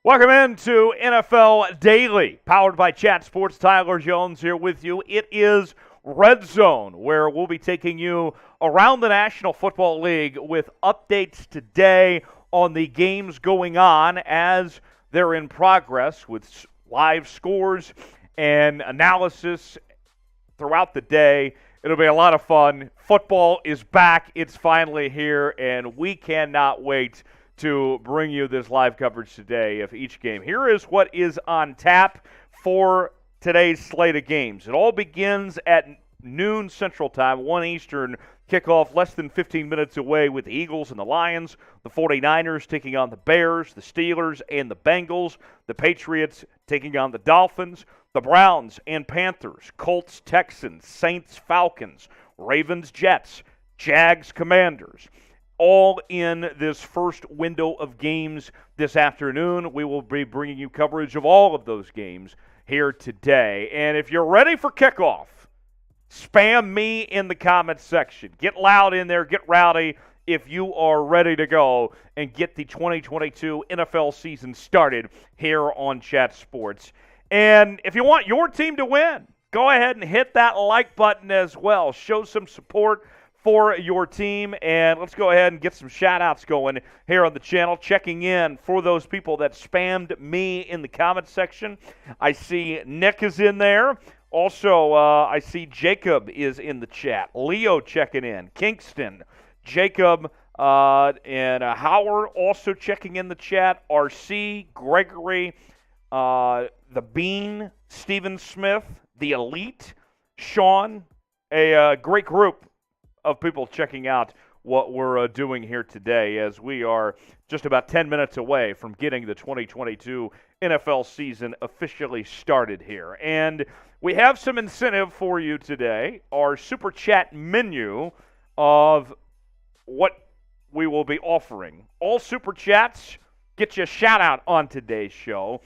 Welcome into NFL Daily, powered by Chat Sports. Tyler Jones here with you. It is Red Zone, where we'll be taking you around the National Football League with updates today on the games going on as they're in progress, with live scores and analysis throughout the day. It'll be a lot of fun. Football is back. It's finally here, and we cannot wait to bring you this live coverage today of each game. Here is what is on tap for today's slate of games. It all begins at noon Central Time, 1 Eastern, kickoff less than 15 minutes away with the Eagles and the Lions, the 49ers taking on the Bears, the Steelers and the Bengals, the Patriots taking on the Dolphins, the Browns and Panthers, Colts, Texans, Saints, Falcons, Ravens, Jets, Jags, Commanders. All in this first window of games this afternoon. We will be bringing you coverage of all of those games here today. And if you're ready for kickoff, spam me in the comments section. Get loud in there. Get rowdy if you are ready to go and get the 2022 NFL season started here on Chat Sports. And if you want your team to win, go ahead and hit that like button as well. Show some support for your team, and let's go ahead and get some shout-outs going here on the channel. Checking in for those people that spammed me in the comments section. I see Nick is in there. Also, I see Jacob is in the chat. Leo checking in. Kingston, Jacob, and Howard also checking in the chat. RC, Gregory, the Bean, Stephen Smith, the Elite, Sean, a great group of people checking out what we're doing here today, as we are just about 10 minutes away from getting the 2022 NFL season officially started here. And we have some incentive for you today, our Super Chat menu of what we will be offering. All Super Chats get you a shout-out on today's show.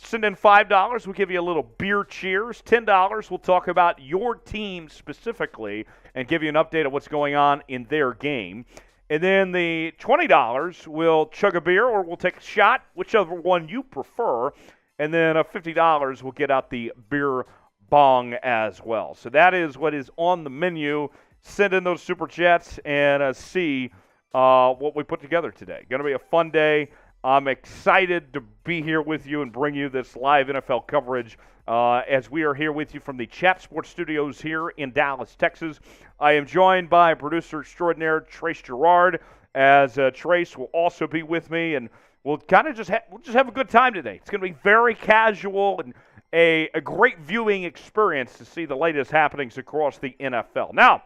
Send in $5, we'll give you a little beer cheers. $10, we'll talk about your team specifically and give you an update of what's going on in their game. And then the $20, we'll chug a beer or we'll take a shot, whichever one you prefer. And then $50, we'll get out the beer bong as well. So that is what is on the menu. Send in those Super Chats and see what we put together today. Going to be a fun day. I'm excited to be here with you and bring you this live NFL coverage as we are here with you from the Chat Sports Studios here in Dallas, Texas. I am joined by producer extraordinaire Trace Gerard, as Trace will also be with me, and we'll kind of just have a good time today. It's going to be very casual and a great viewing experience to see the latest happenings across the NFL. Now,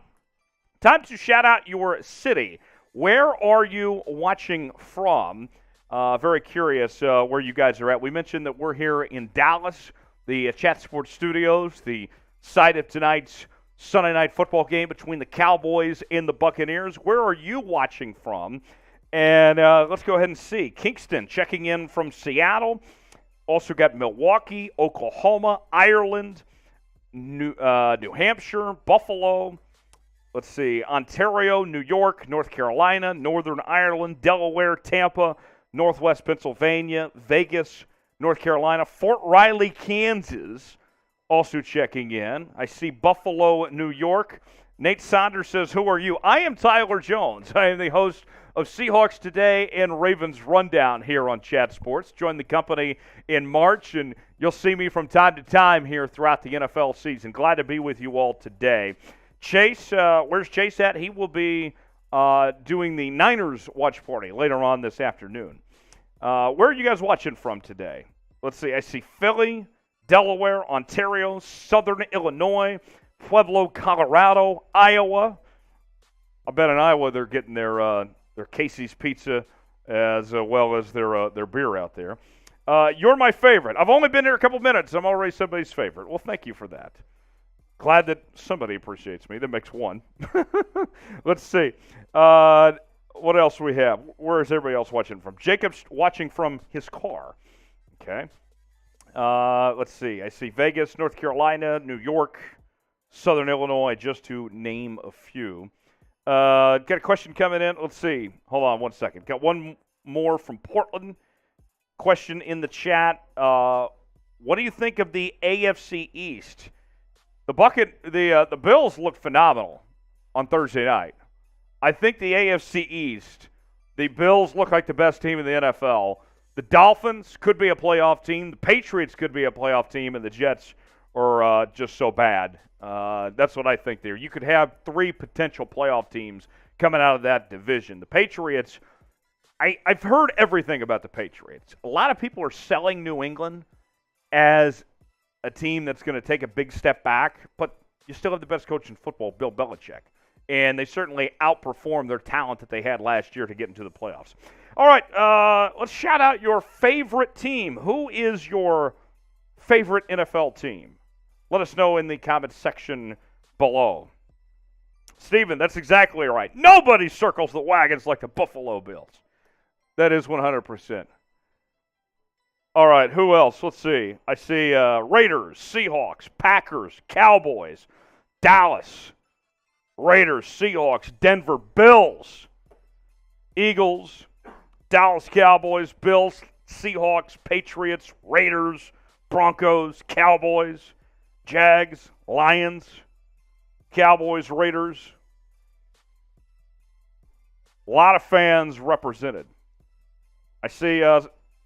time to shout out your city. Where are you watching from? Very curious where you guys are at. We mentioned that we're here in Dallas, the Chat Sports Studios, the site of tonight's Sunday night football game between the Cowboys and the Buccaneers. Where are you watching from? And let's go ahead and see. Kingston checking in from Seattle. Also got Milwaukee, Oklahoma, Ireland, New Hampshire, Buffalo. Let's see, Ontario, New York, North Carolina, Northern Ireland, Delaware, Tampa, Northwest Pennsylvania, Vegas, North Carolina, Fort Riley, Kansas, also checking in. I see Buffalo, New York. Nate Saunders says, who are you? I am Tyler Jones. I am the host of Seahawks Today and Ravens Rundown here on Chat Sports. Joined the company in March, and you'll see me from time to time here throughout the NFL season. Glad to be with you all today. Chase, where's Chase at? He will be doing the Niners watch party later on this afternoon. Where are you guys watching from today? Let's see. I see Philly, Delaware, Ontario, Southern Illinois, Pueblo, Colorado, Iowa. I bet in Iowa they're getting their Casey's Pizza as well as their beer out there. You're my favorite. I've only been here a couple minutes. I'm already somebody's favorite. Well, thank you for that. Glad that somebody appreciates me. That makes one. Let's see. What else we have? Where is everybody else watching from? Jacob's watching from his car. Okay. Let's see. I see Vegas, North Carolina, New York, Southern Illinois, just to name a few. Got a question coming in. Let's see. Hold on one second. Got one more from Portland. question in the chat. What do you think of the AFC East? The Bills looked phenomenal on Thursday night. I think the AFC East, the Bills look like the best team in the NFL. The Dolphins could be a playoff team. The Patriots could be a playoff team, and the Jets are just so bad. That's what I think there. You could have 3 potential playoff teams coming out of that division. The Patriots, I've heard everything about the Patriots. A lot of people are selling New England as a team that's going to take a big step back, but you still have the best coach in football, Bill Belichick. And they certainly outperformed their talent that they had last year to get into the playoffs. All right, let's shout out your favorite team. Who is your favorite NFL team? Let us know in the comments section below. Steven, that's exactly right. Nobody circles the wagons like the Buffalo Bills. That is 100%. All right, who else? Let's see. I see Raiders, Seahawks, Packers, Cowboys, Dallas, Raiders, Seahawks, Denver, Bills, Eagles, Dallas Cowboys, Bills, Seahawks, Patriots, Raiders, Broncos, Cowboys, Jags, Lions, Cowboys, Raiders. A lot of fans represented. I see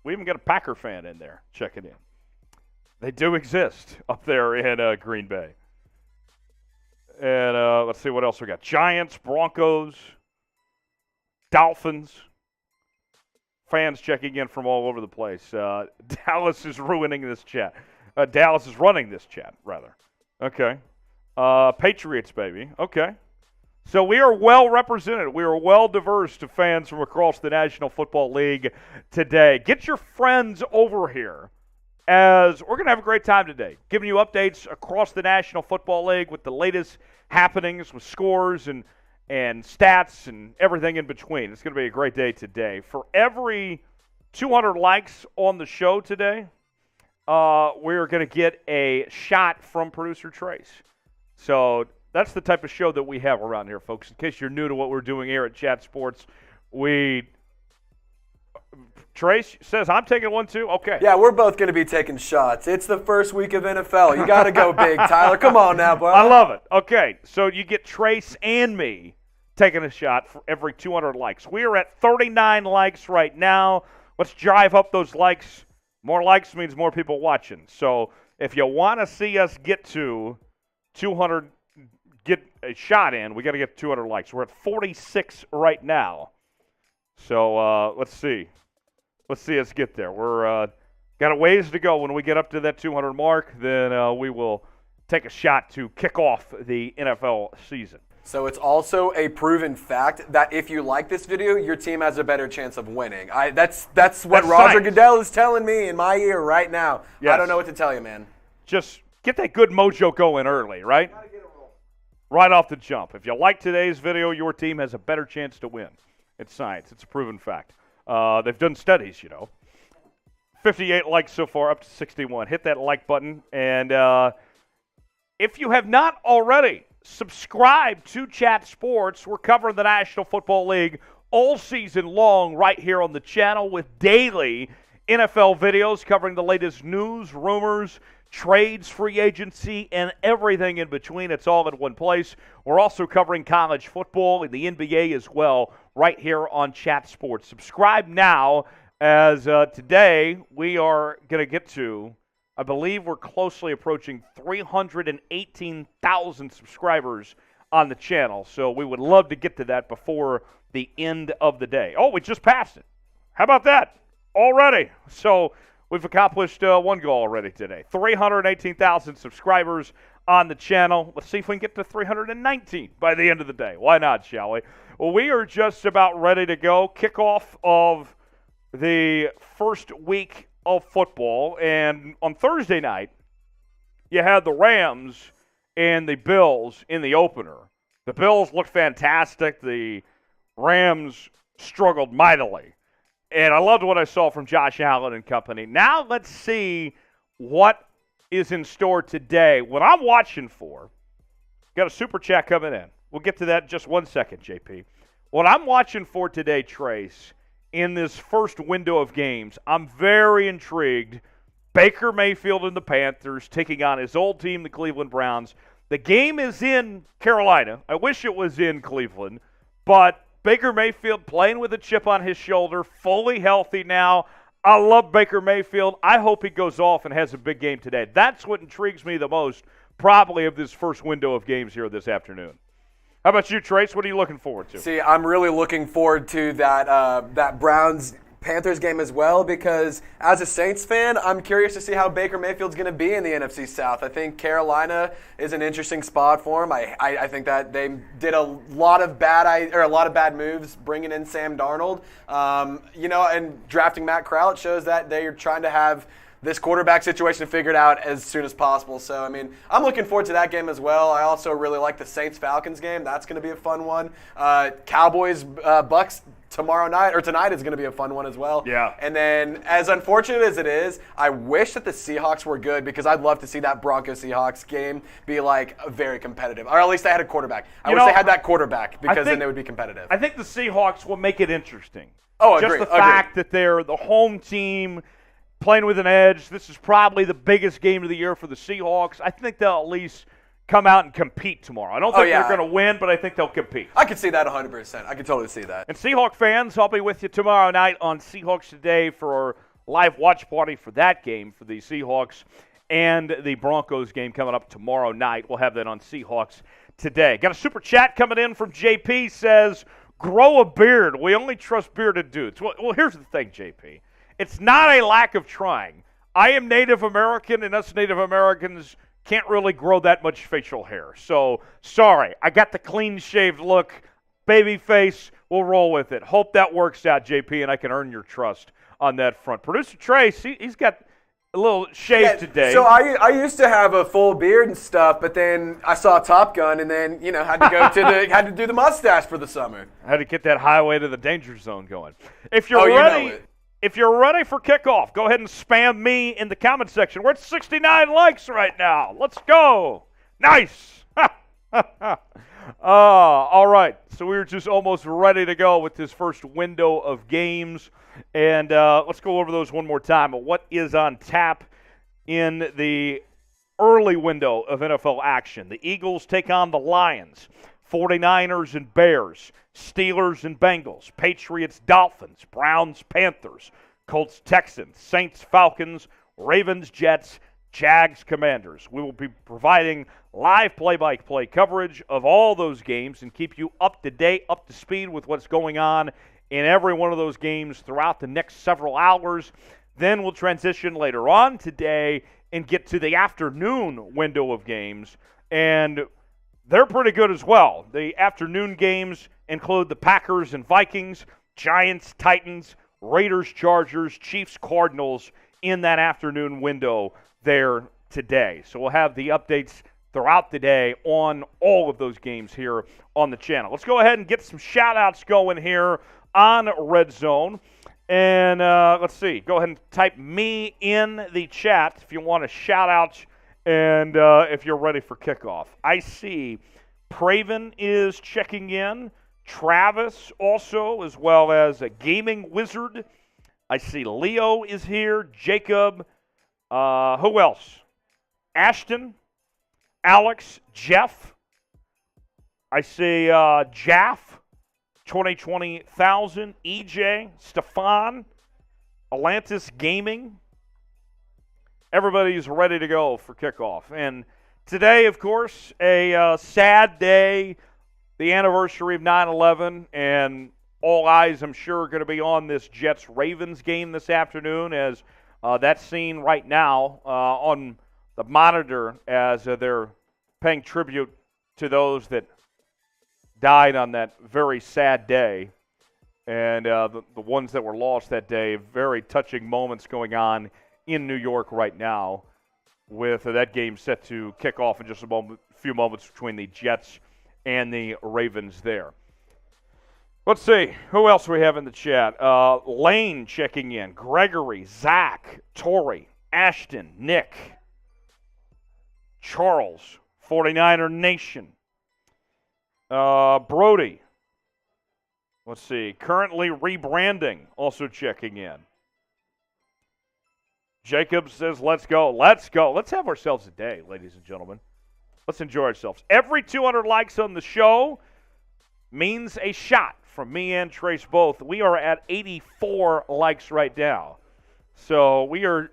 we even got a Packer fan in there checking in. They do exist up there in Green Bay. And let's see what else we got. Giants, Broncos, Dolphins. Fans checking in from all over the place. Dallas is ruining this chat. Dallas is running this chat, rather. Okay. Patriots, baby. Okay. So we are well represented. We are well diverse to fans from across the National Football League today. Get your friends over here, as we're going to have a great time today, giving you updates across the National Football League with the latest happenings, with scores and stats and everything in between. It's going to be a great day today. For every 200 likes on the show today, we're going to get a shot from producer Trace. So that's the type of show that we have around here, folks. In case you're new to what we're doing here at Chat Sports, Trace says, I'm taking one too? Okay. Yeah, we're both going to be taking shots. It's the first week of NFL. You got to go big, Tyler. Come on now, bro. I love it. Okay, so you get Trace and me taking a shot for every 200 likes. We are at 39 likes right now. Let's drive up those likes. More likes means more people watching. So if you want to see us get to 200, get a shot in, we got to get 200 likes. We're at 46 right now. So let's see. Let's see us get there. We're got a ways to go. When we get up to that 200 mark, then we will take a shot to kick off the NFL season. So it's also a proven fact that if you like this video, your team has a better chance of winning. That's what Roger science. Goodell is telling me in my ear right now. Yes. I don't know what to tell you, man. Just get that good mojo going early, right? Right off the jump. If you like today's video, your team has a better chance to win. It's science. It's a proven fact. They've done studies, 58 likes so far, up to 61. Hit that like button. And if you have not already, subscribe to Chat Sports. We're covering the National Football League all season long right here on the channel with daily NFL videos covering the latest news, rumors, trades, free agency, and everything in between. It's all in one place. We're also covering college football and the NBA as well right here on Chat Sports. Subscribe now, as today we are going to get to, I believe we're closely approaching 318,000 subscribers on the channel. So we would love to get to that before the end of the day. Oh, we just passed it. How about that? Already. So we've accomplished one goal already today. 318,000 subscribers on the channel. Let's see if we can get to 319 by the end of the day. Why not, shall we? Well, we are just about ready to go. Kickoff of the first week of football. And on Thursday night, you had the Rams and the Bills in the opener. The Bills looked fantastic. The Rams struggled mightily. And I loved what I saw from Josh Allen and company. Now let's see what is in store today. What I'm watching for, got a super chat coming in. We'll get to that in just 1 second, JP. What I'm watching for today, Trace, in this first window of games. I'm very intrigued. Baker Mayfield and the Panthers taking on his old team, the Cleveland Browns. The game is in Carolina. I wish it was in Cleveland, but Baker Mayfield playing with a chip on his shoulder, fully healthy now. I love Baker Mayfield. I hope he goes off and has a big game today. That's what intrigues me the most, probably, of this first window of games here this afternoon. How about you, Trace? What are you looking forward to? See, I'm really looking forward to that Browns-Panthers game as well, because as a Saints fan, I'm curious to see how Baker Mayfield's going to be in the NFC South. I think Carolina is an interesting spot for him. I think that they did a lot of bad moves bringing in Sam Darnold. And drafting Matt Corral shows that they're trying to have this quarterback situation figured out as soon as possible. So, I'm looking forward to that game as well. I also really like the Saints-Falcons game. That's going to be a fun one. Cowboys-Bucks tonight is going to be a fun one as well. Yeah. And then, as unfortunate as it is, I wish that the Seahawks were good, because I'd love to see that Broncos-Seahawks game be very competitive. Or at least they had a quarterback. I wish they had that quarterback, because then they would be competitive. I think the Seahawks will make it interesting. Oh, Just the fact that they're the home team playing with an edge. This is probably the biggest game of the year for the Seahawks. I think they'll at least come out and compete tomorrow. I don't think they're going to win, but I think they'll compete. I could see that 100%. I could totally see that. And Seahawk fans, I'll be with you tomorrow night on Seahawks Today for our live watch party for that game, for the Seahawks and the Broncos game coming up tomorrow night. We'll have that on Seahawks Today. Got a super chat coming in from JP, says, grow a beard. We only trust bearded dudes. Well, here's the thing, JP. It's not a lack of trying. I am Native American, and us Native Americans can't really grow that much facial hair. So, sorry. I got the clean-shaved look. Baby face. We'll roll with it. Hope that works out, JP, and I can earn your trust on that front. Producer Trace, he's got a little shave today. So I used to have a full beard and stuff, but then I saw Top Gun, and then had to go had to do the mustache for the summer. I had to get that highway to the danger zone going. If you're ready. If you're ready for kickoff, go ahead and spam me in the comment section. We're at 69 likes right now. Let's go. Nice. All right. So we were just almost ready to go with this first window of games. And let's go over those one more time. What is on tap in the early window of NFL action? The Eagles take on the Lions. 49ers and Bears, Steelers and Bengals, Patriots, Dolphins, Browns, Panthers, Colts, Texans, Saints, Falcons, Ravens, Jets, Jags, Commanders. We will be providing live play-by-play coverage of all those games and keep you up to date, up to speed with what's going on in every one of those games throughout the next several hours. Then we'll transition later on today and get to the afternoon window of games, and they're pretty good as well. The afternoon games include the Packers and Vikings, Giants, Titans, Raiders, Chargers, Chiefs, Cardinals in that afternoon window there today. So we'll have the updates throughout the day on all of those games here on the channel. Let's go ahead and get some shout-outs going here on Red Zone. And let's see. Go ahead and type me in the chat if you want a shout-out. And if you're ready for kickoff. I see Praven is checking in. Travis also, as well as a Gaming Wizard. I see Leo is here. Jacob. Who else? Ashton. Alex. Jeff. I see Jaff. 20,000. EJ. Stefan. Atlantis Gaming. Everybody's ready to go for kickoff. And today, of course, a sad day, the anniversary of 9/11, and all eyes, I'm sure, are going to be on this Jets-Ravens game this afternoon, as that's seen right now on the monitor as they're paying tribute to those that died on that very sad day, and the ones that were lost that day. Very touching moments going on in New York right now, with that game set to kick off in just a few moments between the Jets and the Ravens there. Let's see. Who else we have in the chat? Lane checking in. Gregory, Zach, Tori, Ashton, Nick, Charles, 49er Nation, Brody, Let's see. Currently rebranding, also checking in. Jacob says, let's go. Let's go. Let's have ourselves a day, ladies and gentlemen. Let's enjoy ourselves. Every 200 likes on the show means a shot from me and Trace both. We are at 84 likes right now. So we are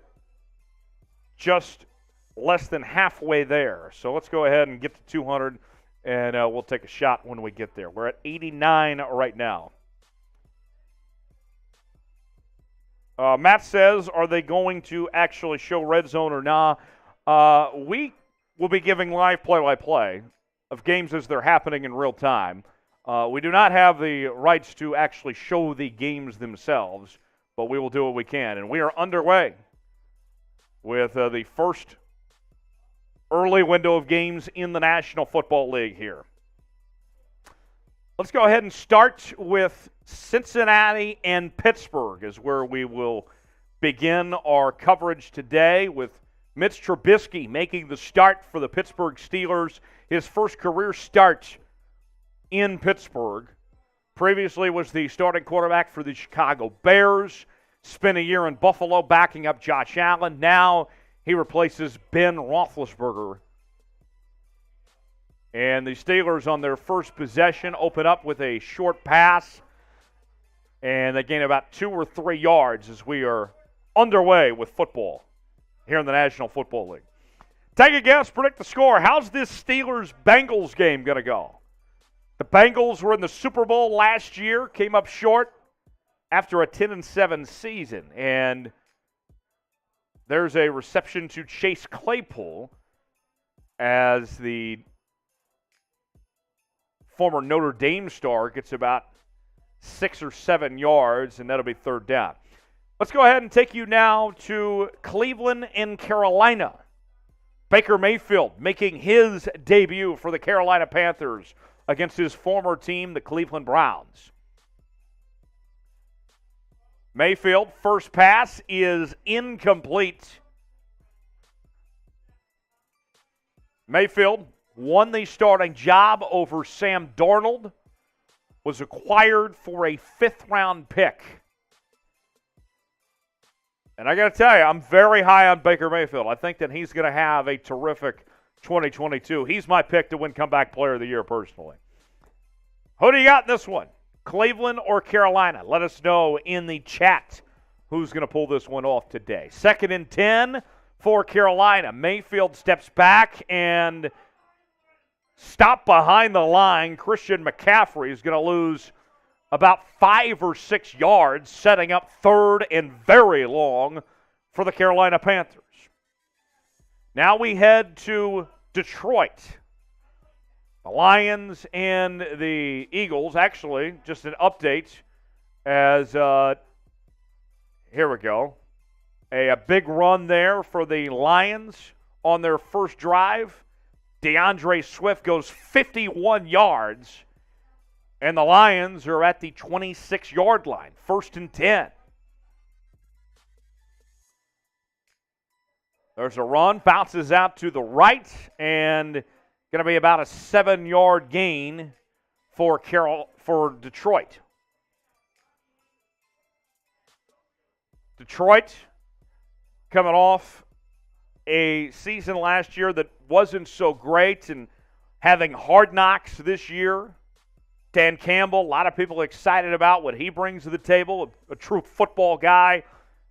just less than halfway there. So let's go ahead and get to 200, and we'll take a shot when we get there. We're at 89 right now. Matt says, are they going to actually show Red Zone or not? We will be giving live play-by-play of games as they're happening in real time. We do not have the rights to actually show the games themselves, but we will do what we can. And we are underway with the first early window of games in the National Football League here. Let's go ahead and start with Cincinnati and Pittsburgh is where we will begin our coverage today with Mitch Trubisky making the start for the Pittsburgh Steelers, his first career start in Pittsburgh. Previously was the starting quarterback for the Chicago Bears, spent a year in Buffalo backing up Josh Allen. Now he replaces Ben Roethlisberger. And the Steelers on their first possession open up with a short pass, and they gain about 2 or 3 yards as we are underway with football here in the National Football League. Take a guess, predict the score. How's this Steelers-Bengals game going to go? The Bengals were in the Super Bowl last year, came up short after a 10-7 season, and there's a reception to Chase Claypool as the former Notre Dame star gets about 6 or 7 yards, and that'll be third down. Let's go ahead and take you now to Cleveland and Carolina. Baker Mayfield making his debut for the Carolina Panthers against his former team, the Cleveland Browns. Mayfield, first pass is incomplete. Mayfield won the starting job over Sam Darnold, was acquired for a 5th-round pick. And I got to tell you, I'm very high on Baker Mayfield. I think that he's going to have a terrific 2022. He's my pick to win Comeback Player of the Year personally. Who do you got in this one? Cleveland or Carolina? Let us know in the chat who's going to pull this one off today. 2nd and 10 for Carolina. Mayfield steps back and stopped behind the line. Christian McCaffrey is going to lose about 5 or 6 yards, setting up 3rd and very long for the Carolina Panthers. Now we head to Detroit. The Lions and the Eagles, actually, just an update as, here we go, a big run there for the Lions on their first drive. DeAndre Swift goes 51 yards, and the Lions are at the 26-yard line, 1st and 10. There's a run, bounces out to the right, and going to be about a 7-yard gain for Detroit. Detroit coming off a season last year that wasn't so great and having Hard Knocks this year. Dan Campbell, a lot of people excited about what he brings to the table, a true football guy,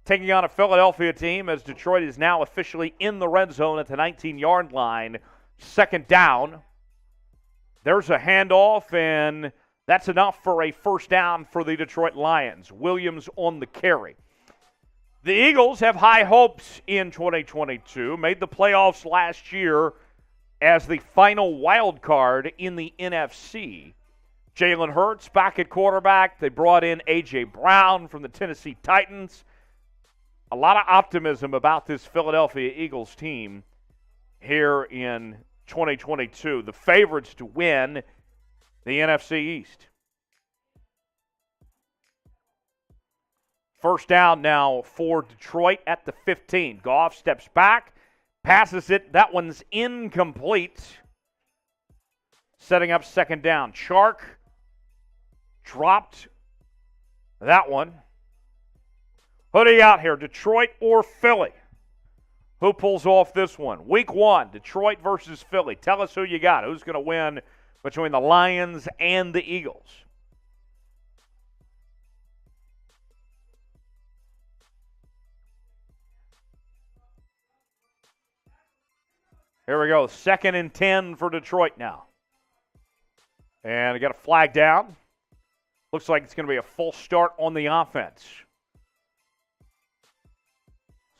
taking on a Philadelphia team as Detroit is now officially in the red zone at the 19-yard line. 2nd down. There's a handoff, and that's enough for a 1st down for the Detroit Lions. Williams on the carry. The Eagles have high hopes in 2022, made the playoffs last year as the final wild card in the NFC. Jalen Hurts back at quarterback. They brought in A.J. Brown from the Tennessee Titans. A lot of optimism about this Philadelphia Eagles team here in 2022. The favorites to win the NFC East. 1st down now for Detroit at the 15. Goff steps back, passes it. That one's incomplete. Setting up 2nd down. Chark dropped that one. Who do you got here, Detroit or Philly? Who pulls off this one? Week 1, Detroit versus Philly. Tell us who you got. Who's going to win between the Lions and the Eagles? Here we go. 2nd and 10 for Detroit now. And I got a flag down. Looks like it's going to be a full start on the offense.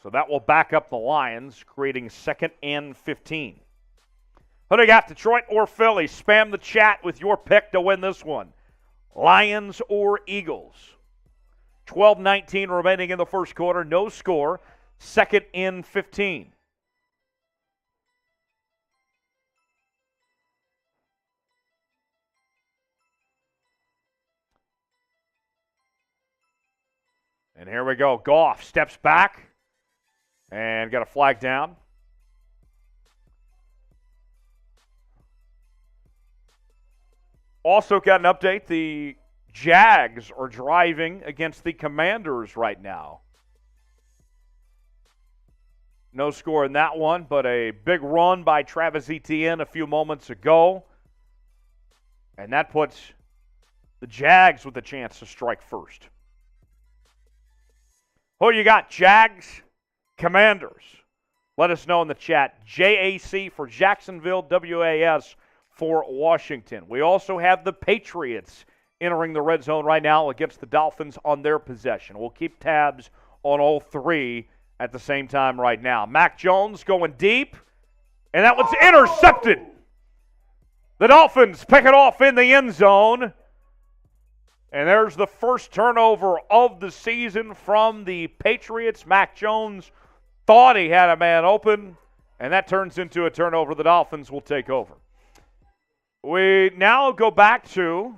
So that will back up the Lions, creating 2nd and 15. Who do you got, Detroit or Philly? Spam the chat with your pick to win this one. Lions or Eagles? 12:19 remaining in the first quarter. No score. 2nd and 15. And here we go. Goff steps back and got a flag down. Also got an update. The Jags are driving against the Commanders right now. No score in that one, but a big run by Travis Etienne a few moments ago. And that puts the Jags with a chance to strike first. Who you got, Jags, Commanders? Let us know in the chat. JAC for Jacksonville, WAS for Washington. We also have the Patriots entering the red zone right now against the Dolphins on their possession. We'll keep tabs on all three at the same time right now. Mac Jones going deep, and that one's intercepted. The Dolphins pick it off in the end zone. And there's the first turnover of the season from the Patriots. Mac Jones thought he had a man open, and that turns into a turnover. The Dolphins will take over. We now go back to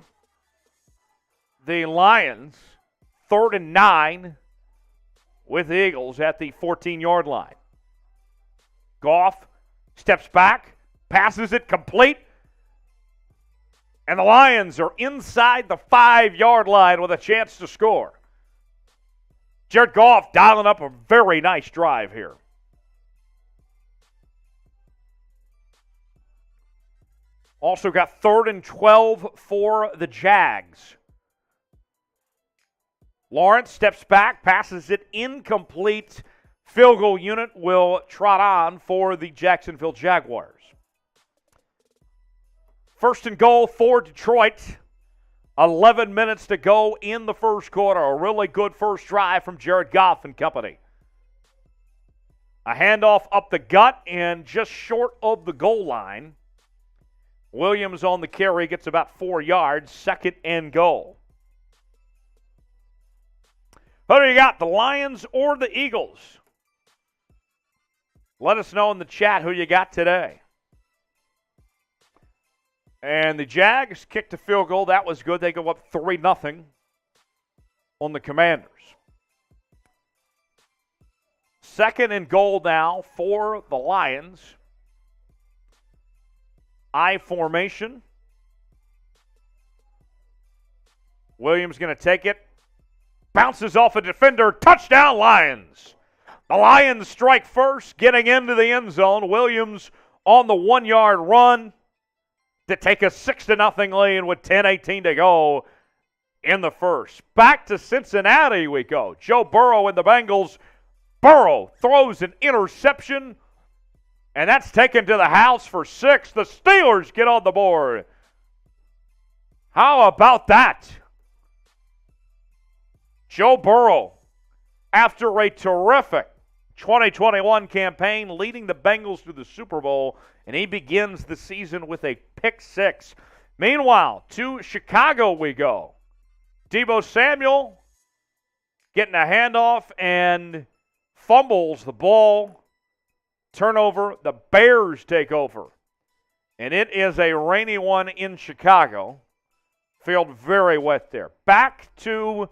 the Lions, 3rd and 9 with the Eagles at the 14-yard line. Goff steps back, passes it complete. And the Lions are inside the 5-yard line with a chance to score. Jared Goff dialing up a very nice drive here. Also got 3rd and 12 for the Jags. Lawrence steps back, passes it incomplete. Field goal unit will trot on for the Jacksonville Jaguars. 1st and goal for Detroit. 11 minutes to go in the first quarter. A really good first drive from Jared Goff and company. A handoff up the gut and just short of the goal line. Williams on the carry gets about 4 yards. 2nd and goal. Who do you got, the Lions or the Eagles? Let us know in the chat who you got today. And the Jags kicked a field goal. That was good. They go up 3-0 on the Commanders. 2nd and goal now for the Lions. I formation. Williams going to take it. Bounces off a defender. Touchdown, Lions. The Lions strike first, getting into the end zone. Williams on the 1-yard run to take a 6-0 lead with 10:18 to go in the first. Back to Cincinnati we go. Joe Burrow and the Bengals. Burrow throws an interception, and that's taken to the house for 6. The Steelers get on the board. How about that? Joe Burrow, after a terrific 2021 campaign, leading the Bengals to the Super Bowl, and he begins the season with a pick 6. Meanwhile, to Chicago we go. Deebo Samuel getting a handoff and fumbles the ball. Turnover. The Bears take over. And it is a rainy one in Chicago. Field very wet there. Back to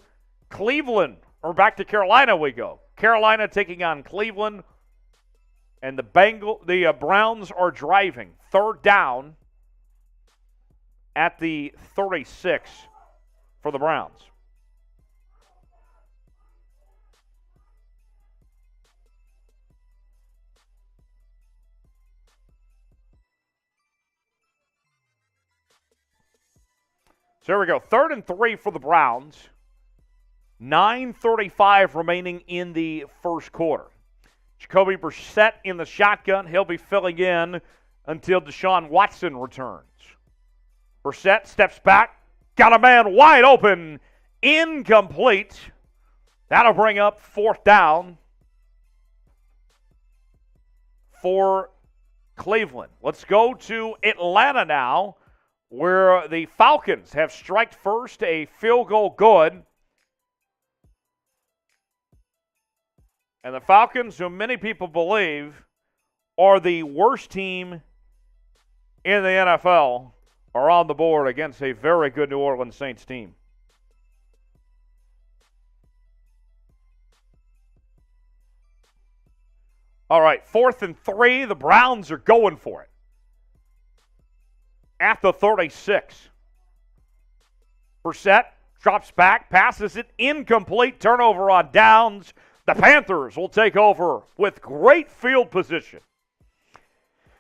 Cleveland, or back to Carolina we go. Carolina taking on Cleveland. And the Browns are driving. 3rd down at the 36 for the Browns. So here we go. 3rd and 3 for the Browns. 9:35 remaining in the first quarter. Jacoby Brissett in the shotgun. He'll be filling in until Deshaun Watson returns. Brissett steps back. Got a man wide open. Incomplete. That'll bring up 4th down for Cleveland. Let's go to Atlanta now, where the Falcons have striked first, a field goal good. And the Falcons, who many people believe are the worst team in the NFL, are on the board against a very good New Orleans Saints team. All right, 4th and 3. The Browns are going for it. At the 36. Brissett drops back, passes it, incomplete, turnover on downs. The Panthers will take over with great field position.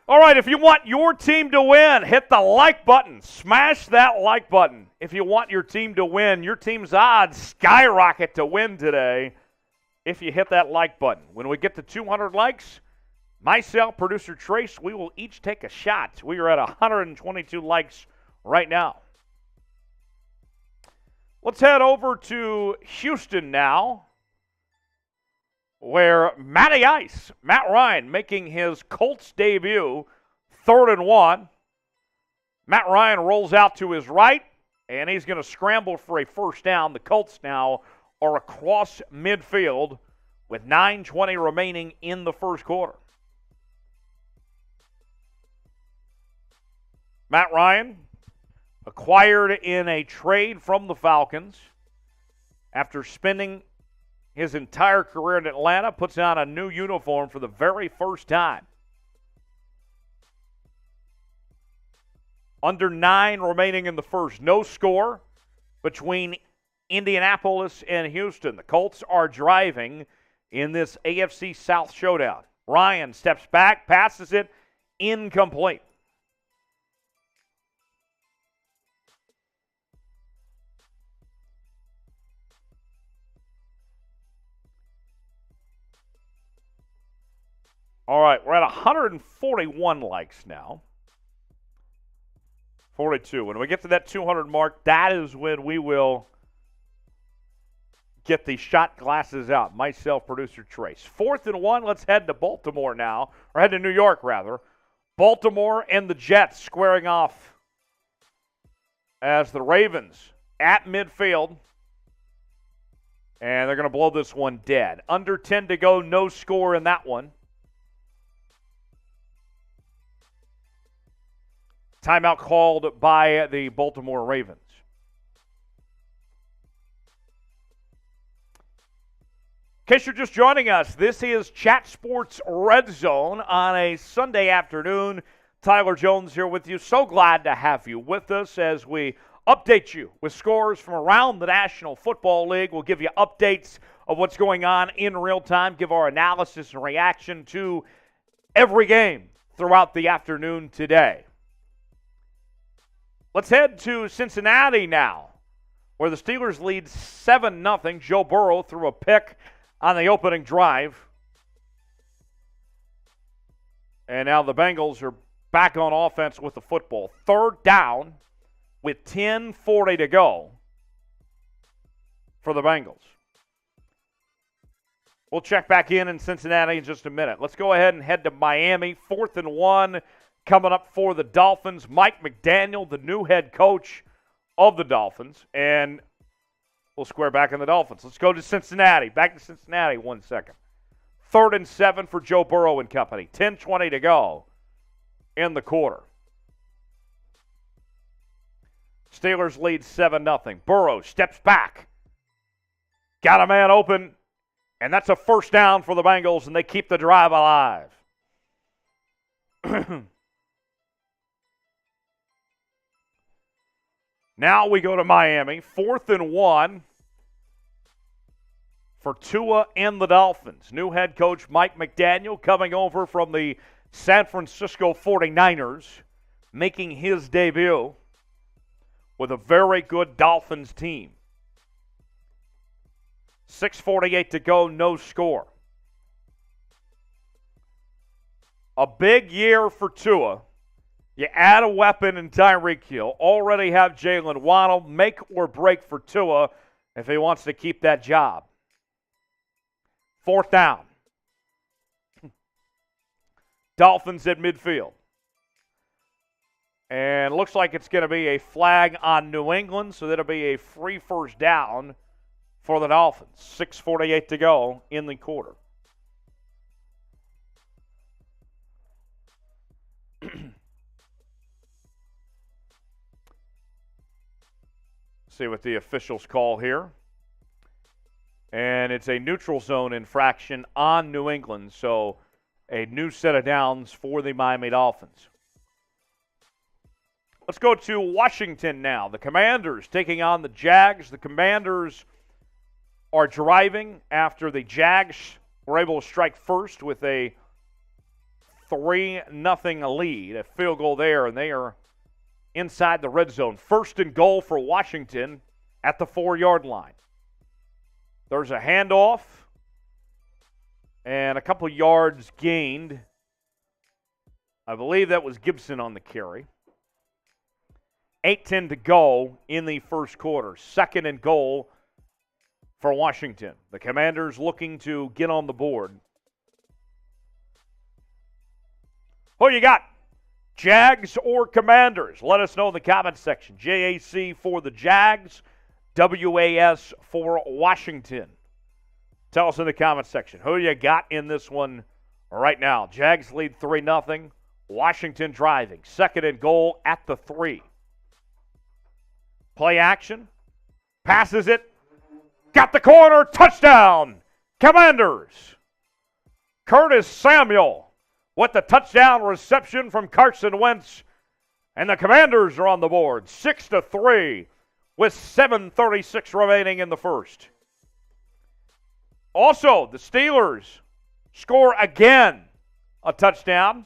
All right, if you want your team to win, hit the like button. Smash that like button. If you want your team to win, your team's odds skyrocket to win today if you hit that like button. When we get to 200 likes, myself, producer Trace, we will each take a shot. We are at 122 likes right now. Let's head over to Houston now, where Matt Ryan, making his Colts debut, 3rd and 1. Matt Ryan rolls out to his right, and he's going to scramble for a first down. The Colts now are across midfield with 9:20 remaining in the first quarter. Matt Ryan, acquired in a trade from the Falcons after spending his entire career in Atlanta, puts on a new uniform for the very first time. Under 9 remaining in the first. No score between Indianapolis and Houston. The Colts are driving in this AFC South showdown. Ryan steps back, passes it, incomplete. All right, we're at 141 likes now. 42. When we get to that 200 mark, that is when we will get the shot glasses out. Myself, producer Trace. 4th and 1. Let's head to Baltimore now, or head to New York, rather. Baltimore and the Jets squaring off as the Ravens at midfield. And they're going to blow this one dead. Under 10 to go, no score in that one. Timeout called by the Baltimore Ravens. In case you're just joining us, this is Chat Sports Red Zone on a Sunday afternoon. Tyler Jones here with you. So glad to have you with us as we update you with scores from around the National Football League. We'll give you updates of what's going on in real time, give our analysis and reaction to every game throughout the afternoon today. Let's head to Cincinnati now, where the Steelers lead 7-0. Joe Burrow threw a pick on the opening drive. And now the Bengals are back on offense with the football. 3rd down with 10:40 to go for the Bengals. We'll check back in Cincinnati in just a minute. Let's go ahead and head to Miami. 4th and 1 coming up for the Dolphins. Mike McDaniel, the new head coach of the Dolphins. And we'll square back in the Dolphins. Let's go to Cincinnati. Back to Cincinnati 1 second. 3rd and 7 for Joe Burrow and company. 10:20 to go in the quarter. Steelers lead 7-0. Burrow steps back. Got a man open. And that's a first down for the Bengals, and they keep the drive alive. Now we go to Miami. 4th and 1 for Tua and the Dolphins. New head coach Mike McDaniel coming over from the San Francisco 49ers, making his debut. with a very good Dolphins team. 6:48 to go, no score. A big year for Tua. You add a weapon in Tyreek Hill. Already have Jalen Waddle. Make or break for Tua if he wants to keep that job. 4th down. Dolphins at midfield. And looks like it's going to be a flag on New England, so that'll be a free first down for the Dolphins. 6:48 to go in the quarter. See what the officials call here. And it's a neutral zone infraction on New England, so a new set of downs for the Miami Dolphins. Let's go to Washington now. The Commanders taking on the Jags. The Commanders are driving after the Jags were able to strike first with a 3-0 lead, a field goal there, and they are inside the red zone. 1st and goal for Washington at the 4-yard line. There's a handoff and a couple yards gained. I believe that was Gibson on the carry. 8:10 to go in the first quarter. 2nd and goal for Washington. The Commanders looking to get on the board. Who you got? Jags or Commanders? Let us know in the comments section. JAC for the Jags, WAS for Washington. Tell us in the comments section. Who you got in this one right now? Jags lead 3-0. Washington driving. 2nd and goal at the 3. Play action. Passes it. Got the corner. Touchdown. Commanders. Curtis Samuel with the touchdown reception from Carson Wentz. And the Commanders are on the board. 6-3 with 7:36 remaining in the first. Also, the Steelers score again a touchdown.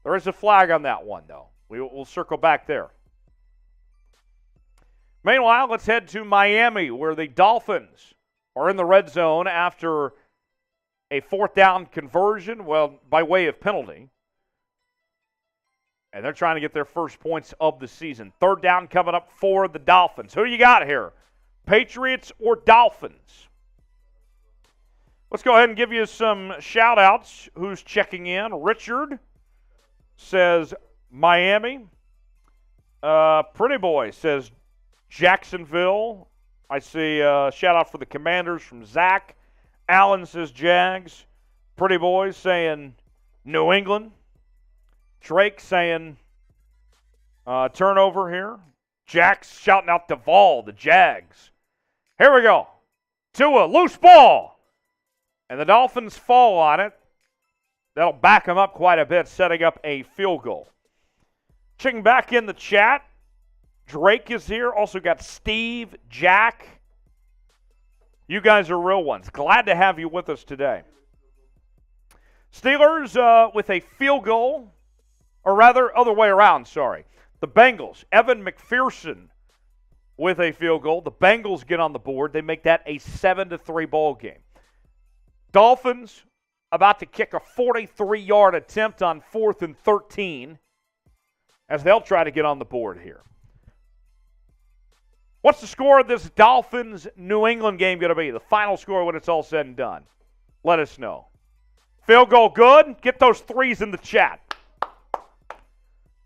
There is a flag on that one, though. We'll circle back there. Meanwhile, let's head to Miami, where the Dolphins are in the red zone after a 4th down conversion, well, by way of penalty. And they're trying to get their first points of the season. 3rd down coming up for the Dolphins. Who you got here? Patriots or Dolphins? Let's go ahead and give you some shout-outs. Who's checking in? Richard says Miami. Pretty Boy says Jacksonville. I see a shout-out for the Commanders from Zach. Allen says Jags. Pretty Boy saying New England. Drake saying turnover here. Jack's shouting out Duvall, the Jags. Here we go. Tua, loose ball. And the Dolphins fall on it. That'll back them up quite a bit, setting up a field goal. Checking back in the chat. Drake is here. Also got Steve, Jack. You guys are real ones. Glad to have you with us today. Steelers with a field goal, or rather, other way around, sorry. The Bengals, Evan McPherson with a field goal. The Bengals get on the board. They make that a 7-3 ball game. Dolphins about to kick a 43-yard attempt on 4th and 13 as they'll try to get on the board here. What's the score of this Dolphins-New England game going to be? The final score when it's all said and done. Let us know. Field goal good? Get those threes in the chat.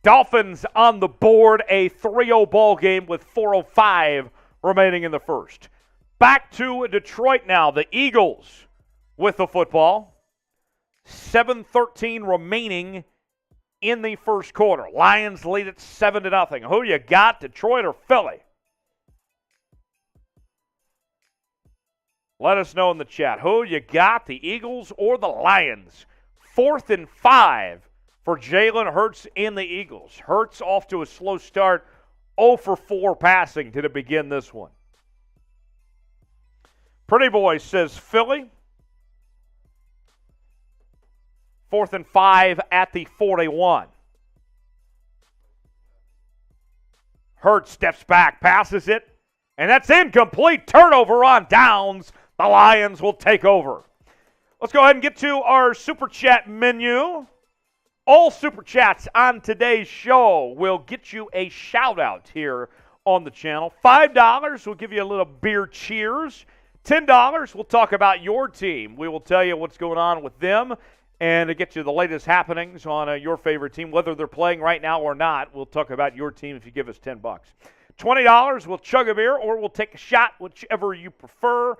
Dolphins on the board, a 3-0 ball game with 4:05 remaining in the first. Back to Detroit now. The Eagles with the football. 7:13 remaining in the first quarter. Lions lead it 7-0. Who you got, Detroit or Philly? Let us know in the chat. Who you got, the Eagles or the Lions? 4th and 5 for Jalen Hurts and the Eagles. Hurts off to a slow start. 0 for 4 passing to begin this one. Pretty Boy says Philly. 4th and 5 at the 41. Hurts steps back, passes it, and that's incomplete. Turnover on downs. The Lions will take over. Let's go ahead and get to our Super Chat menu. All Super Chats on today's show will get you a shout-out here on the channel. $5 will give you a little beer cheers. $10 we'll talk about your team. We will tell you what's going on with them and to get you the latest happenings on your favorite team, whether they're playing right now or not. We'll talk about your team if you give us $10. $20 we'll chug a beer or we'll take a shot, whichever you prefer.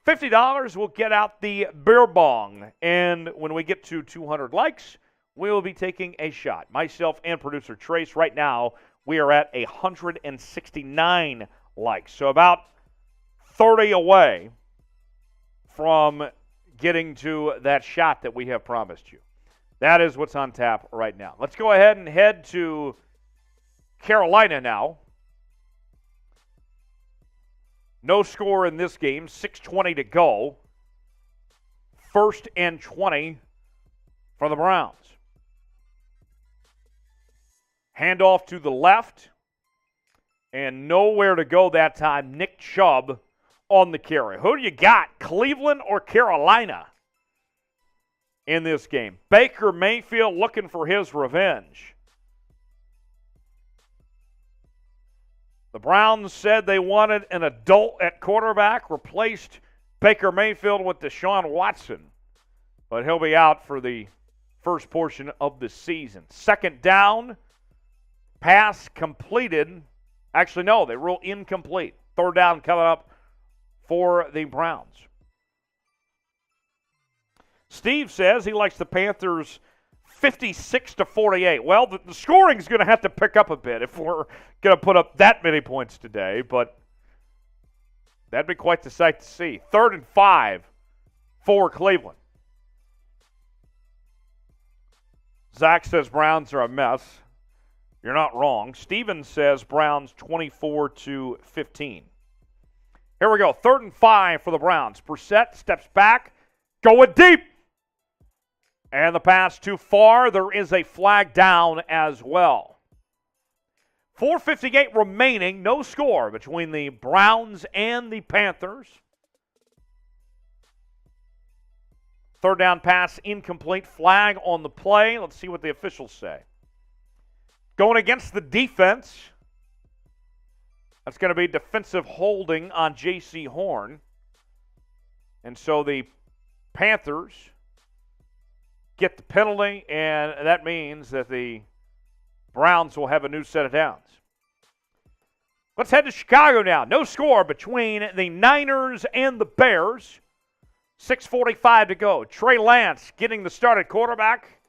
$50 we'll get out the beer bong. And when we get to 200 likes, we will be taking a shot. Myself and producer Trace, right now, we are at 169 likes. So about 30 away from getting to that shot that we have promised you. That is what's on tap right now. Let's go ahead and head to Carolina now. No score in this game, 6:20 to go. 1st and 20 for the Browns. Handoff to the left, and nowhere to go that time. Nick Chubb on the carry. Who do you got, Cleveland or Carolina in this game? Baker Mayfield looking for his revenge. The Browns said they wanted an adult at quarterback, replaced Baker Mayfield with Deshaun Watson, but he'll be out for the first portion of the season. 2nd down. Pass completed. Actually, no, they rule incomplete. 3rd down coming up for the Browns. Steve says he likes the Panthers 56-48. Well, the scoring is going to have to pick up a bit if we're going to put up that many points today, but that'd be quite the sight to see. 3rd and 5 for Cleveland. Zach says Browns are a mess. You're not wrong. Steven says Browns 24-15. Here we go. 3rd and 5 for the Browns. Brissett steps back, going deep. And the pass too far. There is a flag down as well. 4:58 remaining. No score between the Browns and the Panthers. 3rd down pass incomplete. Flag on the play. Let's see what the officials say. Going against the defense, that's going to be defensive holding on J.C. Horn. And so the Panthers get the penalty, and that means that the Browns will have a new set of downs. Let's head to Chicago now. No score between the Niners and the Bears. 6:45 to go. Trey Lance getting the start at quarterback.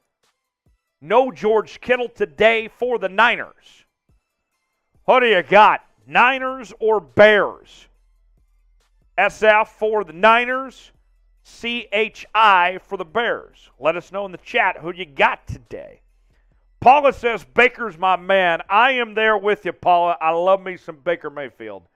No George Kittle today for the Niners. What do you got? Niners or Bears? SF for the Niners. CHI for the Bears. Let us know in the chat who you got today. Paula says Baker's my man. I am there with you, Paula. I love me some Baker Mayfield.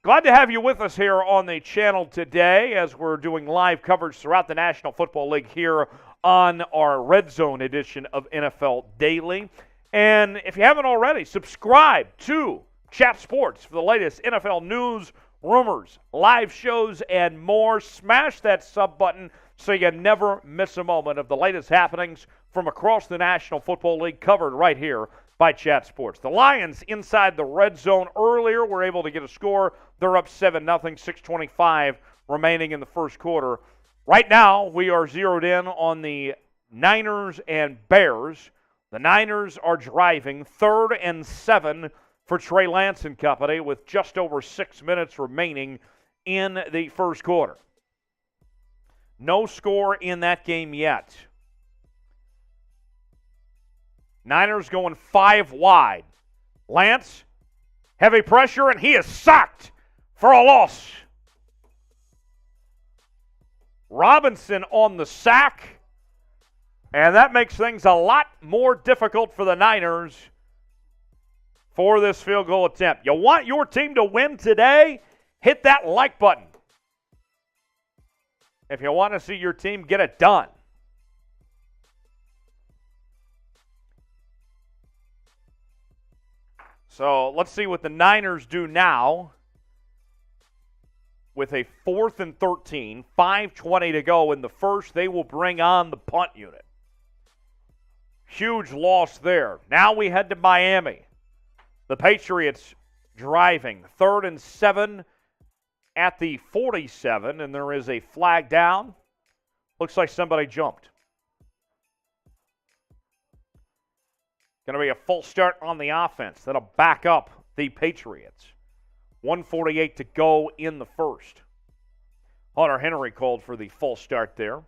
Glad to have you with us here on the channel today as we're doing live coverage throughout the National Football League here on our Red Zone edition of NFL Daily. And if you haven't already, subscribe to Chat Sports for the latest NFL news, rumors, live shows, and more. Smash that sub button so you never miss a moment of the latest happenings from across the National Football League covered right here by Chat Sports. The Lions inside the red zone earlier were able to get a score. They're up 7-0, 6:25 remaining in the first quarter. Right now, we are zeroed in on the Niners and Bears. The Niners are driving 3rd and 7 for Trey Lance and company with just over 6 minutes remaining in the first quarter. No score in that game yet. Niners going 5 wide. Lance, heavy pressure, and he is sacked for a loss. Robinson on the sack, and that makes things a lot more difficult for the Niners for this field goal attempt. You want your team to win today? Hit that like button if you want to see your team get it done. So let's see what the Niners do now. With a 4th and 13, 5:20 to go in the first, they will bring on the punt unit. Huge loss there. Now we head to Miami. The Patriots driving. 3rd and 7 at the 47, and there is a flag down. Looks like somebody jumped. Going to be a full start on the offense. That'll back up the Patriots. 1:48 to go in the first. Hunter Henry called for the full start there.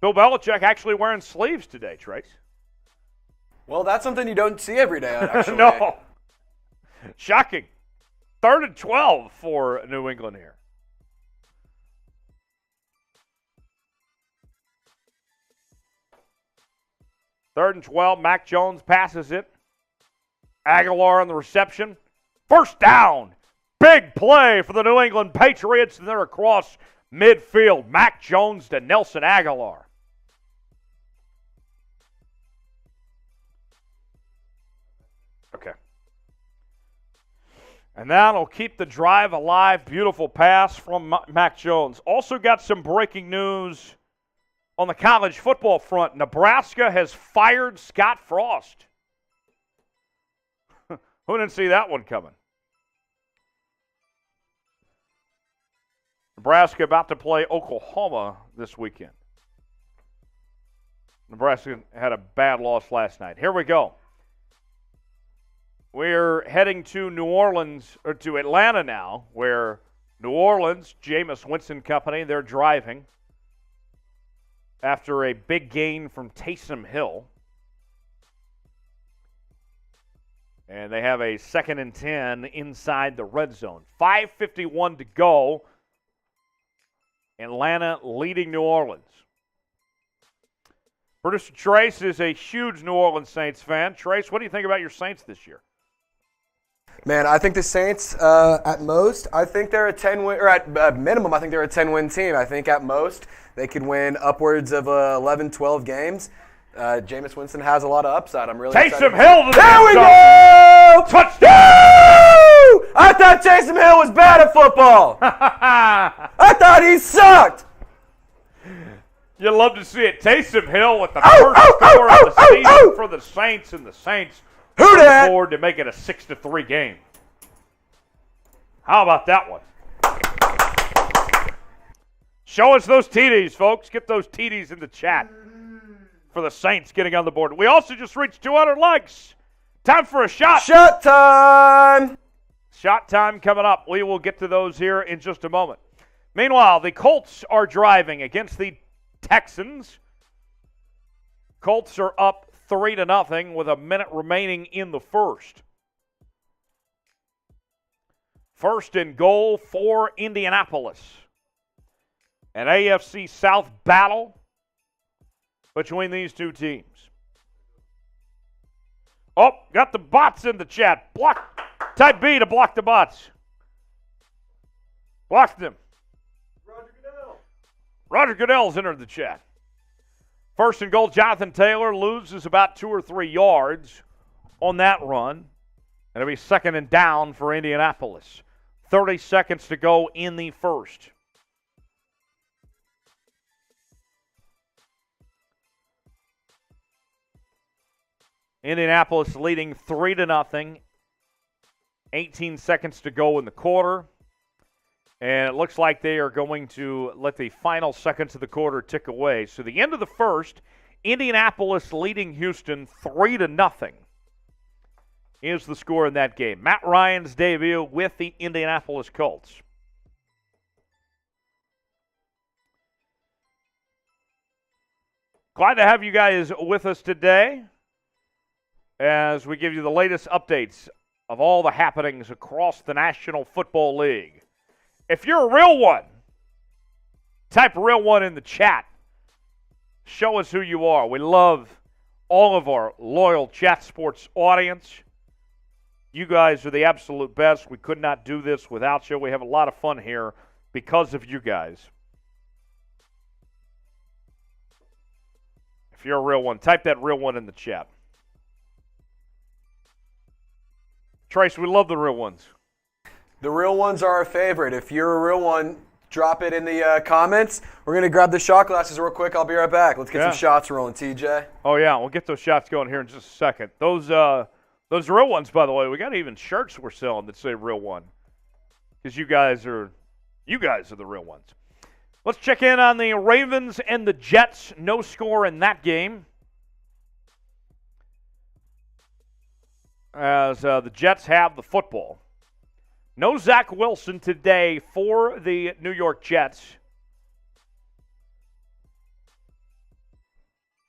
Bill Belichick actually wearing sleeves today, Trace. Well, that's something you don't see every day, actually. No. Shocking. 3rd and 12 for New England here. Third and 12, Mac Jones passes it. Aguilar on the reception. First down. Big play for the New England Patriots, and they're across midfield. Mac Jones to Nelson Aguilar. Okay. And that'll keep the drive alive. Beautiful pass from Mac Jones. Also got some breaking news on the college football front. Nebraska has fired Scott Frost. Who didn't see that one coming? Nebraska about to play Oklahoma this weekend. Nebraska had a bad loss last night. Here we go. We're heading to New Orleans, or to Atlanta now, where New Orleans, Jameis Winston Company, they're driving after a big gain from Taysom Hill. And they have a 2nd and 10 inside the red zone. 5:51 to go. Atlanta leading New Orleans. Producer Trace is a huge New Orleans Saints fan. Trace, what do you think about your Saints this year? Man, I think the Saints, at most, I think they're a 10-win, or at minimum, I think they're a 10-win team. I think at most, they could win upwards of 11, 12 games. Jameis Winston has a lot of upside. I'm really excited. Taysom Hill to the There we go! Touchdown! Woo! I thought Taysom Hill was bad at football. I thought he sucked. You love to see it. Taysom Hill with the first score of the season for the Saints, and the Saints looking forward to make it a 6-3 game. How about that one? Show us those TDs, folks. Get those TDs in the chat for the Saints getting on the board. We also just reached 200 likes. Time for a shot. Shot time. Shot time coming up. We will get to those here in just a moment. Meanwhile, the Colts are driving against the Texans. Colts are up 3-0 with a minute remaining in the first. First and goal for Indianapolis. An AFC South battle between these two teams. Oh, got the bots in the chat. Block. Type B to block the bots. Block them. Roger Goodell's entered the chat. First and goal, Jonathan Taylor loses about 2 or 3 yards on that run. And it'll be 2nd and down for Indianapolis. 30 seconds to go in the first. Indianapolis leading 3-0. 18 seconds to go in the quarter. And it looks like they are going to let the final seconds of the quarter tick away. So the end of the first, Indianapolis leading Houston 3-0 is the score in that game. Matt Ryan's debut with the Indianapolis Colts. Glad to have you guys with us today as we give you the latest updates of all the happenings across the National Football League. If you're a real one, type real one in the chat. Show us who you are. We love all of our loyal Chat Sports audience. You guys are the absolute best. We could not do this without you. We have a lot of fun here because of you guys. If you're a real one, type that real one in the chat. Trace, we love the real ones. The real ones are our favorite. If you're a real one, drop it in the comments. We're going to grab the shot glasses real quick. I'll be right back. Let's get some shots rolling, TJ. Oh, yeah. We'll get those shots going here in just a second. Those real ones, by the way, we got even shirts we're selling that say real one. Because you guys are the real ones. Let's check in on the Ravens and the Jets. No score in that game. As the Jets have the football. No Zach Wilson today for the New York Jets.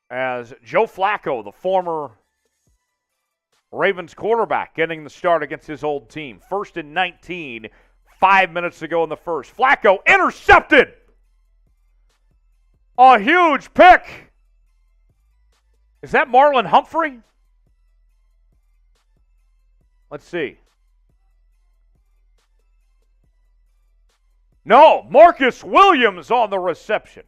As Joe Flacco, the former Ravens quarterback, getting the start against his old team. 1st and 19, 5 minutes to go in the first. Flacco intercepted! A huge pick! Is that Marlon Humphrey? Let's see. No, Marcus Williams on the reception.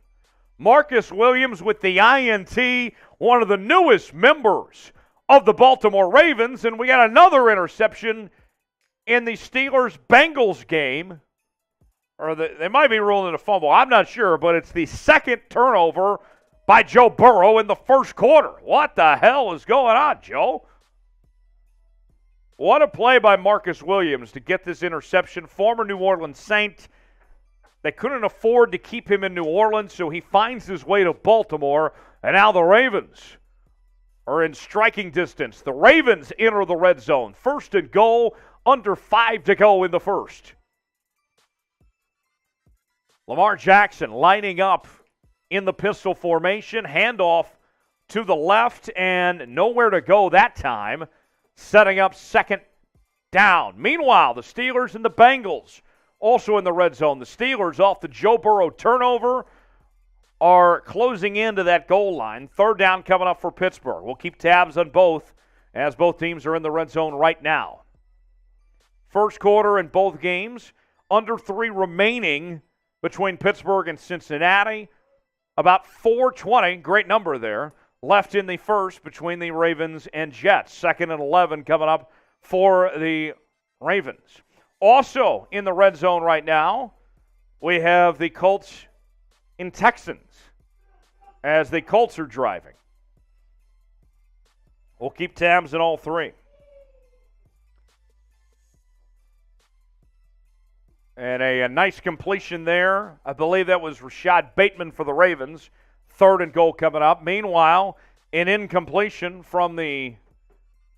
Marcus Williams with the INT, one of the newest members of the Baltimore Ravens, and we got another interception in the Steelers-Bengals game. Or they might be ruling it a fumble. I'm not sure, but it's the second turnover by Joe Burrow in the first quarter. What the hell is going on, Joe? What a play by Marcus Williams to get this interception. Former New Orleans Saint. They couldn't afford to keep him in New Orleans, so he finds his way to Baltimore, and now the Ravens are in striking distance. The Ravens enter the red zone. 1st and goal, under 5 to go in the first. Lamar Jackson lining up in the pistol formation. Handoff to the left, and nowhere to go that time. Setting up 2nd down. Meanwhile, the Steelers and the Bengals also in the red zone. The Steelers, off the Joe Burrow turnover, are closing into that goal line. 3rd down coming up for Pittsburgh. We'll keep tabs on both as both teams are in the red zone right now. First quarter in both games. Under 3 remaining between Pittsburgh and Cincinnati. About 4:20, great number there, left in the first between the Ravens and Jets. 2nd and 11 coming up for the Ravens. Also in the red zone right now, we have the Colts and Texans as the Colts are driving. We'll keep tabs on all 3. And a nice completion there. I believe that was Rashad Bateman for the Ravens. 3rd and goal coming up. Meanwhile, an incompletion from the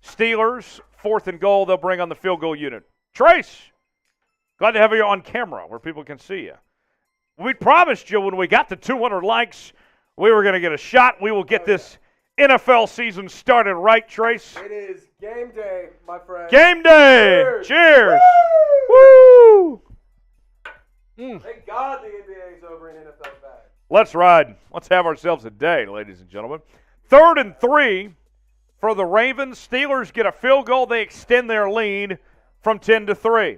Steelers. 4th and goal, they'll bring on the field goal unit. Trace, glad to have you on camera where people can see you. We promised you when we got to 200 likes, we were going to get a shot. We will get this NFL season started right, Trace. It is game day, my friend. Game day! Cheers! Woo! Woo! Thank God the NBA is over in NFL back. Let's ride. Let's have ourselves a day, ladies and gentlemen. 3rd and 3 for the Ravens. Steelers get a field goal. They extend their lead from 10 to 3.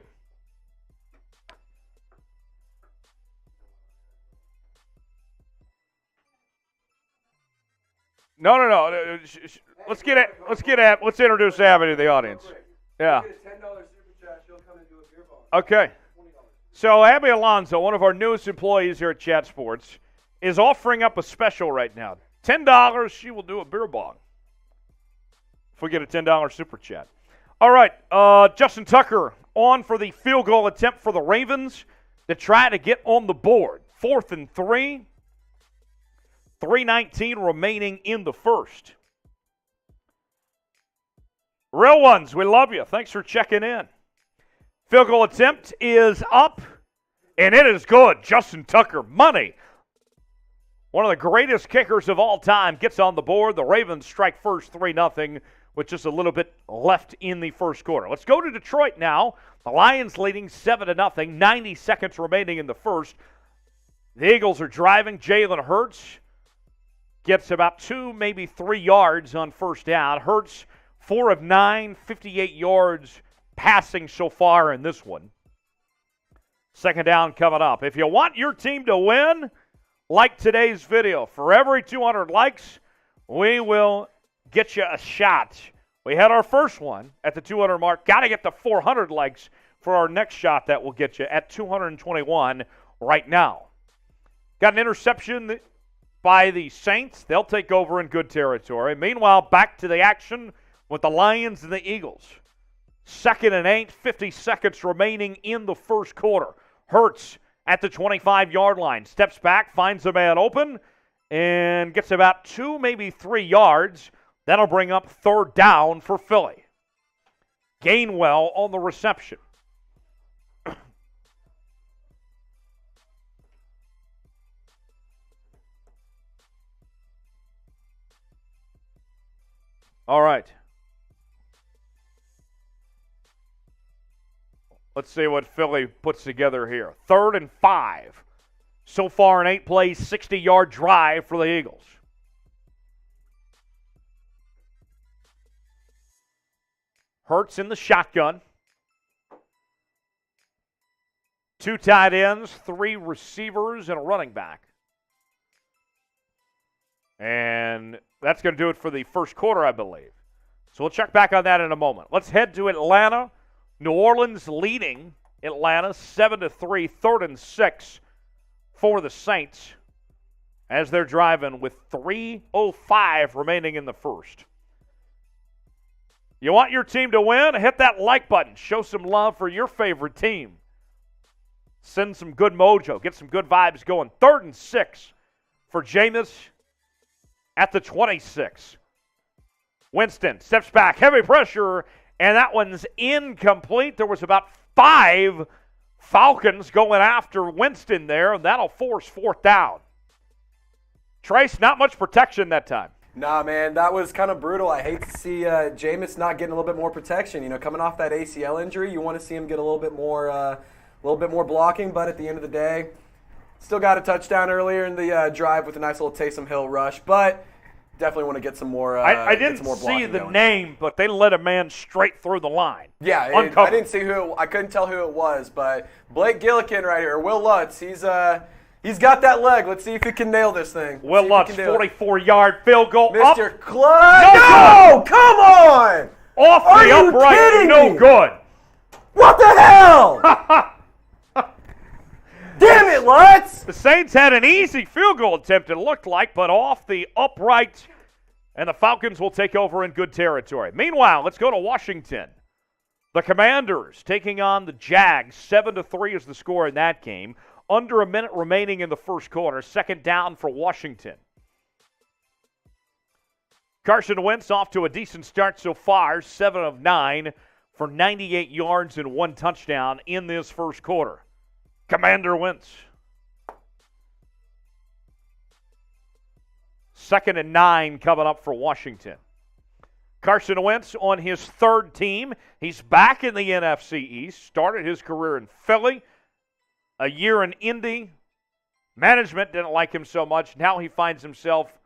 No. Let's introduce Abby to the audience. Yeah. Okay. So Abby Alonso, one of our newest employees here at Chat Sports, is offering up a special right now. $10, she will do a beer bong. If we get a $10 super chat. All right, Justin Tucker on for the field goal attempt for the Ravens to try to get on the board. 4th and 3. 3:19 remaining in the first. Real ones, we love you. Thanks for checking in. Field goal attempt is up, and it is good. Justin Tucker, money. One of the greatest kickers of all time gets on the board. The Ravens strike first 3-0 with just a little bit left in the first quarter. Let's go to Detroit now. The Lions leading 7-0, 90 seconds remaining in the first. The Eagles are driving. Jalen Hurts gets about 2, maybe 3 yards on first down. Hurts 4 of 9, 58 yards passing so far in this one. 2nd down coming up. If you want your team to win, like today's video. For every 200 likes, we will get you a shot We had our first one at the 200 mark. Got to get to 400 likes for our next shot that will get you at 221 right now. Got an interception by the Saints. They'll take over in good territory. Meanwhile, back to the action with the Lions and the Eagles. 2nd and 8, 50 seconds remaining in the first quarter. Hurts at the 25-yard line. Steps back, finds a man open, and gets about 2, maybe 3 yards. That'll bring up 3rd down for Philly. Gainwell on the reception. All right. Let's see what Philly puts together here. 3rd and 5. So far an 8-play, 60-yard drive for the Eagles. Hurts in the shotgun. 2 tight ends, 3 receivers, and a running back. And that's going to do it for the first quarter, I believe. So we'll check back on that in a moment. Let's head to Atlanta. New Orleans leading Atlanta 7-3, 3rd and 6 for the Saints as they're driving with 3:05 remaining in the first. You want your team to win? Hit that like button. Show some love for your favorite team. Send some good mojo. Get some good vibes going. 3rd and 6 for Jameis at the 26. Winston steps back. Heavy pressure, and that one's incomplete. There was about 5 Falcons going after Winston there, and that'll force 4th down. Trace, not much protection that time. Nah, man, that was kind of brutal. I hate to see Jameis not getting a little bit more protection. You know, coming off that ACL injury, you want to see him get a little bit more blocking. But at the end of the day, still got a touchdown earlier in the drive with a nice little Taysom Hill rush. But definitely want to get some more. I didn't see the name, but they let a man straight through the line. Yeah, I didn't see who. I couldn't tell who it was, but Blake Gillikin right here, Will Lutz. He's got that leg. Let's see if he can nail this thing. Will Lutz, 44-yard field goal. Mr. Clutch. No, come on! Off the upright, no good. What the hell? Damn it, Lutz! The Saints had an easy field goal attempt, it looked like, but off the upright, and the Falcons will take over in good territory. Meanwhile, let's go to Washington. The Commanders taking on the Jags. 7-3 is the score in that game. Under a minute remaining in the first quarter. 2nd down for Washington. Carson Wentz off to a decent start so far. 7 of 9 for 98 yards and 1 touchdown in this first quarter. Commander Wentz. 2nd and 9 coming up for Washington. Carson Wentz on his 3rd team. He's back in the NFC East. Started his career in Philly. A year in Indy. Management didn't like him so much. Now he finds himself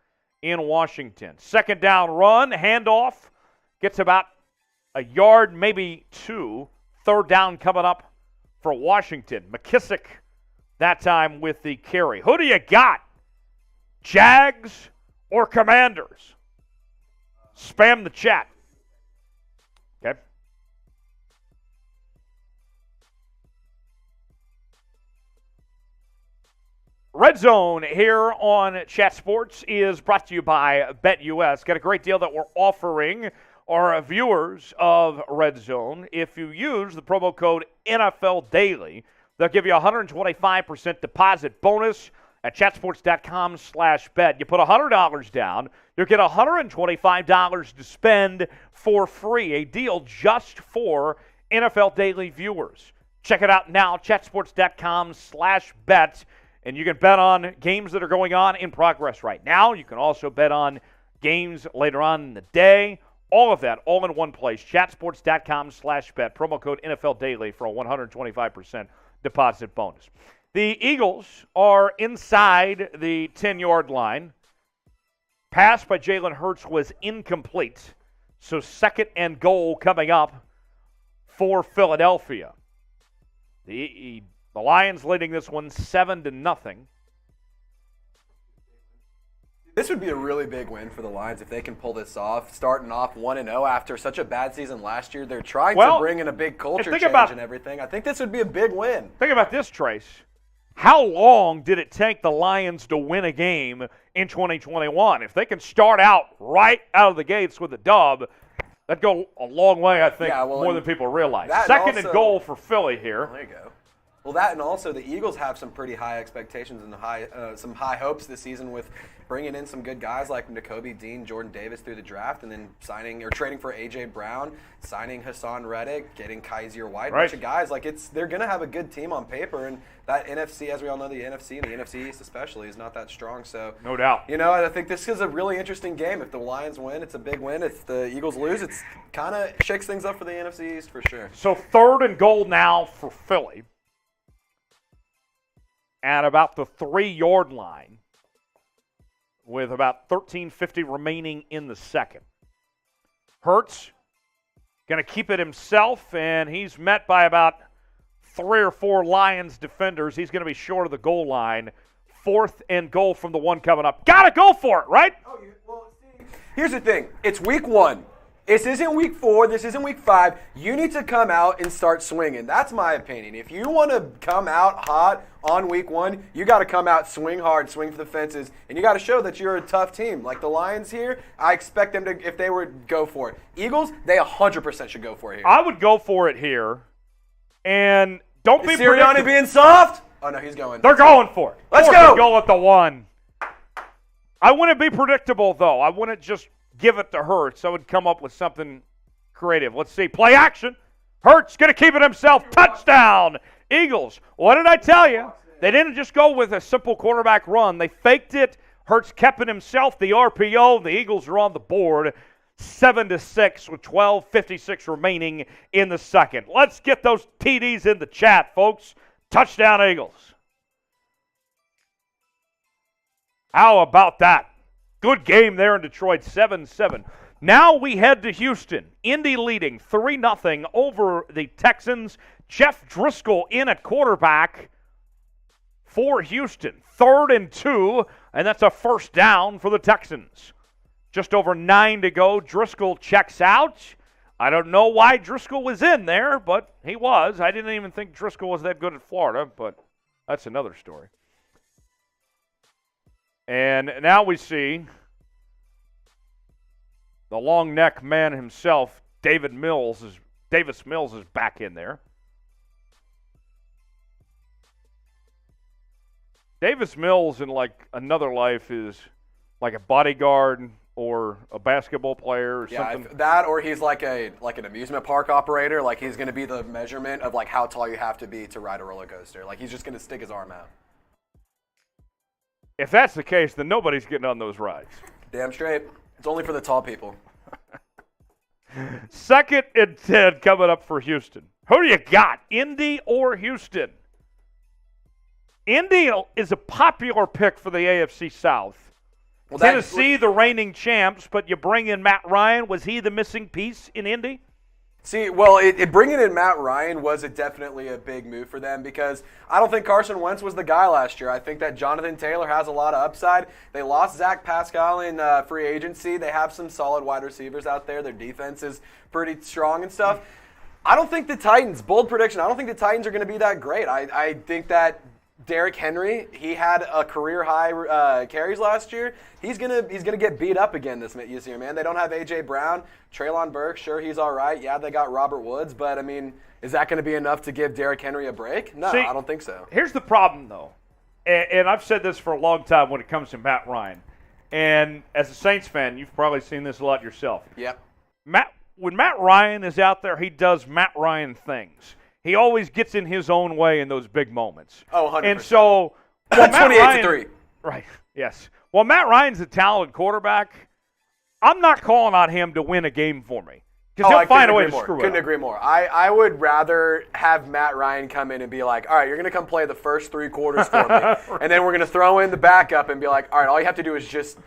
in Washington. 2nd down run, handoff. Gets about a yard, maybe 2. 3rd down coming up for Washington. McKissick that time with the carry. Who do you got? Jags or Commanders? Spam the chat. Okay. Red Zone here on Chat Sports is brought to you by BetUS. Got a great deal that we're offering our viewers of Red Zone. If you use the promo code NFL Daily, they'll give you a 125% deposit bonus at chatsports.com/bet. You put $100 down, you'll get $125 to spend for free. A deal just for NFL Daily viewers. Check it out now, chatsports.com/bet. And you can bet on games that are going on in progress right now. You can also bet on games later on in the day. All of that, all in one place. Chatsports.com/bet. Promo code NFL Daily for a 125% deposit bonus. The Eagles are inside the 10-yard line. Pass by Jalen Hurts was incomplete. So 2nd and goal coming up for Philadelphia. The Lions leading this one 7-0. This would be a really big win for the Lions if they can pull this off, starting off 1-0 after such a bad season last year. They're trying to bring in a big culture change and everything. I think this would be a big win. Think about this, Trace. How long did it take the Lions to win a game in 2021? If they can start out right out of the gates with a dub, that'd go a long way, I think, more than people realize. Second and goal for Philly here. There you go. Well, that and also the Eagles have some pretty high expectations and some high hopes this season with bringing in some good guys like Nakobe Dean, Jordan Davis through the draft, and then signing or trading for A.J. Brown, signing Hassan Reddick, getting Kaiser White, a bunch of guys. Like they're going to have a good team on paper, and that NFC, as we all know, the NFC and the NFC East especially is not that strong. So no doubt. I think this is a really interesting game. If the Lions win, it's a big win. If the Eagles lose, it's kind of shakes things up for the NFC East for sure. So third and goal now for Philly at about the 3-yard line with about 13:50 remaining in the second. Hurts going to keep it himself, and he's met by about 3 or 4 Lions defenders. He's going to be short of the goal line. Fourth and goal from the one coming up. Got to go for it, right? Here's the thing. It's week 1. This isn't week 4. This isn't week 5. You need to come out and start swinging. That's my opinion. If you want to come out hot on week 1, you got to come out, swing hard, swing for the fences, and you got to show that you're a tough team. Like the Lions here, I expect them to, if they were, go for it. Eagles, they 100% should go for it here. I would go for it here, and don't be Sirianni being soft? Oh, no, he's going. They're going for it. Let's go. Go at the 1. I wouldn't be predictable, though. I wouldn't just give it to Hurts. I would come up with something creative. Let's see. Play action. Hurts going to keep it himself. Touchdown. Eagles. What did I tell you? They didn't just go with a simple quarterback run. They faked it. Hurts kept it himself. The RPO. The Eagles are on the board. 7-6 with 12:56 remaining in the second. Let's get those TDs in the chat, folks. Touchdown, Eagles. How about that? Good game there in Detroit, 7-7. Now we head to Houston. Indy leading 3-0 over the Texans. Jeff Driscoll in at quarterback for Houston. 3rd and 2, and that's a first down for the Texans. Just over 9 to go. Driscoll checks out. I don't know why Driscoll was in there, but he was. I didn't even think Driscoll was that good at Florida, but that's another story. And now we see the long neck man himself, Davis Mills is back in there. Davis Mills in like another life is like a bodyguard or a basketball player or something. That or he's like an amusement park operator. Like he's going to be the measurement of like how tall you have to be to ride a roller coaster. Like he's just going to stick his arm out. If that's the case, then nobody's getting on those rides. Damn straight. It's only for the tall people. 2nd and 10 coming up for Houston. Who do you got, Indy or Houston? Indy is a popular pick for the AFC South. Well, Tennessee, the reigning champs, but you bring in Matt Ryan. Was he the missing piece in Indy? See, well, bringing in Matt Ryan was definitely a big move for them because I don't think Carson Wentz was the guy last year. I think that Jonathan Taylor has a lot of upside. They lost Zach Pascal in free agency. They have some solid wide receivers out there. Their defense is pretty strong and stuff. I don't think the Titans, bold prediction, I don't think the Titans are going to be that great. I think that Derrick Henry, he had a career high carries last year. He's gonna get beat up again this year, man. They don't have A.J. Brown, Treylon Burks. Sure, he's all right. Yeah, they got Robert Woods, but I mean, is that going to be enough to give Derrick Henry a break? No, I don't think so. Here's the problem, though, and I've said this for a long time when it comes to Matt Ryan. And as a Saints fan, you've probably seen this a lot yourself. Yep. When Matt Ryan is out there, he does Matt Ryan things. He always gets in his own way in those big moments. Oh, 100%. And so, 28-3. Right, yes. Well, Matt Ryan's a talented quarterback. I'm not calling on him to win a game for me because he'll find a way to screw it up. Couldn't agree more. I would rather have Matt Ryan come in and be like, all right, you're going to come play the first 3 quarters for me, and then we're going to throw in the backup and be like, all right, all you have to do is just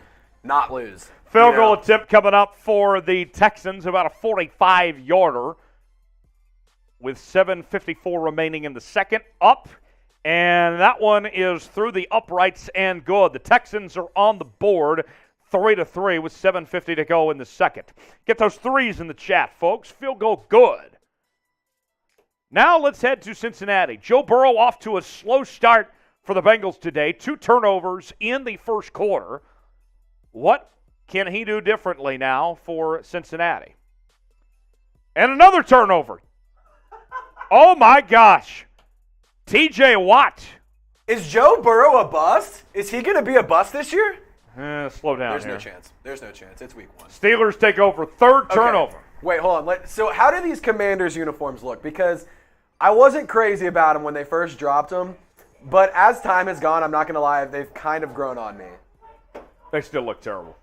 not lose. Field goal attempt coming up for the Texans, about a 45-yarder. With 7:54 remaining in the second, up, and that one is through the uprights and good. The Texans are on the board. 3-3 with 7:50 to go in the second. Get those threes in the chat, folks. Field goal good. Now let's head to Cincinnati. Joe Burrow off to a slow start for the Bengals today. 2 turnovers in the first quarter. What can he do differently now for Cincinnati? And another turnover. Oh, my gosh. T.J. Watt. Is Joe Burrow a bust? Is he going to be a bust this year? Slow down There's here. no chance. There's no chance. It's week 1. Steelers take over. Third turnover. Okay. Wait, hold on. So how do these Commanders uniforms look? Because I wasn't crazy about them when they first dropped them, but as time has gone, I'm not going to lie, they've kind of grown on me. They still look terrible.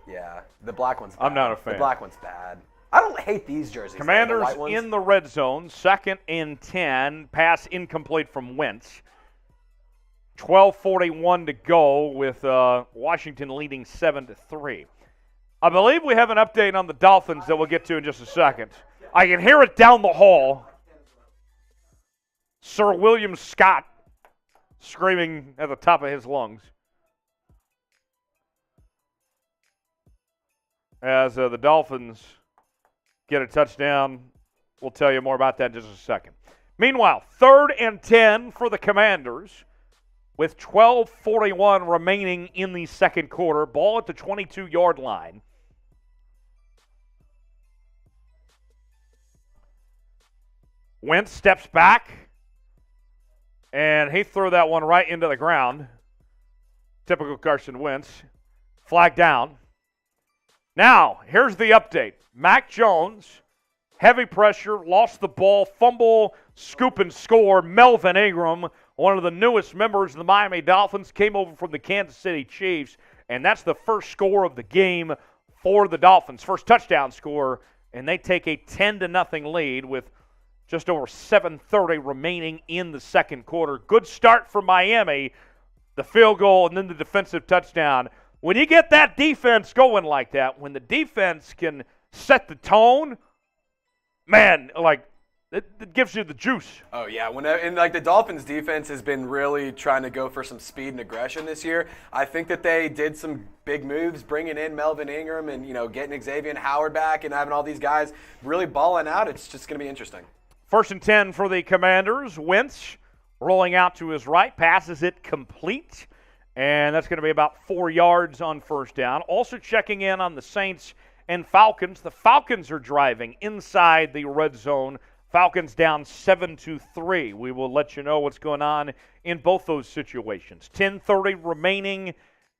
Yeah, the black one's bad. I'm not a fan. The black one's bad. I don't hate these jerseys. Commanders the white in the red zone, 2nd and 10. Pass incomplete from Wentz. 12:41 to go with Washington leading 7-3. I believe we have an update on the Dolphins that we'll get to in just a second. I can hear it down the hall. Sir William Scott screaming at the top of his lungs. As the Dolphins get a touchdown, we'll tell you more about that in just a second. Meanwhile, 3rd and 10 for the Commanders with 12:41 remaining in the second quarter. Ball at the 22-yard line. Wentz steps back, and he threw that one right into the ground. Typical Carson Wentz. Flag down. Now, here's the update. Mac Jones, heavy pressure, lost the ball, fumble, scoop and score. Melvin Ingram, one of the newest members of the Miami Dolphins, came over from the Kansas City Chiefs, and that's the first score of the game for the Dolphins. First touchdown score, and they take a 10-0 lead with just over 7:30 remaining in the second quarter. Good start for Miami, the field goal and then the defensive touchdown. When you get that defense going like that, when the defense can set the tone, man, like, it gives you the juice. Oh, yeah. And the Dolphins' defense has been really trying to go for some speed and aggression this year. I think that they did some big moves, bringing in Melvin Ingram and, getting Xavier Howard back and having all these guys really balling out. It's just going to be interesting. 1st and 10 for the Commanders. Wentz rolling out to his right, passes it complete, and that's going to be about 4 yards on first down. Also checking in on the Saints and Falcons. The Falcons are driving inside the red zone. Falcons down 7-3. We will let you know what's going on in both those situations. 10:30 remaining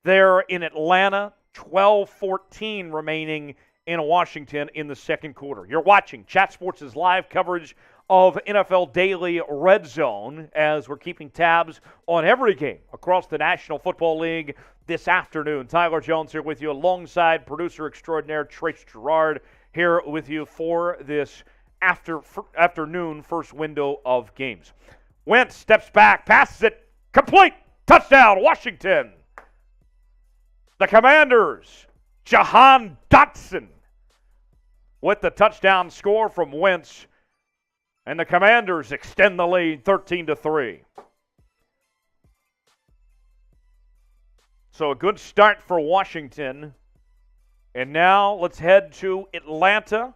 there in Atlanta. 12:14 remaining in Washington in the second quarter. You're watching Chat Sports' live coverage of NFL Daily Red Zone as we're keeping tabs on every game across the National Football League this afternoon. Tyler Jones here with you alongside producer extraordinaire Trace Gerard here with you for this afternoon first window of games. Wentz steps back, passes it, complete, touchdown, Washington. The Commanders, Jahan Dotson with the touchdown score from Wentz, and the Commanders extend the lead 13-3. So a good start for Washington. And now let's head to Atlanta.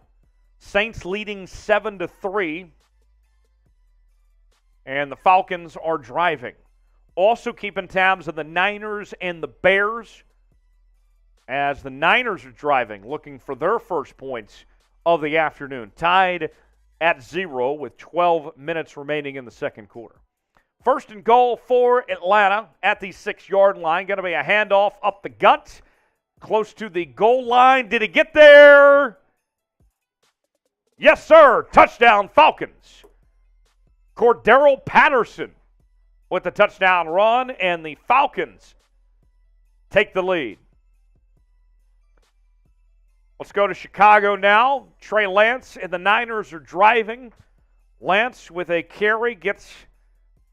Saints leading 7-3. And the Falcons are driving. Also keeping tabs on the Niners and the Bears, as the Niners are driving, looking for their first points of the afternoon. Tied at 0 with 12 minutes remaining in the second quarter. 1st and goal for Atlanta at the 6-yard line. Going to be a handoff up the gut, close to the goal line. Did he get there? Yes, sir. Touchdown, Falcons. Cordero Patterson with the touchdown run, and the Falcons take the lead. Let's go to Chicago now. Trey Lance and the Niners are driving. Lance with a carry gets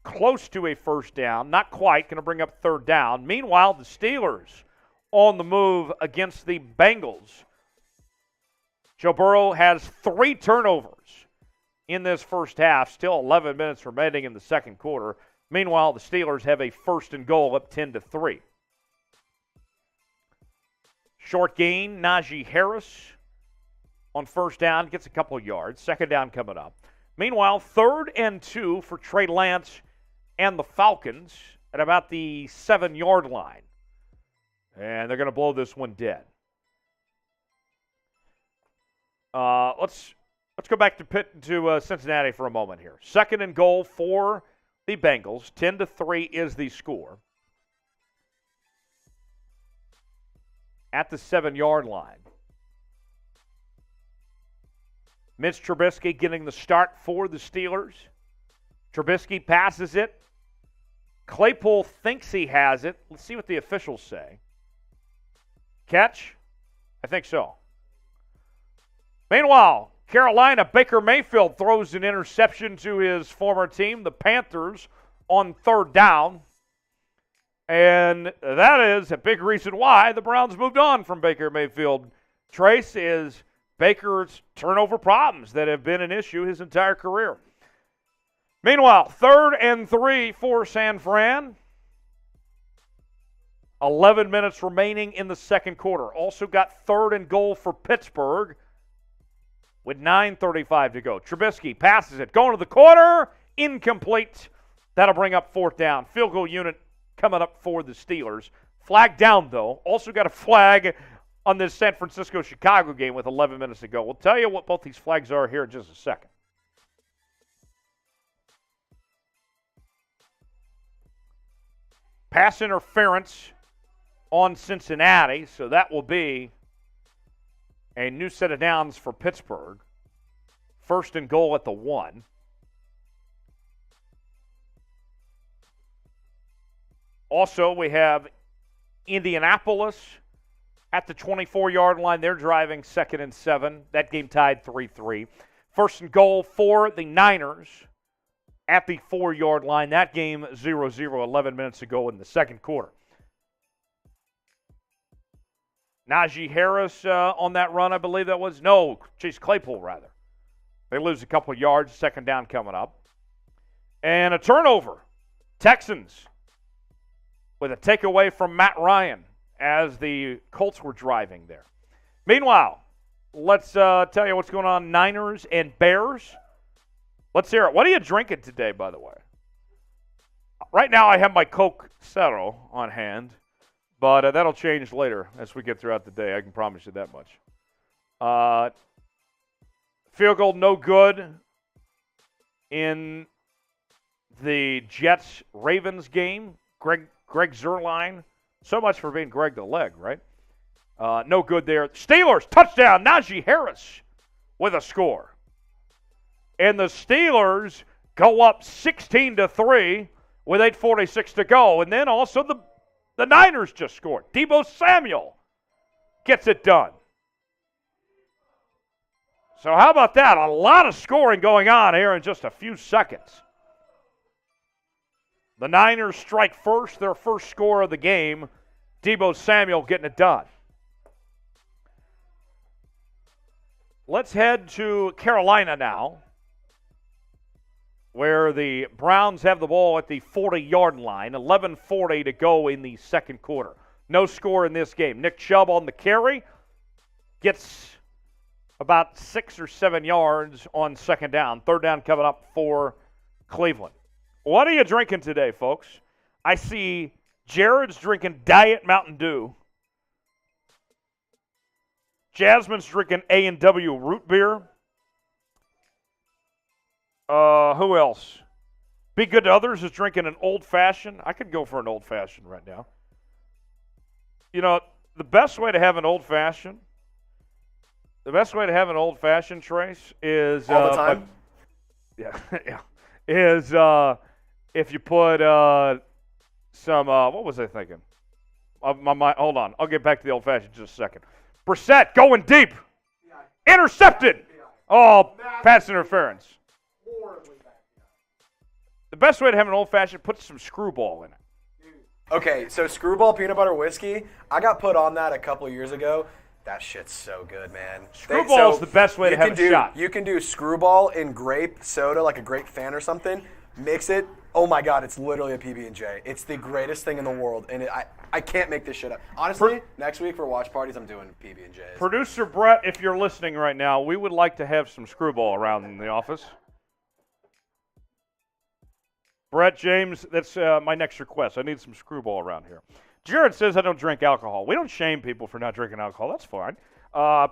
close to a first down. Not quite. Going to bring up 3rd down. Meanwhile, the Steelers on the move against the Bengals. Joe Burrow has 3 turnovers in this first half. Still 11 minutes remaining in the second quarter. Meanwhile, the Steelers have a 1st and goal up 10-3. Short gain, Najee Harris on first down, gets a couple of yards. Second down coming up. Meanwhile, 3rd and 2 for Trey Lance and the Falcons at about the 7-yard line. And they're going to blow this one dead. Let's go back to Cincinnati for a moment here. 2nd and goal for the Bengals. 10-3 is the score. At the 7-yard line. Mitch Trubisky getting the start for the Steelers. Trubisky passes it. Claypool thinks he has it. Let's see what the officials say. Catch? I think so. Meanwhile, Carolina, Baker Mayfield throws an interception to his former team, the Panthers, on 3rd down. And that is a big reason why the Browns moved on from Baker Mayfield. Trace is Baker's turnover problems that have been an issue his entire career. Meanwhile, 3rd and 3 for San Fran. 11 minutes remaining in the second quarter. Also got 3rd and goal for Pittsburgh with 9:35 to go. Trubisky passes it, going to the corner, incomplete. That'll bring up 4th down. Field goal unit coming up for the Steelers. Flag down, though. Also got a flag on this San Francisco-Chicago game with 11 minutes to go. We'll tell you what both these flags are here in just a second. Pass interference on Cincinnati, so that will be a new set of downs for Pittsburgh. 1st and goal at the 1. Also, we have Indianapolis at the 24-yard line. They're driving 2nd and 7. That game tied 3-3. 1st and goal for the Niners at the 4-yard line. That game 0-0, 11 minutes to go in the second quarter. Najee Harris on that run, I believe that was. No, Chase Claypool, rather. They lose a couple of yards, 2nd down coming up. And a turnover. Texans with a takeaway from Matt Ryan as the Colts were driving there. Meanwhile, let's tell you what's going on, Niners and Bears. Let's hear it. What are you drinking today, by the way? Right now I have my Coke Zero on hand, but that'll change later as we get throughout the day. I can promise you that much. Field goal no good in the Jets-Ravens game. Greg Zuerlein, so much for being Greg the Leg, right? No good there. Steelers, touchdown, Najee Harris with a score. And the Steelers go up 16-3 with 8:46 to go. And then also the Niners just scored. Deebo Samuel gets it done. So how about that? A lot of scoring going on here in just a few seconds. The Niners strike first, their first score of the game. Deebo Samuel getting it done. Let's head to Carolina now, where the Browns have the ball at the 40-yard line. 11:40 to go in the second quarter. No score in this game. Nick Chubb on the carry. Gets about 6 or 7 yards on 2nd down. 3rd down coming up for Cleveland. What are you drinking today, folks? I see Jared's drinking Diet Mountain Dew. Jasmine's drinking A&W root beer. Who else? Be Good to Others is drinking an old fashioned. I could go for an old fashioned right now. You know, the best way to have an old fashioned, Trace, is all the time. Is if you put some. What was I thinking? My mind. Hold on. I'll get back to the old fashioned in just a second. Brissett going deep, intercepted. Oh, pass interference. The best way to have an old-fashioned, put some Screwball in it. Okay, so Screwball peanut butter whiskey, I got put on that a couple years ago. That shit's so good, man. Screwball is the best way to have a shot. You can do Screwball in grape soda, like a grape fan or something. mix it. Oh my God, it's literally a PB&J. It's the greatest thing in the world, and I can't make this shit up. Honestly, next week for watch parties, I'm doing PB&Js. Producer Brett, if you're listening right now, we would like to have some screwball around in the office. Brett, James, that's my next request. I need some screwball around here. Jared says I don't drink alcohol. We don't shame people for not drinking alcohol. That's fine.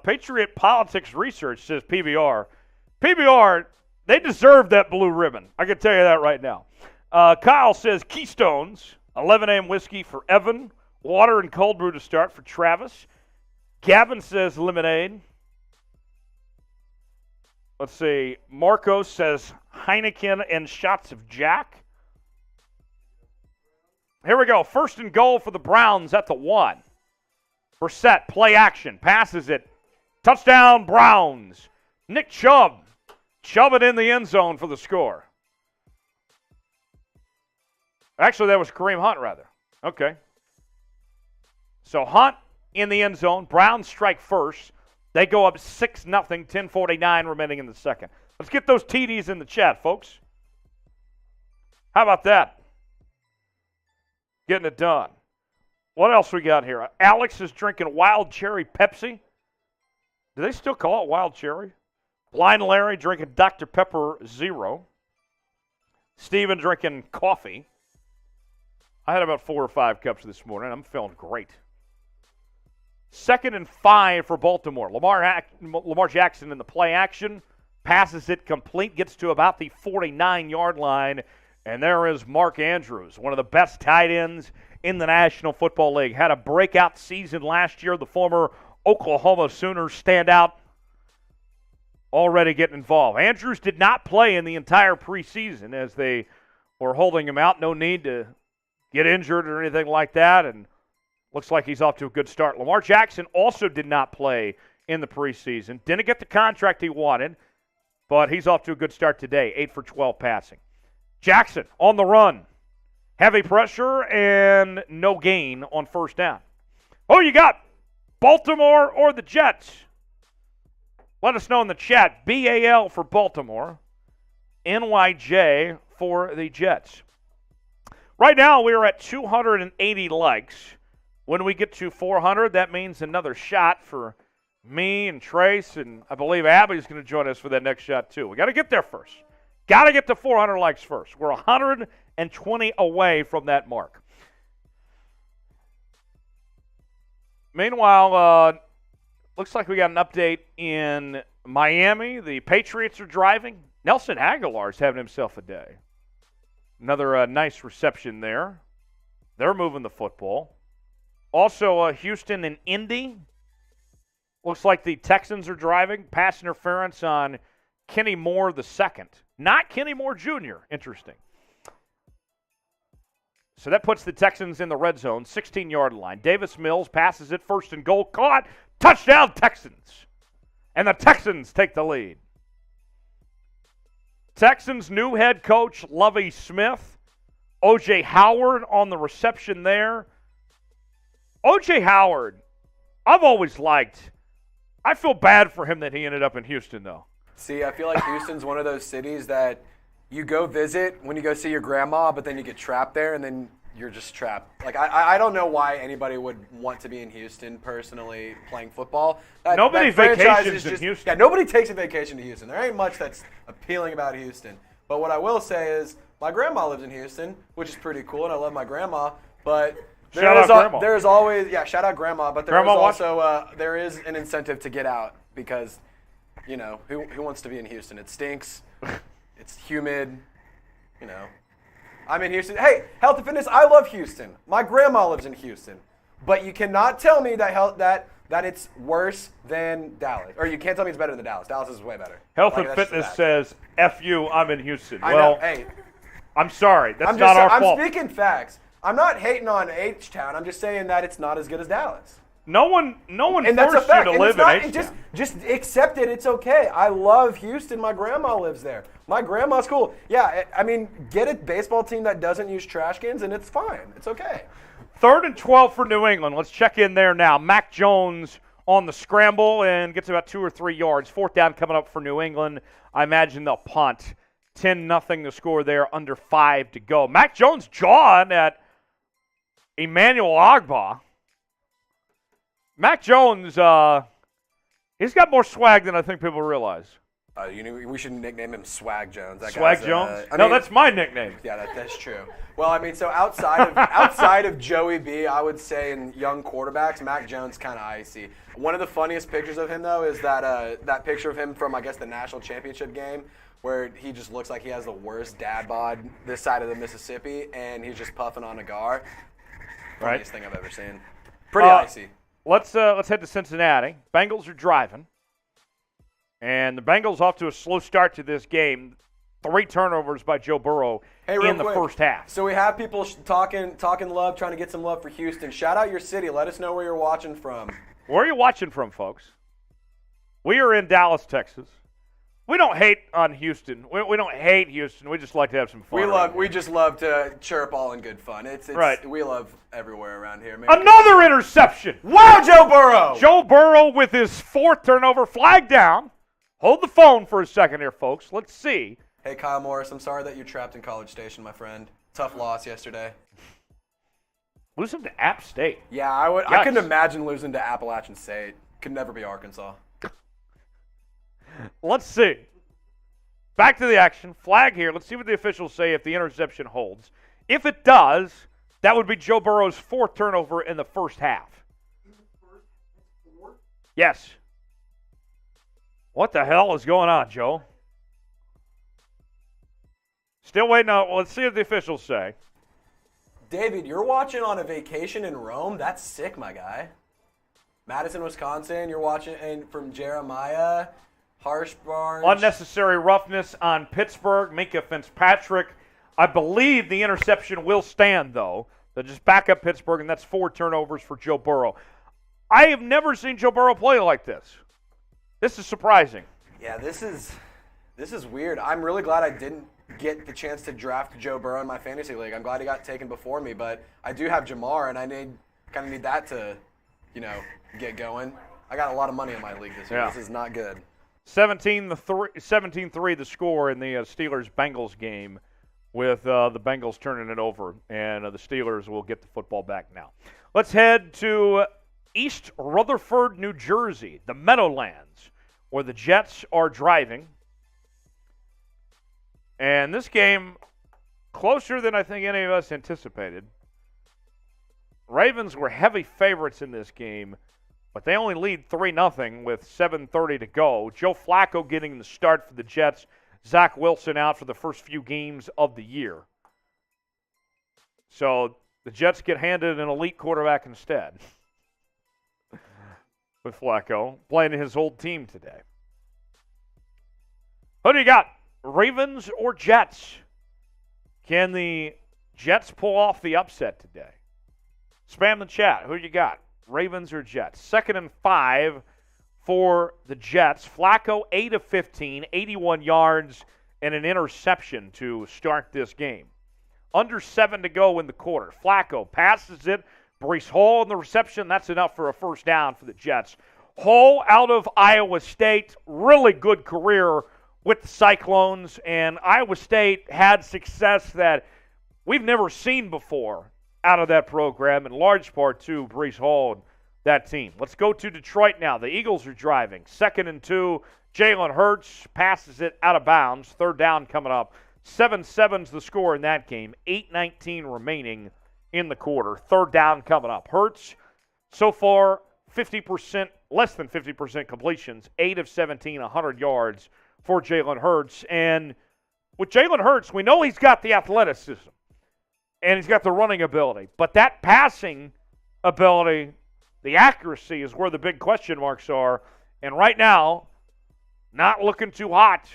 Patriot Politics Research says PBR. PBR, they deserve that blue ribbon. I can tell you that right now. Kyle says Keystones, 11 a.m. whiskey for Evan, water and cold brew to start for Travis. Gavin says lemonade. Let's see. Marcos says Heineken and shots of Jack. Here we go. First and goal for the Browns at the 1. Brissett, play action, passes it. Touchdown, Browns. Nick Chubb. Chubb it in the end zone for the score. Actually, that was Kareem Hunt, rather. Okay. So Hunt in the end zone. Browns strike first. They go up 6-0, 10:49 remaining in the second. Let's get those TDs in the chat, folks. How about that? Getting it done. What else we got here? Alex is drinking Wild Cherry Pepsi. Do they still call it Wild Cherry? Blind Larry drinking Dr. Pepper Zero. Steven drinking coffee. I had about 4 or 5 cups this morning. I'm feeling great. 2nd and 5 for Baltimore. Lamar Jackson in the play action. Passes it complete. Gets to about the 49-yard line. And there is Mark Andrews, one of the best tight ends in the National Football League. Had a breakout season last year. The former Oklahoma Sooners standout already getting involved. Andrews did not play in the entire preseason as they were holding him out. No need to get injured or anything like that, and looks like he's off to a good start. Lamar Jackson also did not play in the preseason. Didn't get the contract he wanted, but he's off to a good start today, 8 for 12 passing. Jackson on the run. Heavy pressure and no gain on first down. Oh, you got Baltimore or the Jets? Let us know in the chat. BAL for Baltimore. NYJ for the Jets. Right now, we are at 280 likes. When we get to 400, that means another shot for me and Trace, and I believe Abby's going to join us for that next shot, too. We got to get there first. Got to get to 400 likes first. We're 120 away from that mark. Meanwhile, looks like we got an update in Miami. The Patriots are driving. Nelson Aguilar's having himself a day. Another nice reception there. They're moving the football. Also, Houston and Indy. Looks like the Texans are driving. Pass interference on Kenny Moore II. Not Kenny Moore Jr. Interesting. So that puts the Texans in the red zone, 16-yard line. Davis Mills passes it, first and goal, caught. Touchdown, Texans. And the Texans take the lead. Texans' new head coach, Lovie Smith. O.J. Howard on the reception there. O.J. Howard, I've always liked. I feel bad for him that he ended up in Houston, though. See, I feel like Houston's one of those cities that you go visit when you go see your grandma, but then you get trapped there, and then you're just trapped. Like, I don't know why anybody would want to be in Houston personally playing football. Nobody vacations in Houston. Yeah, nobody takes a vacation to Houston. There ain't much that's appealing about Houston. But what I will say is my grandma lives in Houston, which is pretty cool, and I love my grandma. But there's always shout out grandma. But there is an incentive to get out because, you know, who wants to be in Houston? It stinks. It's humid. You know, I'm in Houston. Hey, health and fitness. I love Houston. My grandma lives in Houston, but you cannot tell me that it's worse than Dallas, or you can't tell me it's better than Dallas. Dallas is way better. Health and fitness says, "F you, I'm in Houston." Well, hey, I'm sorry. That's not our fault. I'm speaking facts. I'm not hating on H-Town. I'm just saying that it's not as good as Dallas. No one forced you to live in H-Town. Just accept it. It's okay. I love Houston. My grandma lives there. My grandma's cool. Yeah, I mean, get a baseball team that doesn't use trash cans, and it's fine. It's okay. 3rd and 12 for New England. Let's check in there now. Mac Jones on the scramble and gets about 2 or 3 yards. 4th down coming up for New England. I imagine they'll punt 10-0 the score there, under 5 to go. Mac Jones jawing at Emmanuel Ogbah. Mac Jones, he's got more swag than I think people realize. We should nickname him Swag Jones. That Swag guy's, Jones? That's my nickname. Yeah, that's true. Well, I mean, so outside of Joey B, I would say in young quarterbacks, Mac Jones kind of icy. One of the funniest pictures of him, though, is that picture of him from, I guess, the national championship game, where he just looks like he has the worst dad bod this side of the Mississippi, and he's just puffing on a gar. Funniest thing I've ever seen. Pretty icy. Let's head to Cincinnati. Bengals are driving. And the Bengals off to a slow start to this game. 3 turnovers by Joe Burrow in the first half. So we have people talking love, trying to get some love for Houston. Shout out your city. Let us know where you're watching from. Where are you watching from, folks? We are in Dallas, Texas. We don't hate on Houston. We don't hate Houston. We just like to have some fun. We just love to chirp all in good fun. It's right. We love everywhere around here. Another interception. Wow, Joe Burrow. Joe Burrow with his 4th turnover, flag down. Hold the phone for a second here, folks. Let's see. Hey, Kyle Morris, I'm sorry that you're trapped in College Station, my friend. Tough loss yesterday. Losing to App State. Yeah, I couldn't imagine losing to Appalachian State. Could never be Arkansas. Let's see. Back to the action. Flag here. Let's see what the officials say if the interception holds. If it does, that would be Joe Burrow's 4th turnover in the first half. Yes. What the hell is going on, Joe? Still waiting on. Let's see what the officials say. David, you're watching on a vacation in Rome? That's sick, my guy. Madison, Wisconsin, you're watching from Jeremiah. Harsh Barnes. Unnecessary roughness on Pittsburgh. Minka Fitzpatrick. I believe the interception will stand, though. They'll just back up Pittsburgh, and that's 4 turnovers for Joe Burrow. I have never seen Joe Burrow play like this. This is surprising. Yeah, this is weird. I'm really glad I didn't get the chance to draft Joe Burrow in my fantasy league. I'm glad he got taken before me, but I do have Jamar, and I kind of need that to, get going. I got a lot of money in my league this year. Yeah. This is not good. 17-3 the score in the Steelers-Bengals game, with the Bengals turning it over, and the Steelers will get the football back now. Let's head to East Rutherford, New Jersey, the Meadowlands, where the Jets are driving. And this game, closer than I think any of us anticipated. Ravens were heavy favorites in this game, but they only lead 3-0 with 7:30 to go. Joe Flacco getting the start for the Jets. Zach Wilson out for the first few games of the year. So the Jets get handed an elite quarterback instead. With Flacco playing his old team today. Who do you got? Ravens or Jets? Can the Jets pull off the upset today? Spam the chat. Who do you got? Ravens or Jets? 2nd and 5 for the Jets. Flacco 8 of 15, 81 yards, and an interception to start this game. Under 7 to go in the quarter. Flacco passes it. Breece Hall in the reception. That's enough for a first down for the Jets. Hall out of Iowa State. Really good career with the Cyclones. And Iowa State had success that we've never seen before out of that program, in large part to Breece Hall and that team. Let's go to Detroit now. The Eagles are driving. 2nd and 2. Jalen Hurts passes it out of bounds. 3rd down coming up. 7-7's the score in that game. 8:19 remaining in the quarter. 3rd down coming up. Hurts, so far, 50%, less than 50% completions. 8 of 17, 100 yards for Jalen Hurts. And with Jalen Hurts, we know he's got the athleticism. And he's got the running ability. But that passing ability, the accuracy, is where the big question marks are. And right now, not looking too hot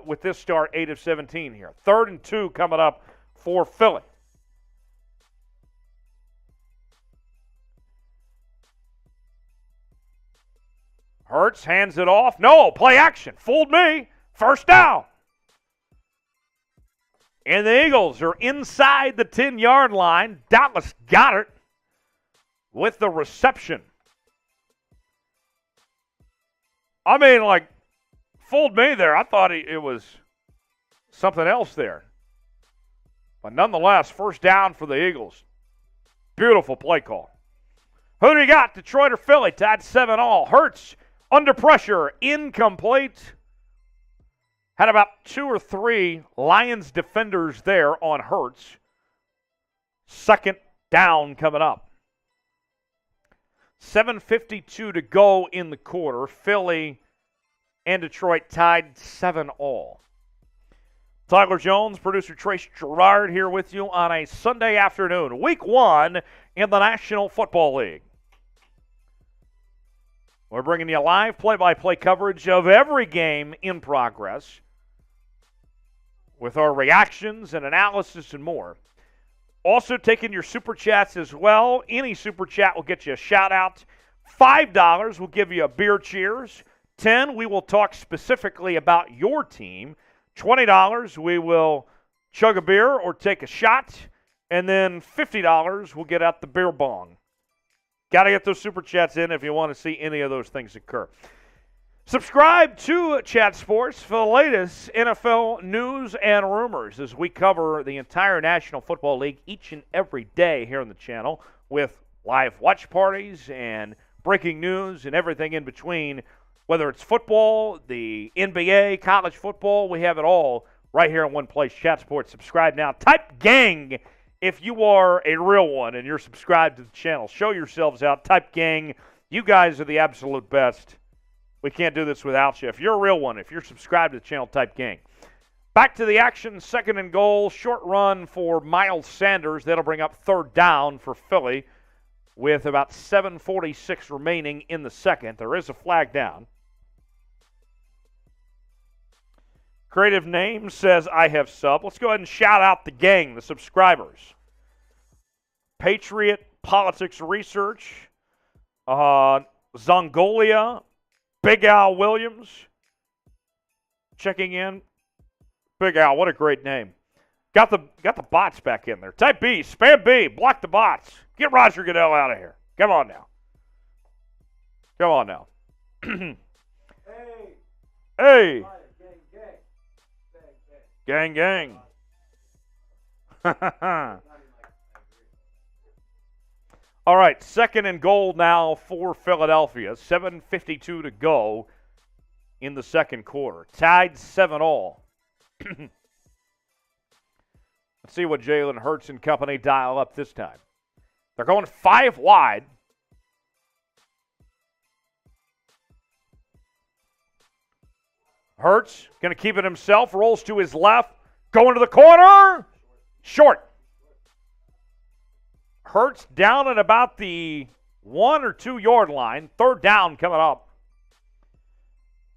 with this start, 8 of 17 here. 3rd and 2 coming up for Philly. Hurts hands it off. No, play action. Fooled me. First down. And the Eagles are inside the 10-yard line. Dallas got it with the reception. I mean, fooled me there. I thought it was something else there. But nonetheless, first down for the Eagles. Beautiful play call. Who do you got, Detroit or Philly? Tied 7-all. Hurts under pressure, incomplete. Had about 2 or 3 Lions defenders there on Hurts. Second down coming up. 7:52 to go in the quarter. Philly and Detroit tied 7-all. Tyler Jones, producer Trace Gerard here with you on a Sunday afternoon. Week 1 in the National Football League. We're bringing you live play-by-play coverage of every game in progress with our reactions and analysis and more. Also taking your Super Chats as well. Any Super Chat will get you a shout-out. $5 will give you a beer cheers. $10, we will talk specifically about your team. $20, we will chug a beer or take a shot. And then $50, we'll get out the beer bong. Got to get those Super Chats in if you want to see any of those things occur. Subscribe to Chat Sports for the latest NFL news and rumors as we cover the entire National Football League each and every day here on the channel with live watch parties and breaking news and everything in between. Whether it's football, the NBA, college football, we have it all right here in one place. Chat Sports. Subscribe now. Type gang if you are a real one and you're subscribed to the channel. Show yourselves out. Type gang. You guys are the absolute best. We can't do this without you. If you're a real one, if you're subscribed to the channel, type gang. Back to the action, 2nd and goal, short run for Miles Sanders. That'll bring up 3rd down for Philly with about 7:46 remaining in the second. There is a flag down. Creative Name says, I have sub. Let's go ahead and shout out the gang, the subscribers. Patriot Politics Research, Zongolia, Big Al Williams checking in. Big Al, what a great name. Got the bots back in there. Type B, spam B, block the bots. Get Roger Goodell out of here. Come on now. Come on now. Hey. Gang, gang. All right, 2nd and goal now for Philadelphia. 7:52 to go in the second quarter. Tied 7-all. Let's see what Jalen Hurts and company dial up this time. They're going 5 wide. Hurts going to keep it himself. Rolls to his left. Going to the corner. Short. Hurts down at about the 1 or 2 yard line. 3rd down coming up.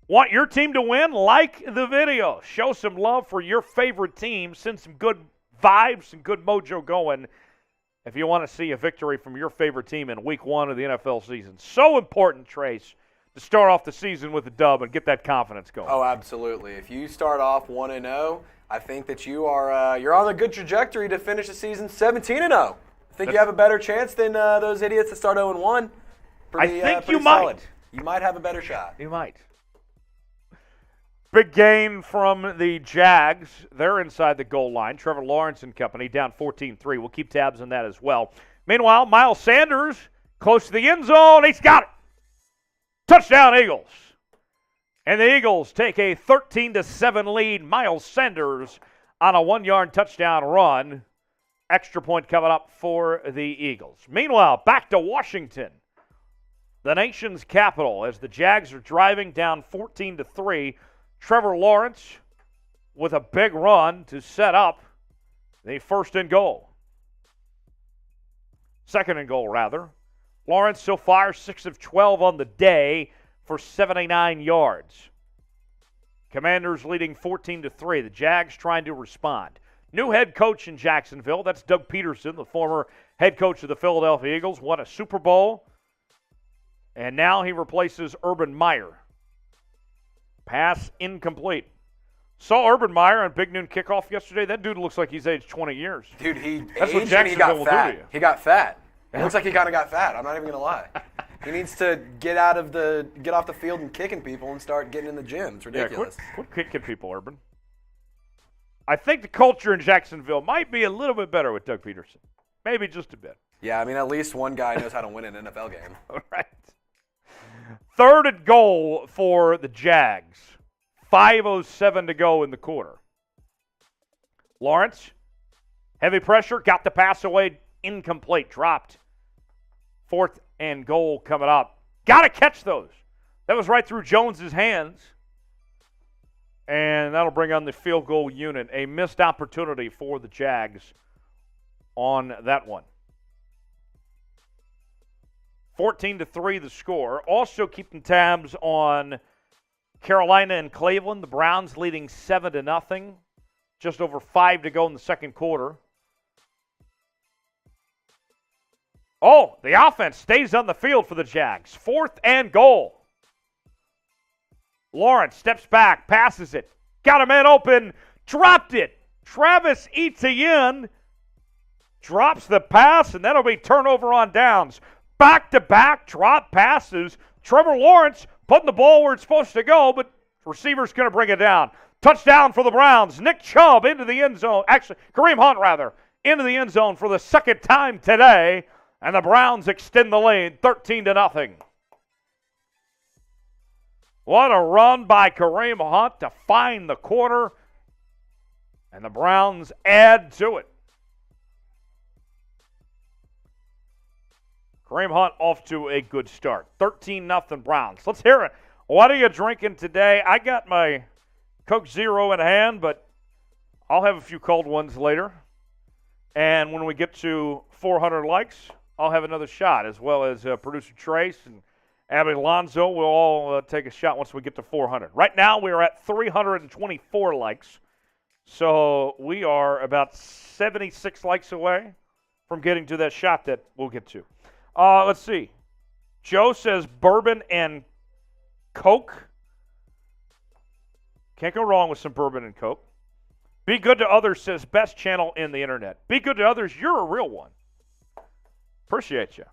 Want your team to win? Like the video. Show some love for your favorite team. Send some good vibes, some good mojo going if you want to see a victory from your favorite team in week 1 of the NFL season. So important, Trace, to start off the season with a dub and get that confidence going. Oh, absolutely. If you start off 1-0, I think that you're on a good trajectory to finish the season 17-0. I think you have a better chance than those idiots that start 0-1. I think you solid. might. You might have a better shot. You might. Big gain from the Jags. They're inside the goal line. Trevor Lawrence and company down 14-3. We'll keep tabs on that as well. Meanwhile, Miles Sanders close to the end zone. He's got it. Touchdown, Eagles. And the Eagles take a 13-7 lead. Miles Sanders on a 1-yard touchdown run. Extra point coming up for the Eagles. Meanwhile, back to Washington, the nation's capital, as the Jags are driving down 14-3. Trevor Lawrence with a big run to set up the 1st and goal. 2nd and goal, rather. Lawrence so far 6 of 12 on the day for 79 yards. Commanders leading 14-3. The Jags trying to respond. New head coach in Jacksonville. That's Doug Peterson, the former head coach of the Philadelphia Eagles. Won a Super Bowl. And now he replaces Urban Meyer. Pass incomplete. Saw Urban Meyer on Big Noon Kickoff yesterday. That dude looks like he's aged 20 years. Dude, That's what Jacksonville will do to you. He got fat. It looks like he kind of got fat. I'm not even going to lie. He needs to get off the field and kicking people and start getting in the gym. It's ridiculous. Yeah, quit kicking people, Urban. I think the culture in Jacksonville might be a little bit better with Doug Peterson. Maybe just a bit. Yeah, I mean, at least one guy knows how to win an NFL game. All right. 3rd and goal for the Jags. 5:07 to go in the quarter. Lawrence, heavy pressure, got the pass away, incomplete, dropped. 4th and goal coming up. Got to catch those. That was right through Jones's hands. And that'll bring on the field goal unit. A missed opportunity for the Jags on that one. 14-3 the score. Also keeping tabs on Carolina and Cleveland. The Browns leading 7-0. Just over 5 to go in the second quarter. Oh, the offense stays on the field for the Jags. 4th and goal. Lawrence steps back, passes it. Got a man open, dropped it. Travis Etienne drops the pass, and that'll be turnover on downs. Back-to-back drop passes. Trevor Lawrence putting the ball where it's supposed to go, but receiver's going to bring it down. Touchdown for the Browns. Nick Chubb into the end zone. Actually, Kareem Hunt, rather, into the end zone for the second time today. And the Browns extend the lead 13-0. What a run by Kareem Hunt to find the quarter. And the Browns add to it. Kareem Hunt off to a good start. 13-0 Browns. Let's hear it. What are you drinking today? I got my Coke Zero in hand, but I'll have a few cold ones later. And when we get to 400 likes, I'll have another shot, as well as producer Trace and Abby Alonso. We'll all take a shot once we get to 400. Right now, we are at 324 likes. So we are about 76 likes away from getting to that shot that we'll get to. Let's see. Joe says bourbon and Coke. Can't go wrong with some bourbon and Coke. Be Good to Others says best channel in the internet. Be Good to Others, you're a real one. Appreciate you.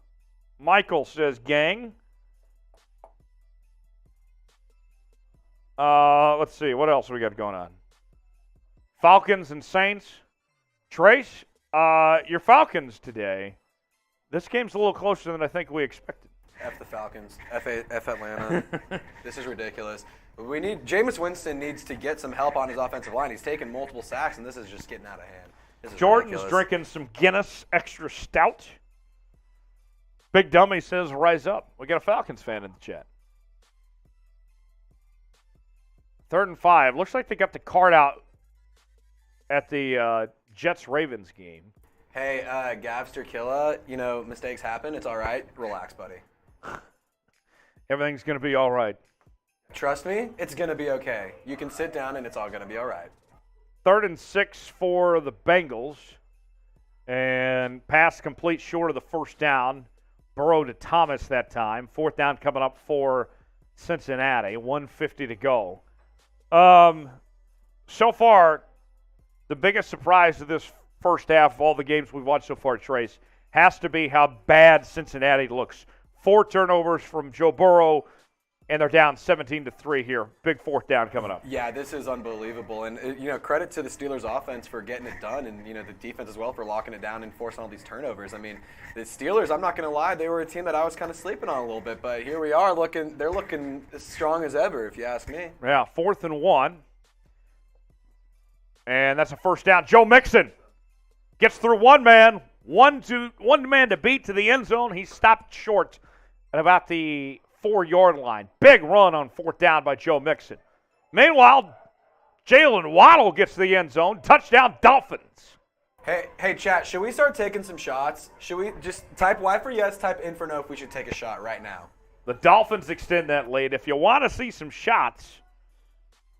Michael says gang. Let's see. What else we got going on? Falcons and Saints. Trace, your Falcons today. This game's a little closer than I think we expected. F the Falcons. F Atlanta. This is ridiculous. Jameis Winston needs to get some help on his offensive line. He's taken multiple sacks, and this is just getting out of hand. This is Jordan's ridiculous. drinking some Guinness Extra Stout. Big Dummy says, rise up. We got a Falcons fan in the chat. 3rd and 5. Looks like they got the card out at the Jets-Ravens game. Hey, Gavster Killa, mistakes happen. It's all right. Relax, buddy. Everything's going to be all right. Trust me, it's going to be okay. You can sit down, and it's all going to be all right. 3rd and 6 for the Bengals. And pass complete short of the first down. Burrow to Thomas that time. 4th down coming up for Cincinnati. 1:50 to go. So far, the biggest surprise of this first half of all the games we've watched so far, Trace, has to be how bad Cincinnati looks. 4 turnovers from Joe Burrow, and they're down 17-3 here. Big 4th down coming up. Yeah, this is unbelievable. And, credit to the Steelers offense for getting it done, and, the defense as well for locking it down and forcing all these turnovers. I mean, the Steelers, I'm not going to lie, they were a team that I was kind of sleeping on a little bit. But here we are they're looking as strong as ever, if you ask me. Yeah, 4th and 1. And that's a first down. Joe Mixon gets through one man to beat to the end zone. He stopped short at about the 4-yard line. Big run on 4th down by Joe Mixon. Meanwhile, Jalen Waddle gets to the end zone. Touchdown, Dolphins. Hey, chat, should we start taking some shots? Should we just type Y for yes, type in for no if we should take a shot right now? The Dolphins extend that lead. If you want to see some shots,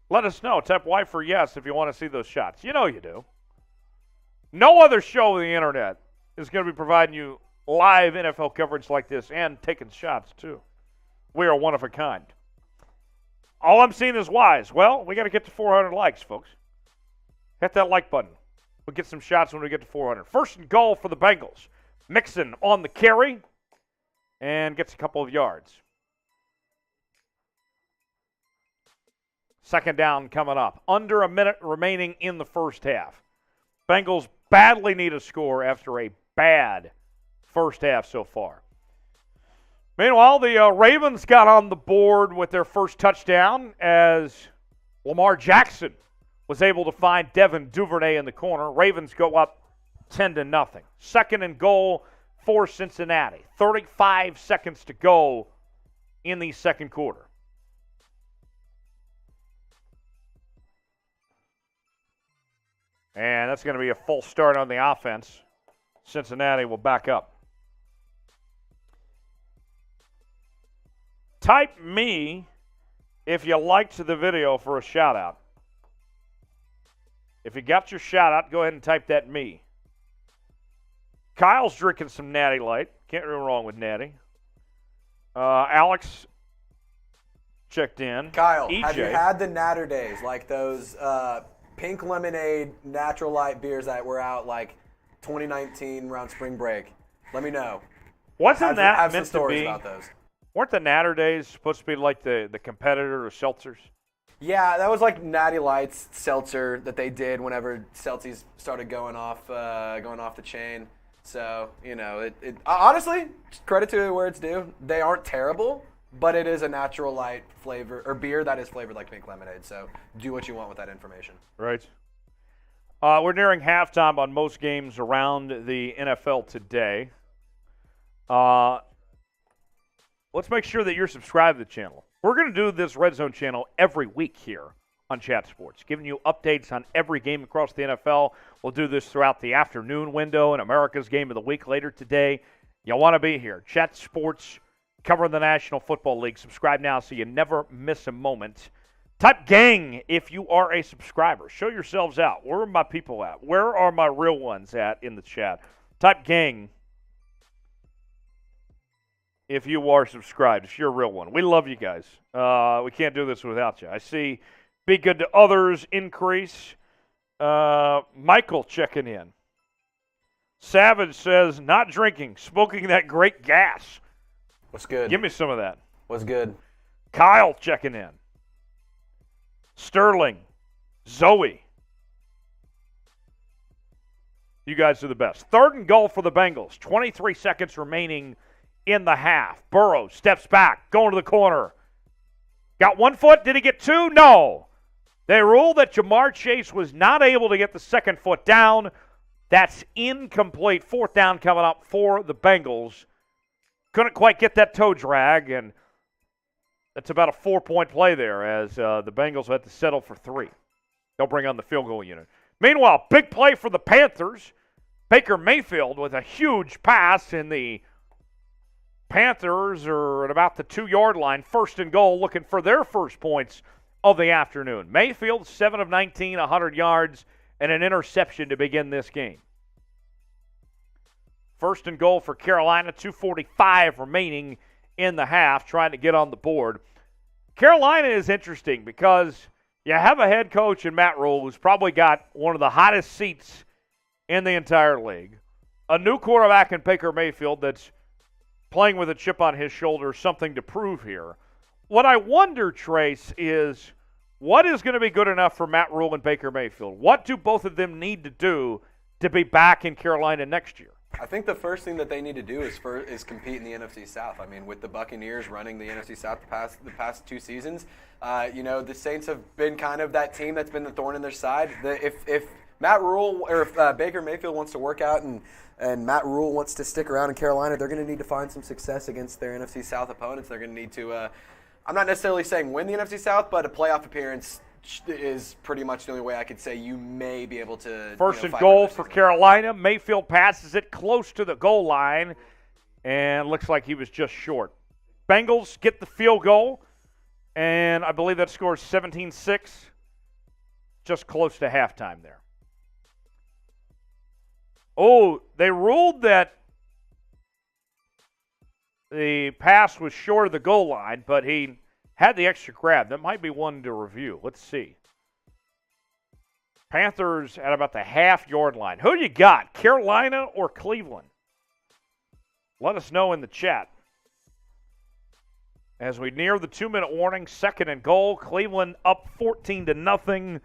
let us know. Type Y for yes if you want to see those shots. You know you do. No other show on the internet is going to be providing you live NFL coverage like this and taking shots, too. We are one of a kind. All I'm seeing is Y's. Well, we got to get to 400 likes, folks. Hit that like button. We'll get some shots when we get to 400. 1st and goal for the Bengals. Mixon on the carry and gets a couple of yards. Second down coming up. Under a minute remaining in the first half. Bengals badly need a score after a bad first half so far. Meanwhile, the Ravens got on the board with their first touchdown as Lamar Jackson was able to find Devin Duvernay in the corner. Ravens go up 10-0. Second and goal for Cincinnati. 35 seconds to go in the second quarter. And that's going to be a full start on the offense. Cincinnati will back up. Type me if you liked the video for a shout-out. If you got your shout-out, go ahead and type that me. Kyle's drinking some Natty Light. Can't go wrong with Natty. Alex checked in. Kyle, EJ. have you had the Natter days, like those pink lemonade natural light beers that were out like 2019 around spring break? Let me know. Wasn't that have meant some stories to be? about those. Weren't the Natter days supposed to be like the competitor of seltzers? Yeah, that was like Natty Lights seltzer that they did whenever Celtics started going off the chain. So, you know, it honestly, credit to where it's due. They aren't terrible, but it is a natural light flavor or beer that is flavored like pink lemonade. So do what you want with that information. Right. We're nearing halftime on most games around the NFL today. Let's make sure that you're subscribed to the channel. We're going to do this Red Zone channel every week here on Chat Sports, giving you updates on every game across the NFL. We'll do this throughout the afternoon window and America's Game of the Week later today. You want to be here. Chat Sports, covering the National Football League. Subscribe now so you never miss a moment. Type gang if you are a subscriber. Show yourselves out. Where are my people at? Where are my real ones at in the chat? Type gang if you are subscribed, if you're a real one. We love you guys. We can't do this without you. I see Be Good to Others increase. Michael checking in. Savage says, not drinking, smoking that great gas. What's good? Give me some of that. What's good? Kyle checking in. Sterling. Zoe. You guys are the best. Third and goal for the Bengals. 23 seconds remaining in the half. Burrow steps back, going to the corner. Got 1 foot. Did he get two? No. They ruled that Jamar Chase was not able to get the second foot down. That's incomplete. Fourth down coming up for the Bengals. Couldn't quite get that toe drag, and that's about a 4-point play there as the Bengals had to settle for 3. They'll bring on the field goal unit. Meanwhile, big play for the Panthers. Baker Mayfield with a huge pass, and the Panthers are at about the 2-yard line. First and goal, looking for their first points of the afternoon. Mayfield, 7 of 19, 100 yards, and an interception to begin this game. First and goal for Carolina, 2:45 remaining in the half, trying to get on the board. Carolina is interesting because you have a head coach in Matt Rule who's probably got one of the hottest seats in the entire league. A new quarterback in Baker Mayfield that's playing with a chip on his shoulder, something to prove here. What I wonder, Trace, is what is going to be good enough for Matt Rule and Baker Mayfield? What do both of them need to do to be back in Carolina next year? I think the first thing that they need to do is compete in the NFC South. I mean, with the Buccaneers running the NFC South the past 2 seasons, the Saints have been kind of that team that's been the thorn in their side. If Matt Rule or if Baker Mayfield wants to work out and Matt Rule wants to stick around in Carolina, they're going to need to find some success against their NFC South opponents. They're going to need to, I'm not necessarily saying win the NFC South, but a playoff appearance is pretty much the only way I could say you may be able to. First and goal for Carolina. Mayfield passes it close to the goal line, and looks like he was just short. Bengals get the field goal, and I believe that score is 17-6, just close to halftime there. Oh, they ruled that the pass was short of the goal line, but he had the extra grab. That might be one to review. Let's see. Panthers at about the half-yard line. Who you got, Carolina or Cleveland? Let us know in the chat. As we near the 2-minute warning, 2nd and goal. Cleveland up 14-0,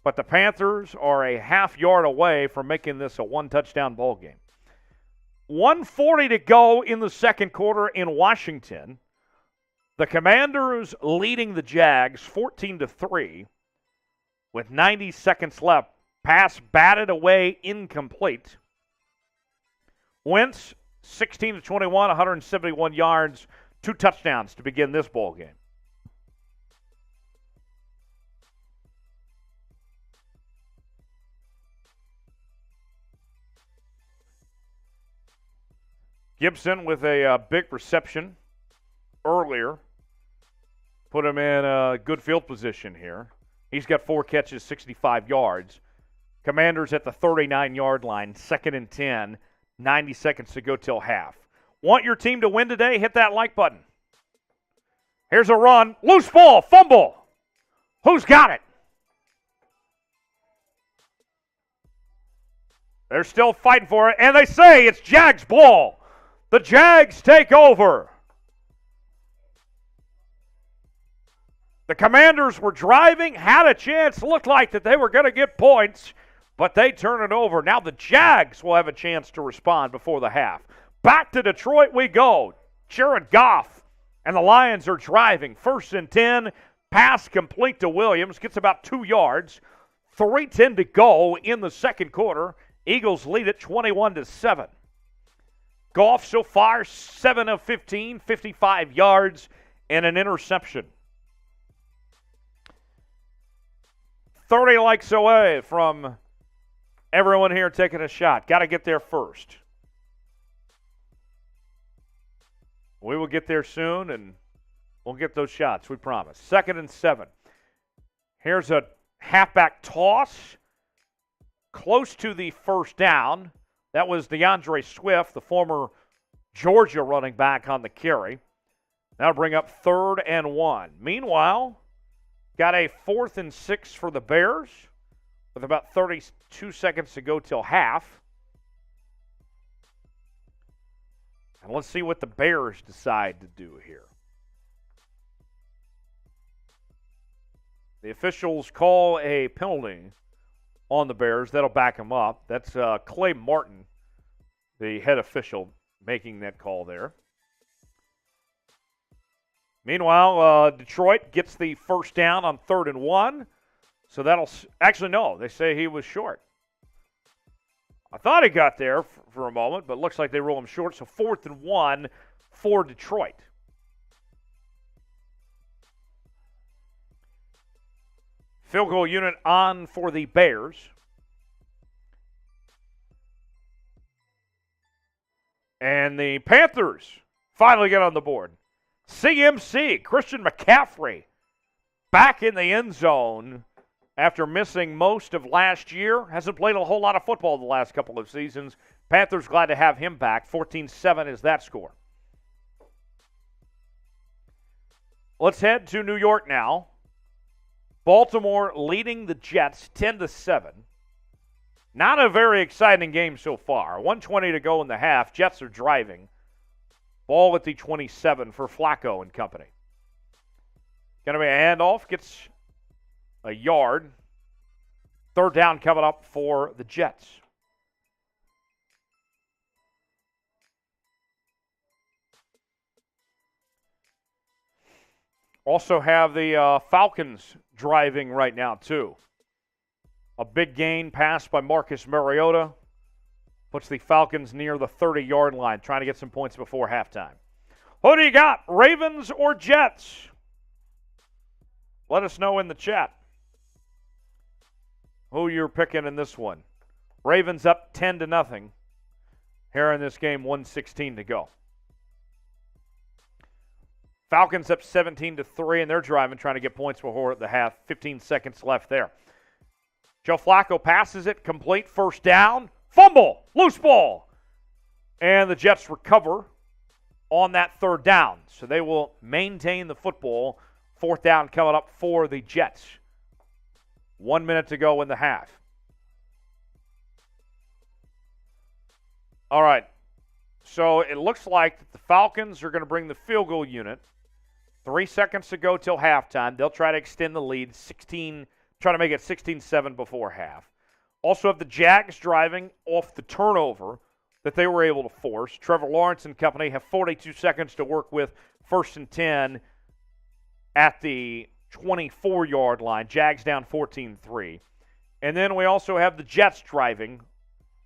but the Panthers are a half yard away from making this a one-touchdown ball game. 1:40 to go in the second quarter in Washington. The Commanders leading the Jags 14-3 with 90 seconds left. Pass batted away, incomplete. Wentz 16-21, 171 yards, 2 touchdowns to begin this ball game. Gibson with a big reception earlier. Put him in a good field position here. He's got 4 catches, 65 yards. Commanders at the 39-yard line, 2nd and 10, 90 seconds to go till half. Want your team to win today? Hit that like button. Here's a run. Loose ball, fumble. Who's got it? They're still fighting for it, and they say it's Jags ball. The Jags take over. The Commanders were driving, had a chance, looked like that they were going to get points, but they turn it over. Now the Jags will have a chance to respond before the half. Back to Detroit we go. Jared Goff and the Lions are driving. 1st and 10, pass complete to Williams, gets about 2 yards. 3:10 to go in the second quarter. Eagles lead it 21-7. Goff so far 7 of 15, 55 yards, and an interception. 30 likes away from everyone here taking a shot. Got to get there first. We will get there soon, and we'll get those shots, we promise. 2nd and 7. Here's a halfback toss. Close to the first down. That was DeAndre Swift, the former Georgia running back, on the carry. That'll bring up 3rd and 1. Meanwhile, got a 4th and 6 for the Bears with about 32 seconds to go till half. And let's see what the Bears decide to do here. The officials call a penalty on the Bears. That'll back them up. That's Clay Martin, the head official, making that call there. Meanwhile, Detroit gets the first down on 3rd and 1. So that'll actually, no, they say he was short. I thought he got there for a moment, but looks like they roll him short. So 4th and 1 for Detroit. Field goal unit on for the Bears. And the Panthers finally get on the board. CMC, Christian McCaffrey, back in the end zone after missing most of last year. Hasn't played a whole lot of football the last couple of seasons. Panthers glad to have him back. 14-7 is that score. Let's head to New York now. Baltimore leading the Jets 10-7. Not a very exciting game so far. 1:20 to go in the half. Jets are driving. Ball at the 27 for Flacco and company. Going to be a handoff. Gets a yard. 3rd down coming up for the Jets. Also have the Falcons driving right now, too. A big gain pass by Marcus Mariota puts the Falcons near the 30-yard line, trying to get some points before halftime. Who do you got, Ravens or Jets? Let us know in the chat who you're picking in this one. Ravens up 10-0 here in this game, 1:16 to go. Falcons up 17-3, and they're driving, trying to get points before the half. 15 seconds left there. Joe Flacco passes it, complete, 1st down, fumble, loose ball. And the Jets recover on that 3rd down. So they will maintain the football. 4th down coming up for the Jets. 1 minute to go in the half. All right. So it looks like the Falcons are going to bring the field goal unit. 3 seconds to go till halftime. They'll try to extend the lead, try to make it 16-7 before half. Also have the Jags driving off the turnover that they were able to force. Trevor Lawrence and company have 42 seconds to work with, 1st and 10 at the 24-yard line. Jags down 14-3. And then we also have the Jets driving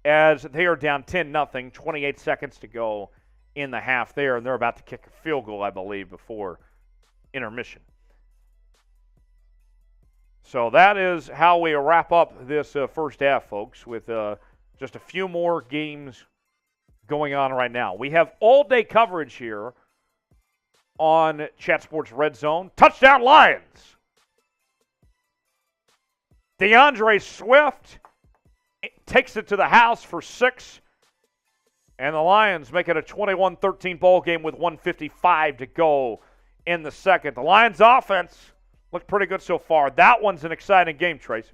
as they are down 10-0, 28 seconds to go in the half there, and they're about to kick a field goal, I believe, before intermission. So that is how we wrap up this first half, folks, with just a few more games going on right now. We have all-day coverage here on Chat Sports Red Zone. Touchdown Lions! DeAndre Swift takes it to the house for 6, and the Lions make it a 21-13 ball game with 1:55 to go in the second. The Lions offense looked pretty good so far. That one's an exciting game, Trace.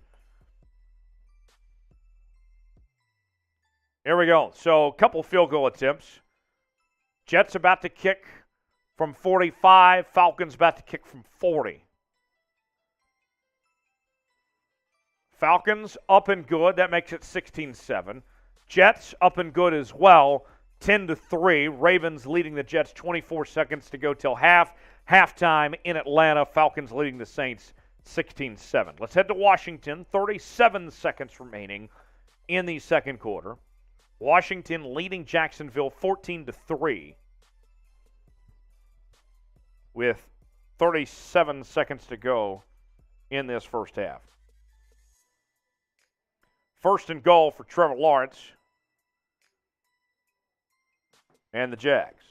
Here we go. So a couple field goal attempts. Jets about to kick from 45. Falcons about to kick from 40. Falcons up and good. That makes it 16-7. Jets up and good as well. 10-3. Ravens leading the Jets 24 seconds to go till half. Halftime in Atlanta. Falcons leading the Saints 16-7. Let's head to Washington. 37 seconds remaining in the second quarter. Washington leading Jacksonville 14-3 with 37 seconds to go in this first half. 1st and goal for Trevor Lawrence and the Jags.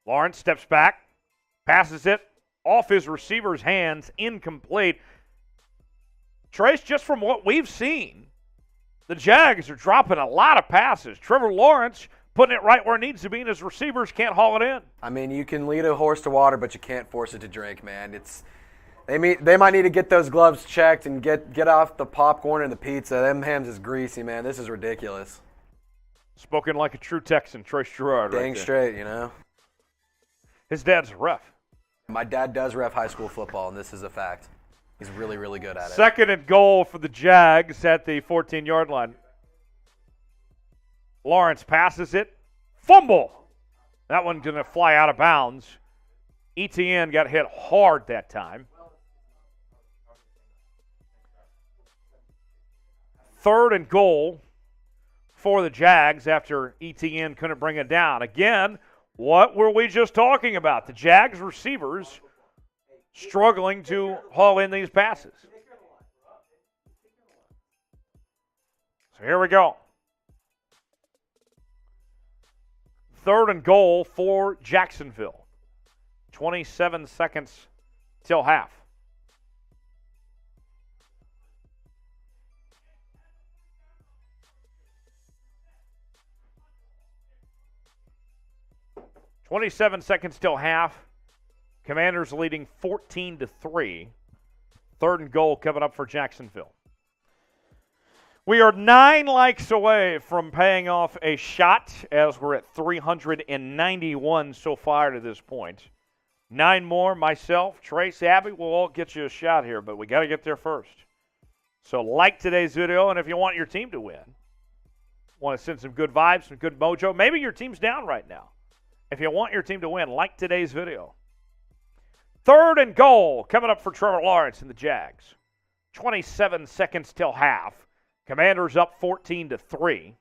Lawrence steps back, passes it off his receiver's hands, incomplete. Trace, just from what we've seen, the Jags are dropping a lot of passes. Trevor Lawrence putting it right where it needs to be, and his receivers can't haul it in. I mean, you can lead a horse to water, but you can't force it to drink, man. They might need to get those gloves checked and get off the popcorn and the pizza. Them hams is greasy, man. This is ridiculous. Spoken like a true Texan, Trace Gerard. Dang right there. straight, you know. His dad's a ref. My dad does ref high school football, and this is a fact. He's really, really good at it. 2nd and goal for the Jags at the 14-yard line. Lawrence passes it. Fumble. That one's going to fly out of bounds. ETN got hit hard that time. 3rd and goal for the Jags after ETN couldn't bring it down. Again, what were we just talking about? The Jags receivers struggling to haul in these passes. So here we go. 3rd and goal for Jacksonville. 27 seconds till half. .27 seconds till half. Commanders leading 14-3. 3rd and goal coming up for Jacksonville. We are 9 likes away from paying off a shot as we're at 391 so far to this point. 9 more, myself, Trace, Abby, we'll all get you a shot here, but we got to get there first. So like today's video, and if you want your team to win, want to send some good vibes, some good mojo, maybe your team's down right now. If you want your team to win, like today's video. 3rd and goal coming up for Trevor Lawrence and the Jags. 27 seconds till half. Commanders up 14-3.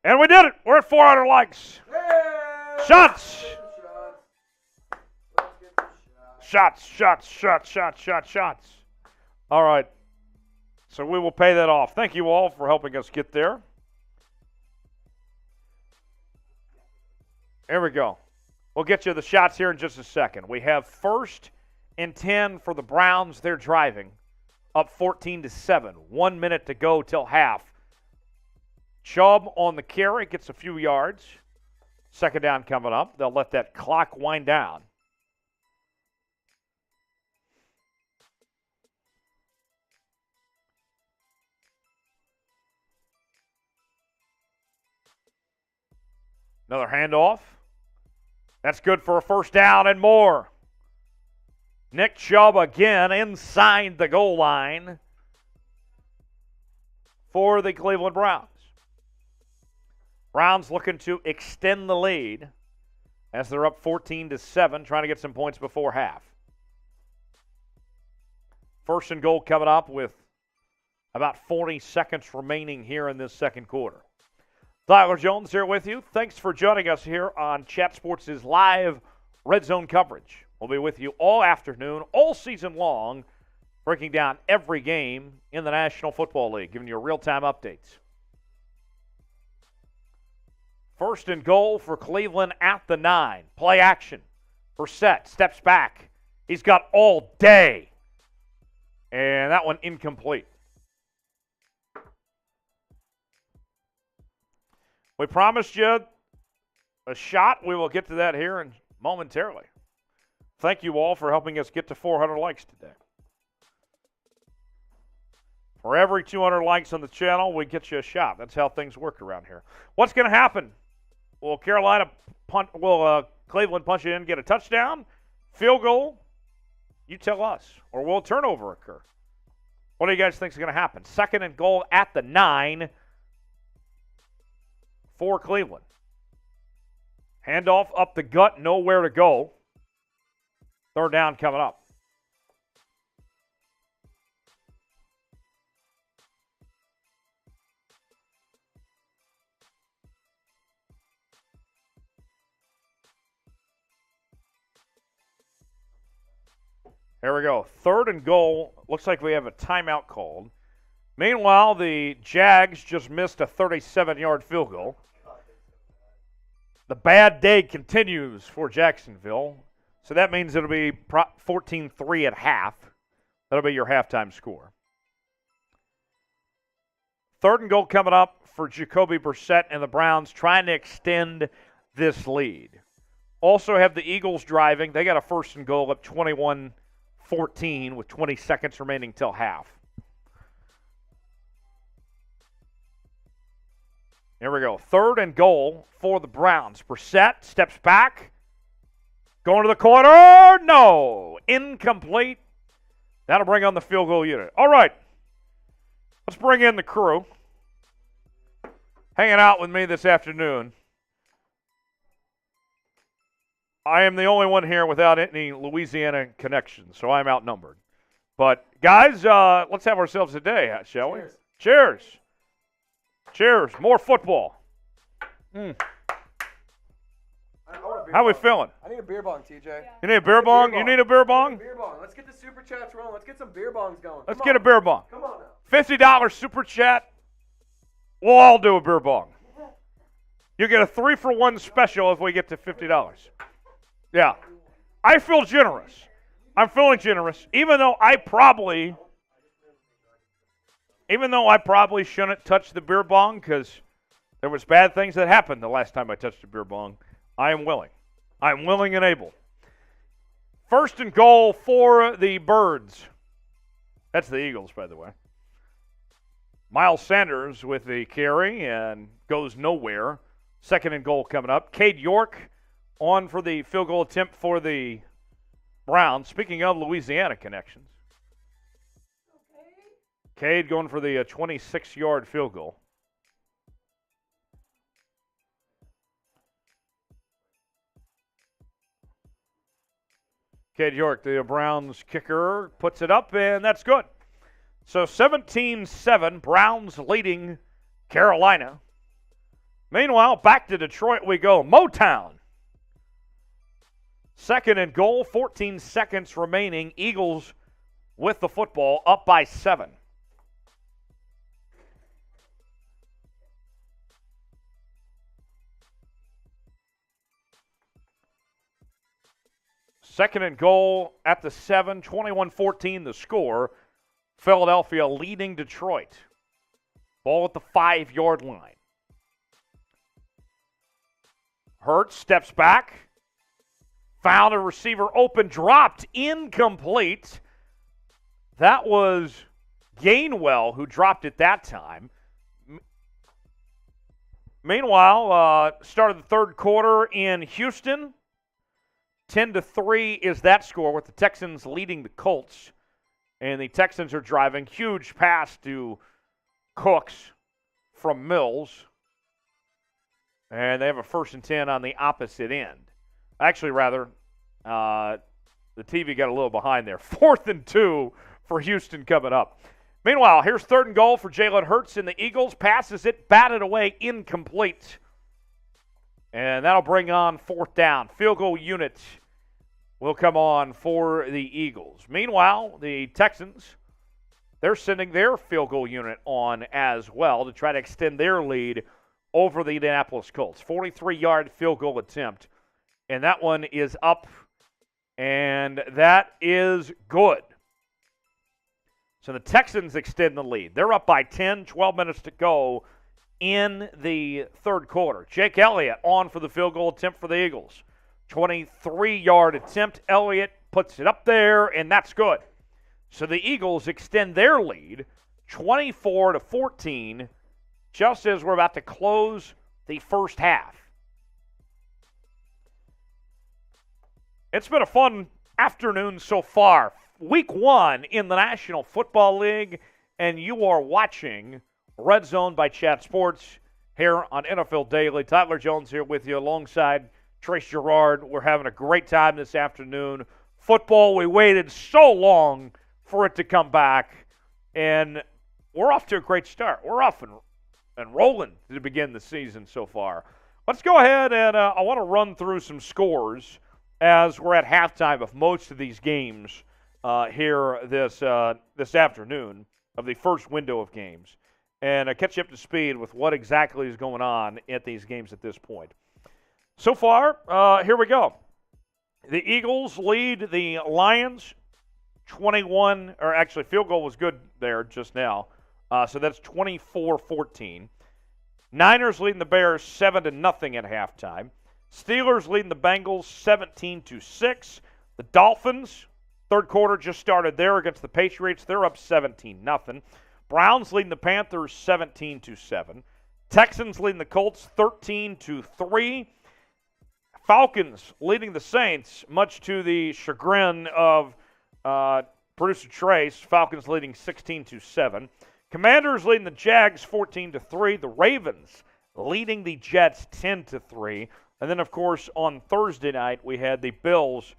And we did it. We're at 400 likes. Yay! Shots. Shots. All right. So we will pay that off. Thank you all for helping us get there. There we go. We'll get you the shots here in just a second. We have 1st and 10 for the Browns. They're driving up 14-7. 1 minute to go till half. Chubb on the carry, gets a few yards. 2nd down coming up. They'll let that clock wind down. Another handoff. That's good for a first down and more. Nick Chubb again inside the goal line for the Cleveland Browns. Browns looking to extend the lead as they're up 14-7, trying to get some points before half. First and goal coming up with about 40 seconds remaining here in this second quarter. Tyler Jones here with you. Thanks for joining us here on Chat Sports' live Red Zone coverage. We'll be with you all afternoon, all season long, breaking down every game in the National Football League, giving you real-time updates. First and goal for Cleveland at the 9. Play action. Brissett steps back. He's got all day. And that one incomplete. We promised you a shot. We will get to that here momentarily. Thank you all for helping us get to 400 likes today. For every 200 likes on the channel, we get you a shot. That's how things work around here. What's going to happen? Will Cleveland punch it in, get a touchdown, field goal? You tell us. Or will a turnover occur? What do you guys think is going to happen? Second and goal at the 9 for Cleveland. Handoff up the gut, nowhere to go. Third down coming up. Here we go. Third and goal. Looks like we have a timeout called. Meanwhile, the Jags just missed a 37-yard field goal. The bad day continues for Jacksonville. So that means it'll be 14-3 at half. That'll be your halftime score. Third and goal coming up for Jacoby Brissett and the Browns trying to extend this lead. Also have the Eagles driving. They got a first and goal up 21-14 with 20 seconds remaining till half. Here we go. Third and goal for the Browns. Brissett steps back. Going to the corner. No. Incomplete. That'll bring on the field goal unit. All right. Let's bring in the crew. Hanging out with me this afternoon. I am the only one here without any Louisiana connections, so I'm outnumbered. But, guys, let's have ourselves a day, shall we? Cheers. Cheers. More football. How we feeling? I need a beer bong, TJ. Yeah. You need a beer bong? You need a beer bong? Beer bong. Let's get the super chats rolling. Let's get some beer bongs going. Let's get a beer bong. Come on now. $50 super chat. We'll all do a beer bong. You get a 3-for-1 special if we get to $50. Yeah. I feel generous. I'm feeling generous, even though I probably shouldn't touch the beer bong because there was bad things that happened the last time I touched a beer bong. I am willing. I'm willing and able. First and goal for the Birds. That's the Eagles, by the way. Miles Sanders with the carry and goes nowhere. Second and goal coming up. Cade York on for the field goal attempt for the Browns. Speaking of Louisiana connections. Cade going for the 26-yard field goal. Cade York, the Browns kicker, puts it up, and that's good. So 17-7, Browns leading Carolina. Meanwhile, back to Detroit we go. Motown. Second and goal, 14 seconds remaining. Eagles with the football, up by 7. Second and goal at the 7, 21-14 the score. Philadelphia leading Detroit. Ball at the 5-yard line. Hurts steps back. Found a receiver open, dropped, incomplete. That was Gainwell who dropped it that time. Meanwhile, start of the third quarter in Houston. 10-3 is that score, with the Texans leading the Colts. And the Texans are driving. Huge pass to Cooks from Mills. And they have a 1st and 10 on the opposite end. Actually, rather, the TV got a little behind there. 4th and 2 for Houston coming up. Meanwhile, here's 3rd and goal for Jalen Hurts and the Eagles. Passes it, batted away, incomplete. And that'll bring on 4th down. Field goal unit will come on for the Eagles. Meanwhile, the Texans, they're sending their field goal unit on as well to try to extend their lead over the Indianapolis Colts. 43-yard field goal attempt. And that one is up, and that is good. So the Texans extend the lead. They're up by 10, 12 minutes to go in the third quarter. Jake Elliott on for the field goal attempt for the Eagles. 23-yard attempt. Elliott puts it up there, and that's good. So the Eagles extend their lead 24-14 just as we're about to close the first half. It's been a fun afternoon so far. Week 1 in the National Football League, and you are watching Red Zone by Chat Sports here on NFL Daily. Tyler Jones here with you alongside Trace Gerard. We're having a great time this afternoon. Football, we waited so long for it to come back, and we're off to a great start. We're off and rolling to begin the season so far. Let's go ahead and I want to run through some scores as we're at halftime of most of these games here this afternoon of the first window of games, and catch you up to speed with what exactly is going on at these games at this point. So far, here we go. The Eagles lead the Lions 21, or actually field goal was good there just now, so that's 24-14. Niners leading the Bears 7-0 at halftime. Steelers leading the Bengals 17-6. The Dolphins, third quarter just started there against the Patriots. They're up 17-0. Browns leading the Panthers 17-7. Texans leading the Colts 13-3. Falcons leading the Saints, much to the chagrin of producer Trace. Falcons leading 16-7. Commanders leading the Jags 14-3. The Ravens leading the Jets 10-3. And then, of course, on Thursday night, we had the Bills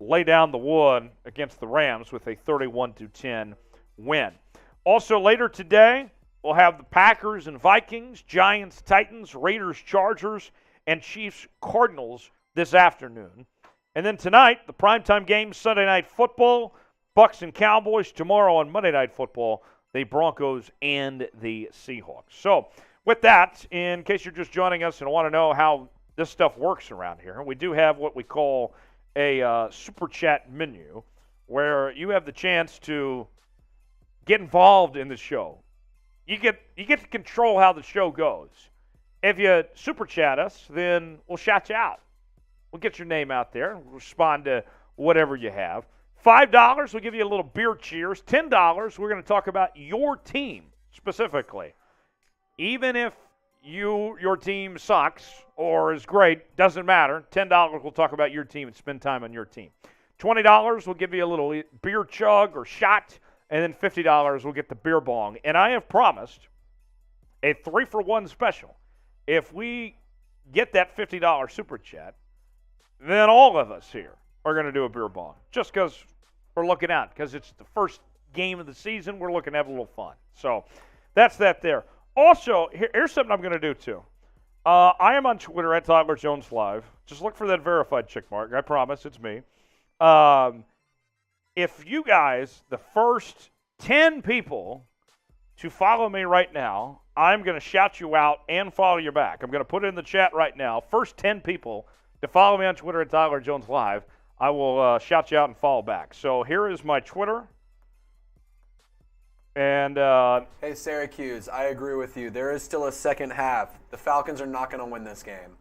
lay down the wood against the Rams with a 31-10 win. Also later today, we'll have the Packers and Vikings, Giants, Titans, Raiders, Chargers, and Chiefs, Cardinals this afternoon. And then tonight, the primetime game, Sunday Night Football, Bucks and Cowboys. Tomorrow on Monday Night Football, the Broncos and the Seahawks. So with that, in case you're just joining us and want to know how this stuff works around here, we do have what we call a Super Chat menu where you have the chance to get involved in the show. You get to control how the show goes. If you Super Chat us, then we'll shout you out. We'll get your name out there and respond to whatever you have. $5, we'll give you a little beer cheers. $10, we're going to talk about your team specifically. Even if your team sucks or is great, doesn't matter. $10, we'll talk about your team and spend time on your team. $20, we'll give you a little beer chug or shot. And then $50, we'll get the beer bong. And I have promised a 3-for-1 special. If we get that $50 Super Chat, then all of us here are going to do a beer bong. Just because we're looking out. Because it's the first game of the season, we're looking to have a little fun. So that's that there. Also, here's something I'm going to do too. I am on Twitter at Tyler Jones Live. Just look for that verified check mark. I promise it's me. If you guys, the first 10 people to follow me right now, I'm going to shout you out and follow you back. I'm going to put it in the chat right now. First 10 people to follow me on Twitter at Tyler Jones Live, I will shout you out and follow back. So here is my Twitter. And hey, Syracuse, I agree with you. There is still a second half. The Falcons are not going to win this game.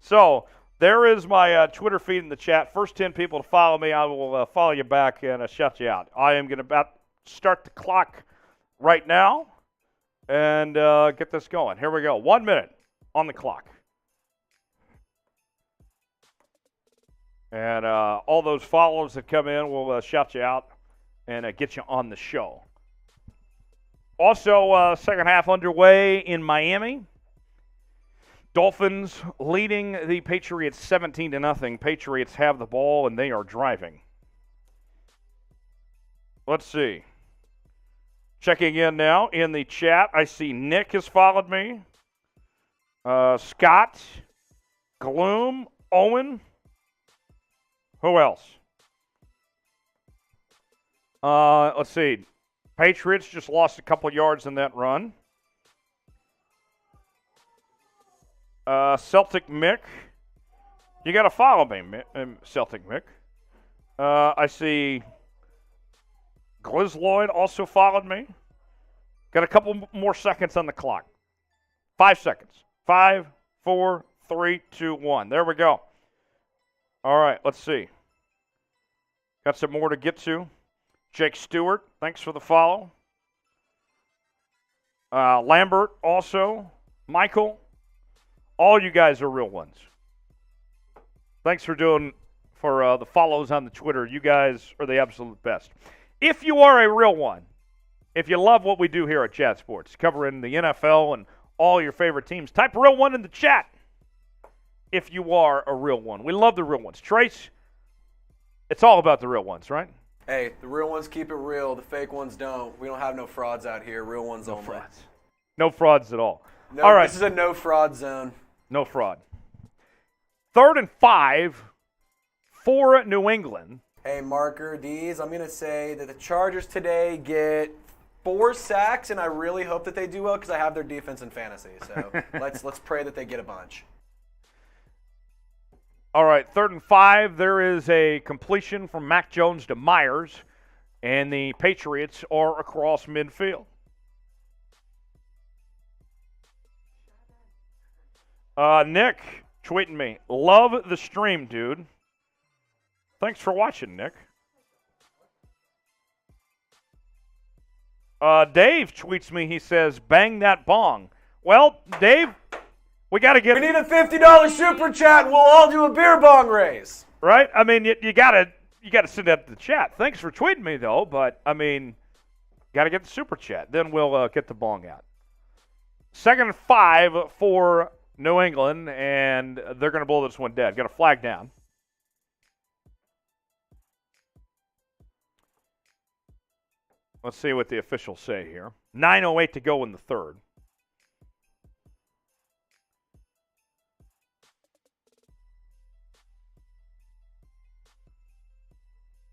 So there is my Twitter feed in the chat. First 10 people to follow me, I will follow you back and shout you out. I am going to about start the clock right now. and get this going. Here we go. 1 minute on the clock. And all those follows that come in, we'll shout you out and get you on the show. Also, second half underway in Miami. Dolphins leading the Patriots 17-0. Patriots have the ball, and they are driving. Let's see. Checking in now in the chat. I see Nick has followed me. Scott, Gloom, Owen. Who else? Let's see. Patriots just lost a couple yards in that run. Celtic Mick. You got to follow me, Celtic Mick. I see Glizloid also followed me. Got a couple more seconds on the clock. 5 seconds. 5, 4, 3, 2, 1. There we go. All right, let's see. Got some more to get to. Jake Stewart, thanks for the follow. Lambert also. Michael. All you guys are real ones. Thanks for the follows on the Twitter. You guys are the absolute best. If you are a real one, if you love what we do here at Chat Sports, covering the NFL and all your favorite teams, type real one in the chat if you are a real one. We love the real ones. Trace, it's all about the real ones, right? Hey, the real ones keep it real. The fake ones don't. We don't have no frauds out here. Real ones only. Frauds. No frauds at all. No, all right. This is a no fraud zone. No fraud. 3rd and 5 for New England. Hey, Marker D's, I'm going to say that the Chargers today get 4 sacks, and I really hope that they do well because I have their defense in fantasy. So let's pray that they get a bunch. All right, 3rd and 5. There is a completion from Mac Jones to Myers, and the Patriots are across midfield. Nick tweeting me, love the stream, dude. Thanks for watching, Nick. Dave tweets me, he says, bang that bong. Well, Dave, we got to get... We need a $50 super chat and we'll all do a beer bong race. Right? I mean, you got to send that to the chat. Thanks for tweeting me, though, but, I mean, got to get the super chat. Then we'll get the bong out. 2nd and 5 for New England, and they're going to blow this one dead. Got a flag down. Let's see what the officials say here. 9:08 to go in the 3rd.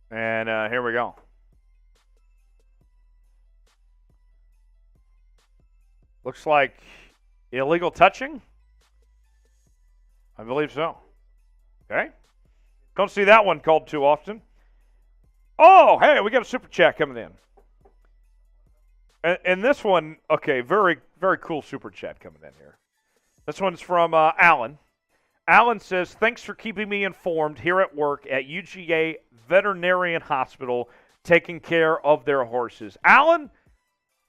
And here we go. Looks like illegal touching. I believe so. Okay. Don't see that one called too often. Oh, hey, we got a super chat coming in. And this one, okay, very, very cool super chat coming in here. This one's from Alan. Alan says, thanks for keeping me informed here at work at UGA Veterinarian Hospital, taking care of their horses. Alan,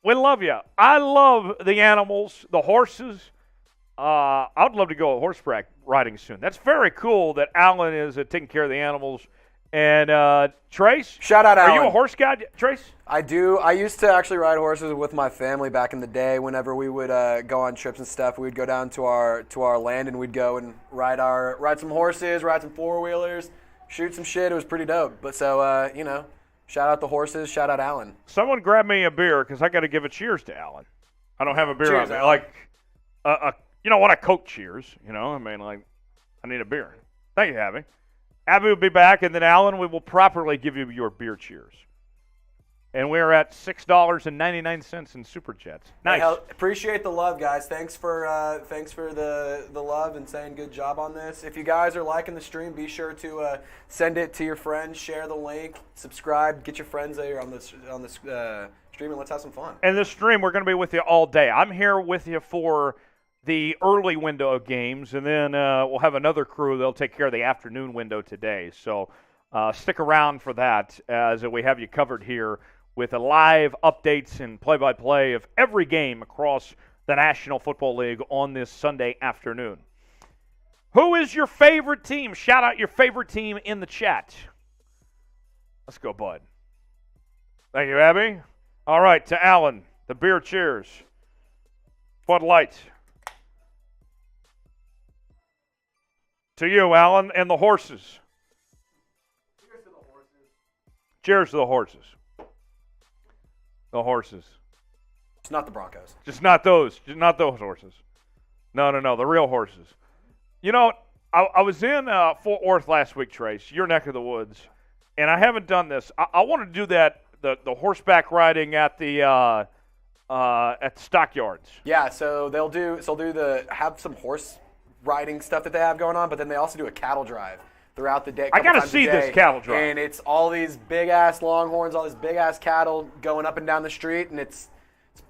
we love you. I love the animals, the horses. I'd love to go horseback riding soon. That's very cool that Alan is taking care of the animals. And Trace? Shout out, Alan. Are you a horse guy, Trace? I do. I used to actually ride horses with my family back in the day. Whenever we would go on trips and stuff, we'd go down to our land and we'd go and ride some horses, ride some 4-wheelers, shoot some shit. It was pretty dope. But so, shout out the horses, shout out Alan. Someone grab me a beer because I got to give a cheers to Alan. I don't have a beer Cheers, on me. Alan. Like, you know what? I Coke cheers. You know, I mean, like, I need a beer. Thank you, Abby. Abby will be back, and then Alan, we will properly give you your beer cheers. And we're at $6.99 in super chats. Nice. Hey, appreciate the love, guys. Thanks for the love and saying good job on this. If you guys are liking the stream, be sure to send it to your friends, share the link, subscribe, get your friends there on this stream, and let's have some fun. And this stream, we're going to be with you all day. I'm here with you for the early window of games, and then we'll have another crew. They'll take care of the afternoon window today. So stick around for that as we have you covered here with live updates and play-by-play of every game across the National Football League on this Sunday afternoon. Who is your favorite team? Shout out your favorite team in the chat. Let's go, bud. Thank you, Abby. All right, to Alan, the beer cheers. Bud Light. To you, Alan, and the horses. Cheers to the horses. Cheers to the horses. The horses. It's not the Broncos. Just not those. Just not those horses. No, the real horses. You know, I was in Fort Worth last week, Trace, your neck of the woods, and I haven't done this. I want to do that, the horseback riding at the stockyards. Yeah, so they'll have some horse riding stuff that they have going on, but then they also do a cattle drive throughout the day. I got to see this cattle drive. And it's all these big-ass longhorns, all these big-ass cattle going up and down the street, and it's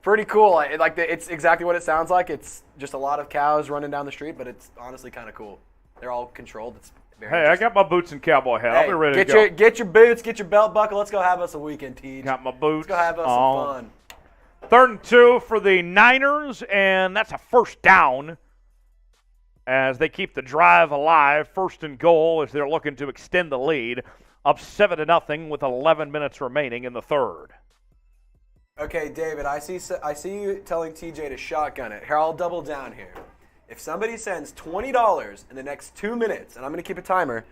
pretty cool. It's exactly what it sounds like. It's just a lot of cows running down the street, but it's honestly kind of cool. They're all controlled. It's very I got my boots and cowboy hat. I'll be ready to go. Get your boots, get your belt buckle. Let's go have us a weekend, Teej. Got my boots. Let's go have us some fun. 3rd and 2 for the Niners, and that's a first down as they keep the drive alive. 1st and goal as they're looking to extend the lead, up 7-0 with 11 minutes remaining in the third. Okay, David, I see you telling TJ to shotgun it. Here, I'll double down here. If somebody sends $20 in the next 2 minutes, and I'm going to keep a timer,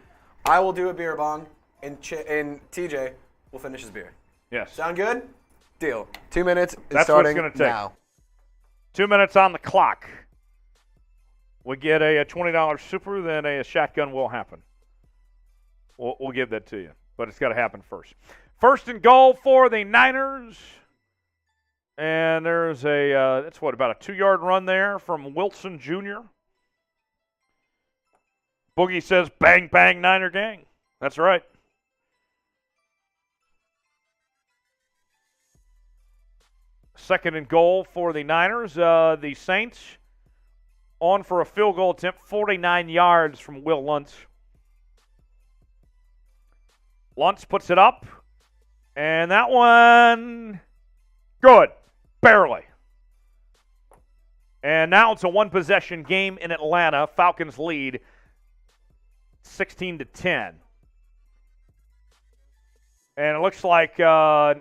I will do a beer bong, and TJ will finish his beer. Yes. Sound good? Deal. 2 minutes is That's starting what it's going to take. now. 2 minutes on the clock. We get a $20 super, then a shotgun will happen. We'll give that to you, but it's got to happen first. 1st and goal for the Niners. And there's that's about a 2-yard run there from Wilson Jr. Boogie says, bang, bang, Niner gang. That's right. Second and goal for the Niners. The Saints on for a field goal attempt, 49 yards from Will Luntz. Luntz puts it up, and that one, good. Barely. And now it's a one-possession game in Atlanta. Falcons lead 16-10. And it looks like there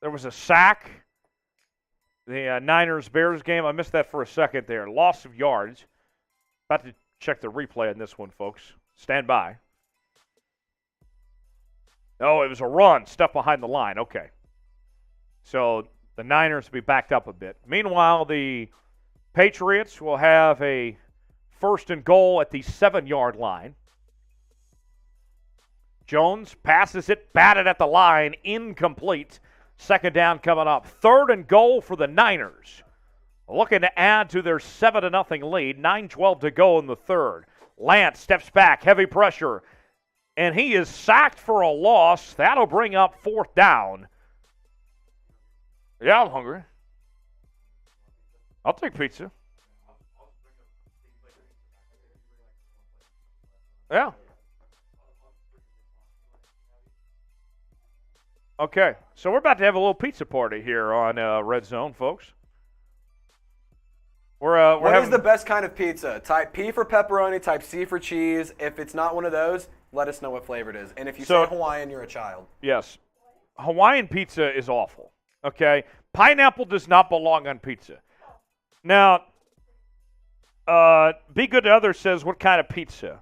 was a sack. The Niners-Bears game, I missed that for a second there. Loss of yards. About to check the replay on this one, folks. Stand by. Oh, it was a run. Stuff behind the line. Okay. So the Niners will be backed up a bit. Meanwhile, the Patriots will have a 1st and goal at the 7-yard line. Jones passes it, batted at the line, incomplete. 2nd down coming up. 3rd and goal for the Niners. Looking to add to their 7-0 lead. 9:12 to go in the third. Lance steps back, heavy pressure, and he is sacked for a loss. That'll bring up 4th down. Yeah, I'm hungry. I'll take pizza. Yeah. Okay, so we're about to have a little pizza party here on Red Zone, folks. What is the best kind of pizza? Type P for pepperoni, type C for cheese. If it's not one of those, let us know what flavor it is. And if you say Hawaiian, you're a child. Yes. Hawaiian pizza is awful. Okay? Pineapple does not belong on pizza. Now, Be Good to Others says, what kind of pizza?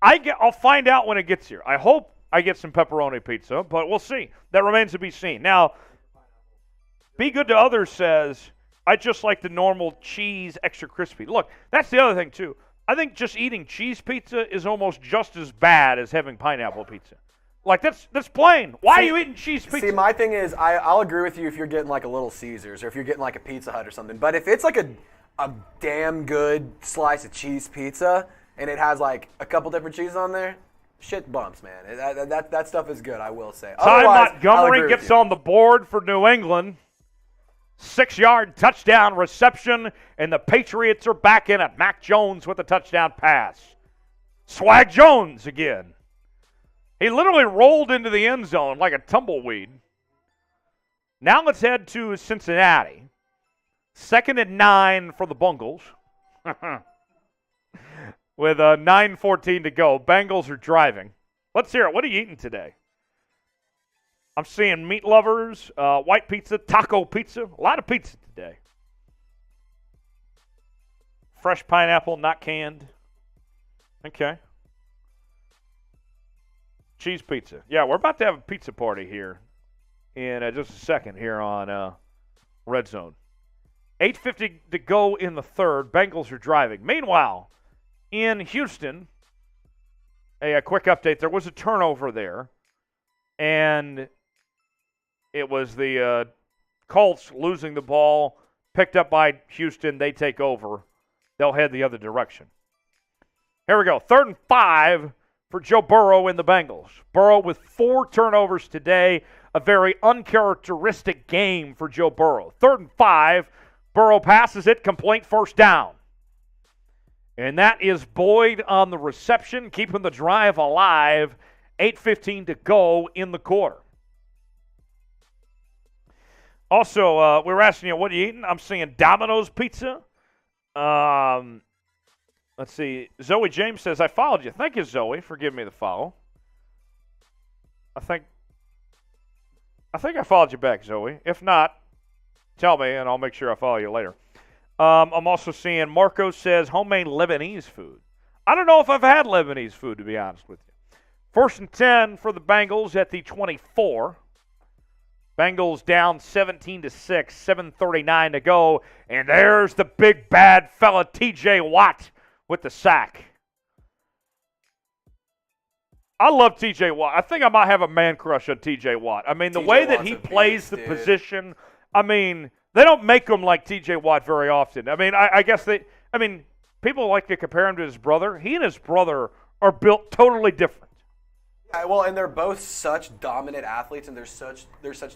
I'll find out when it gets here. I hope I get some pepperoni pizza, but we'll see. That remains to be seen. Now, Be Good to Others says, I just like the normal cheese extra crispy. Look, that's the other thing, too. I think just eating cheese pizza is almost just as bad as having pineapple pizza. Like, that's plain. Why are you eating cheese pizza? See, my thing is, I'll agree with you if you're getting like a Little Caesars or if you're getting like a Pizza Hut or something. But if it's like a damn good slice of cheese pizza and it has like a couple different cheeses on there, shit bumps, man. That stuff is good, I will say. Ty Montgomery gets on the board for New England. 6-yard touchdown reception, and the Patriots are back in it. Mac Jones with a touchdown pass. Swag Jones again. He literally rolled into the end zone like a tumbleweed. Now let's head to Cincinnati. 2nd and 9 for the Bungles. With 9:14 to go. Bengals are driving. Let's hear it. What are you eating today? I'm seeing meat lovers, white pizza, taco pizza. A lot of pizza today. Fresh pineapple, not canned. Okay. Cheese pizza. Yeah, we're about to have a pizza party here in just a second here on Red Zone. 8:50 to go in the third. Bengals are driving. Meanwhile, in Houston, a quick update. There was a turnover there, and it was the Colts losing the ball, picked up by Houston. They take over. They'll head the other direction. Here we go. 3rd and 5 for Joe Burrow and the Bengals. Burrow with 4 turnovers today. A very uncharacteristic game for Joe Burrow. 3rd and 5. Burrow passes it, complete, first down. And that is Boyd on the reception, keeping the drive alive. 8:15 to go in the quarter. Also, we were asking you, what are you eating? I'm seeing Domino's Pizza. Let's see. Zoe James says, I followed you. Thank you, Zoe, for giving me the follow. I think I followed you back, Zoe. If not, tell me, and I'll make sure I follow you later. I'm also seeing Marco says homemade Lebanese food. I don't know if I've had Lebanese food, to be honest with you. 1st and 10 for the Bengals at the 24. Bengals down 17-6, 7:39 to go. And there's the big bad fella, T.J. Watt, with the sack. I love T.J. Watt. I think I might have a man crush on T.J. Watt. I mean, the way that he plays the position, I mean, they don't make him like T.J. Watt very often. I mean, I guess people like to compare him to his brother. He and his brother are built totally different. Yeah, well, and they're both such dominant athletes, and they're such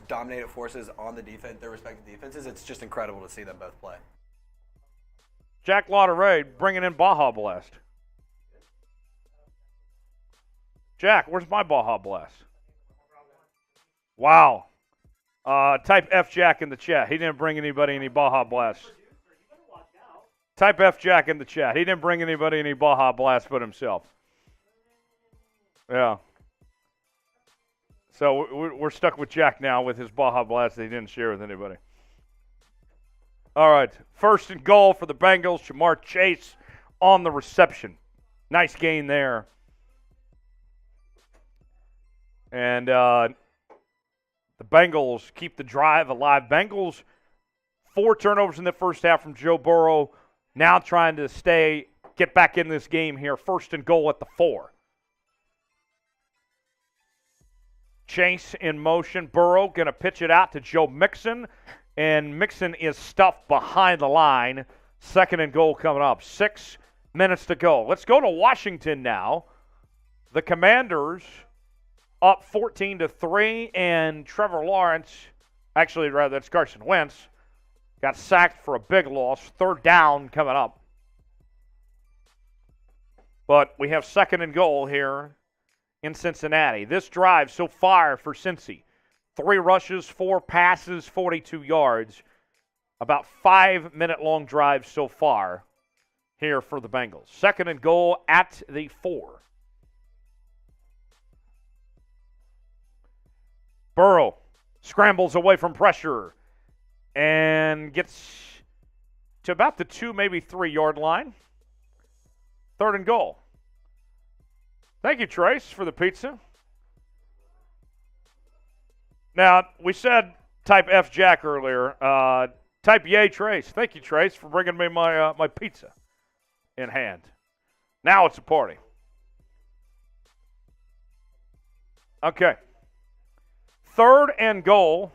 dominated forces on the defense, their respective defenses. It's just incredible to see them both play. Jack Lauderay bringing in Baja Blast. Jack, where's my Baja Blast? Wow. Type F Jack in the chat. He didn't bring anybody any Baja Blast. Type F Jack in the chat. He didn't bring anybody any Baja Blast but himself. Yeah. So we're stuck with Jack now with his Baja Blast that he didn't share with anybody. All right. 1st and goal for the Bengals. Jamar Chase on the reception. Nice gain there. And the Bengals keep the drive alive. Bengals, 4 turnovers in the first half from Joe Burrow. Now trying to get back in this game here. 1st and goal at the 4. Chase in motion. Burrow going to pitch it out to Joe Mixon. And Mixon is stuffed behind the line. 2nd and goal coming up. 6 minutes to go. Let's go to Washington now. The Commanders up 14-3, and Trevor Lawrence, actually, rather, that's Carson Wentz, got sacked for a big loss. 3rd down coming up. But we have 2nd and goal here in Cincinnati. This drive so far for Cincy, 3 rushes, 4 passes, 42 yards. About 5-minute-long drive so far here for the Bengals. 2nd and goal at the 4. Burrow scrambles away from pressure and gets to about the 2, maybe 3-yard line. 3rd and goal. Thank you, Trace, for the pizza. Now, we said type F Jack earlier. Type yay, Trace. Thank you, Trace, for bringing me my pizza in hand. Now it's a party. Okay. 3rd and goal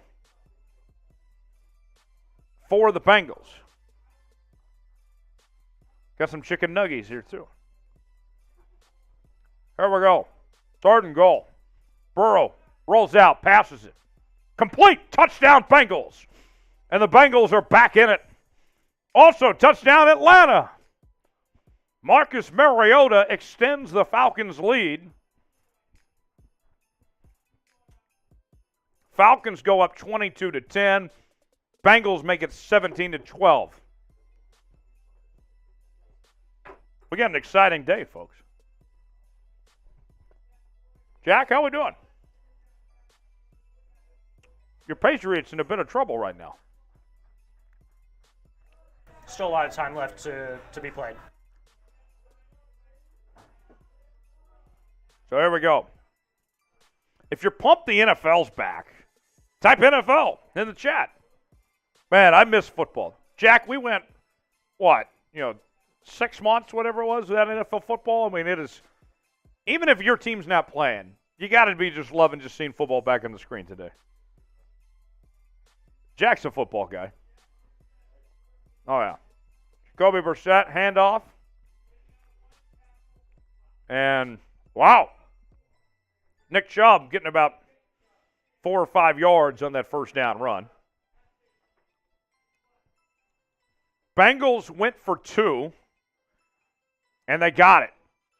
for the Bengals. Got some chicken nuggies here, too. Here we go. 3rd and goal. Burrow rolls out, passes it. Complete. Touchdown, Bengals. And the Bengals are back in it. Also, touchdown, Atlanta. Marcus Mariota extends the Falcons' lead. Falcons go up 22-10. Bengals make it 17-12. We got an exciting day, folks. Jack, how we doing? Your Patriots in a bit of trouble right now. Still a lot of time left to be played. So here we go. If you're pumped the NFL's back, type NFL in the chat. Man, I miss football. Jack, we went, 6 months, whatever it was, without NFL football? I mean, it is, even if your team's not playing, you got to be just loving just seeing football back on the screen today. Jack's a football guy. Oh, yeah. Jacoby Brissett, handoff. And, wow. Nick Chubb getting about 4 or 5 yards on that first down run. Bengals went for 2, and they got it.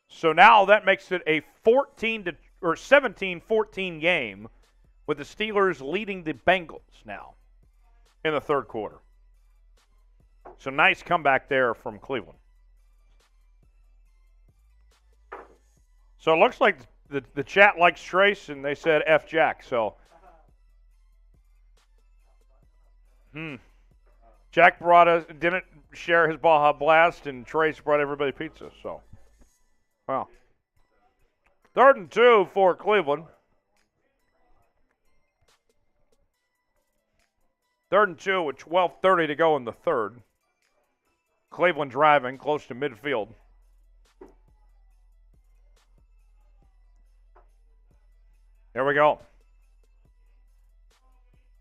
So now that makes it a 17-14 game with the Steelers leading the Bengals now in the third quarter. So nice comeback there from Cleveland. So it looks like the chat likes Trace, and they said F Jack. So, Jack didn't share his Baja Blast, and Trace brought everybody pizza. So, well, 3rd and 2 for Cleveland. 3rd and 2 with 12:30 to go in the third. Cleveland driving close to midfield. Here we go.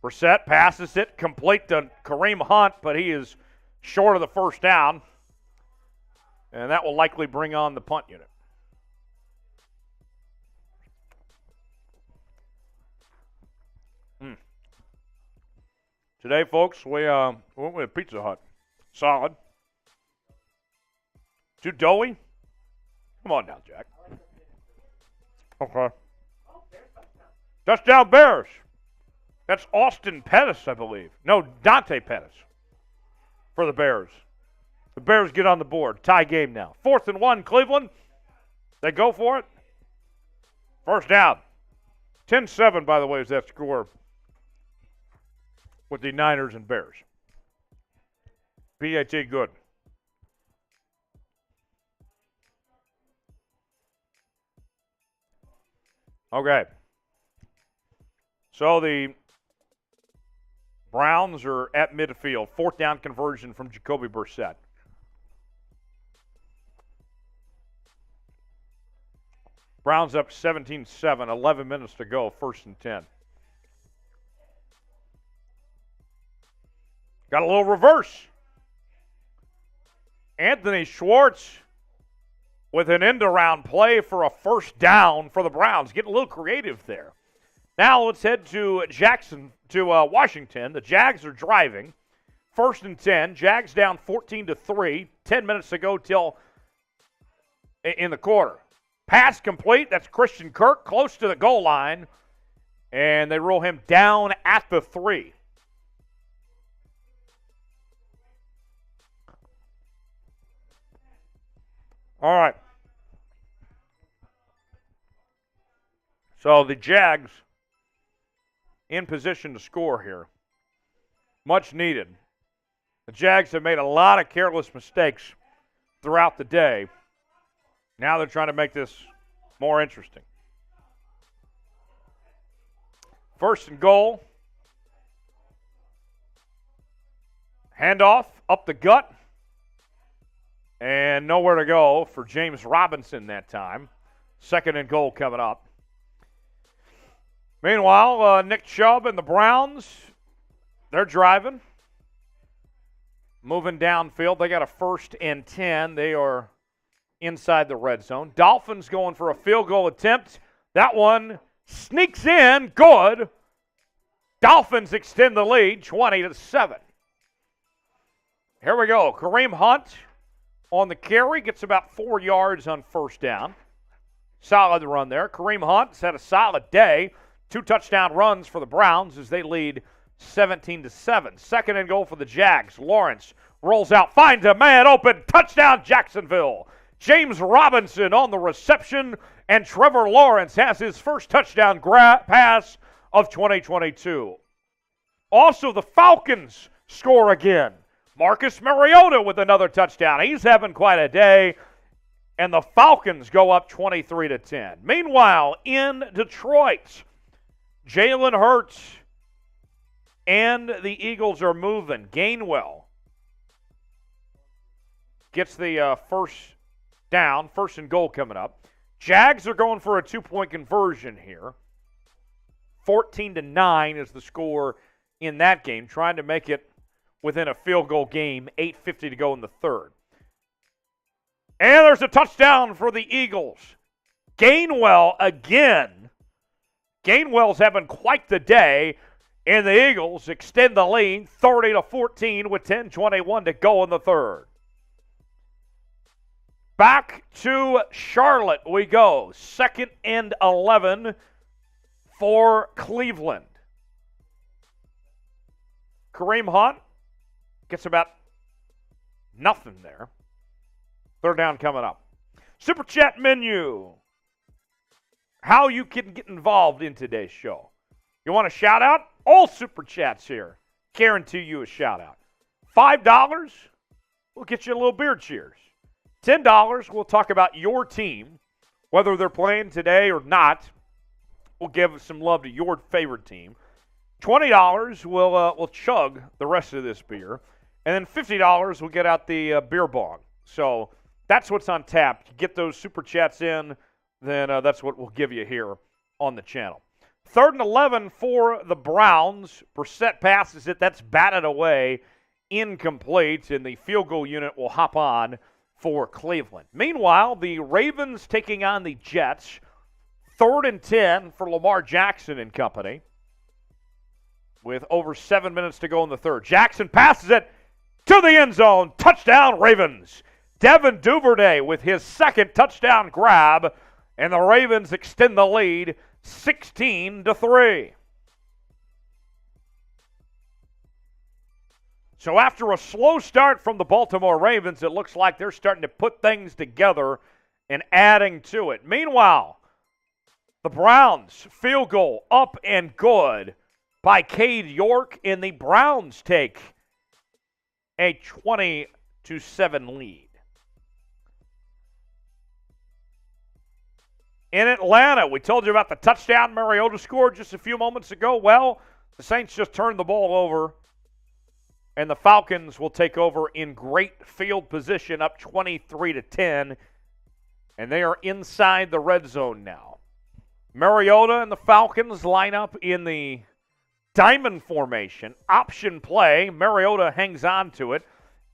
Brissett passes it complete to Kareem Hunt, but he is short of the first down. And that will likely bring on the punt unit. Today, folks, we went with Pizza Hut. Solid. Too doughy? Come on now, Jack. Okay. Touchdown Bears. That's Austin Pettis, I believe. No, Dante Pettis for the Bears. The Bears get on the board. Tie game now. 4th and 1, Cleveland. They go for it. First down. 10-7, by the way, is that score with the Niners and Bears. PAT good. Okay. So the Browns are at midfield. 4th down conversion from Jacoby Brissett. Browns up 17-7, 11 minutes to go, 1st and 10. Got a little reverse. Anthony Schwartz with an end-around play for a first down for the Browns. Getting a little creative there. Now let's head to Washington. The Jags are driving. 1st and 10. Jags down 14-3. 10 minutes to go till in the quarter. Pass complete. That's Christian Kirk close to the goal line. And they roll him down at the 3. All right. So the Jags in position to score here. Much needed. The Jags have made a lot of careless mistakes throughout the day. Now they're trying to make this more interesting. 1st and goal. Handoff up the gut. And nowhere to go for James Robinson that time. 2nd and goal coming up. Meanwhile, Nick Chubb and the Browns, they're driving. Moving downfield. They got a 1st and 10. They are inside the red zone. Dolphins going for a field goal attempt. That one sneaks in. Good. Dolphins extend the lead 20-7. Here we go. Kareem Hunt on the carry. Gets about 4 yards on first down. Solid run there. Kareem Hunt's had a solid day. 2 touchdown runs for the Browns as they lead 17-7. Second and goal for the Jags. Lawrence rolls out, finds a man open, touchdown Jacksonville. James Robinson on the reception, and Trevor Lawrence has his first touchdown pass of 2022. Also, the Falcons score again. Marcus Mariota with another touchdown. He's having quite a day, and the Falcons go up 23-10. Meanwhile, in Detroit, Jalen Hurts and the Eagles are moving. Gainwell gets the first down, first and goal coming up. Jags are going for a 2-point conversion here. 14-9 is the score in that game, trying to make it within a field goal game, 8:50 to go in the third. And there's a touchdown for the Eagles. Gainwell again. Gainwell's having quite the day, and the Eagles extend the lead 30-14 with 10:21 to go in the third. Back to Charlotte we go. 2nd and 11 for Cleveland. Kareem Hunt gets about nothing there. Third down coming up. Super Chat menu. How you can get involved in today's show. You want a shout out? All Super Chats here. Guarantee you a shout out. $5, we'll get you a little beer cheers. $10, we'll talk about your team, whether they're playing today or not. We'll give some love to your favorite team. $20, we'll chug the rest of this beer. And then $50, we'll get out the beer bong. So that's what's on tap. You get those Super Chats in, then that's what we'll give you here on the channel. 3rd and 11 for the Browns. Brissett passes it. That's batted away. Incomplete. And the field goal unit will hop on for Cleveland. Meanwhile, the Ravens taking on the Jets. 3rd and 10 for Lamar Jackson and company, with over 7 minutes to go in the third. Jackson passes it to the end zone. Touchdown, Ravens. Devin Duvernay with his second touchdown grab, and the Ravens extend the lead 16-3. So after a slow start from the Baltimore Ravens, it looks like they're starting to put things together and adding to it. Meanwhile, the Browns field goal up and good by Cade York, and the Browns take a 20-7 lead. In Atlanta, we told you about the touchdown Mariota scored just a few moments ago. Well, the Saints just turned the ball over, and the Falcons will take over in great field position, up 23-10, and they are inside the red zone now. Mariota and the Falcons line up in the diamond formation, option play. Mariota hangs on to it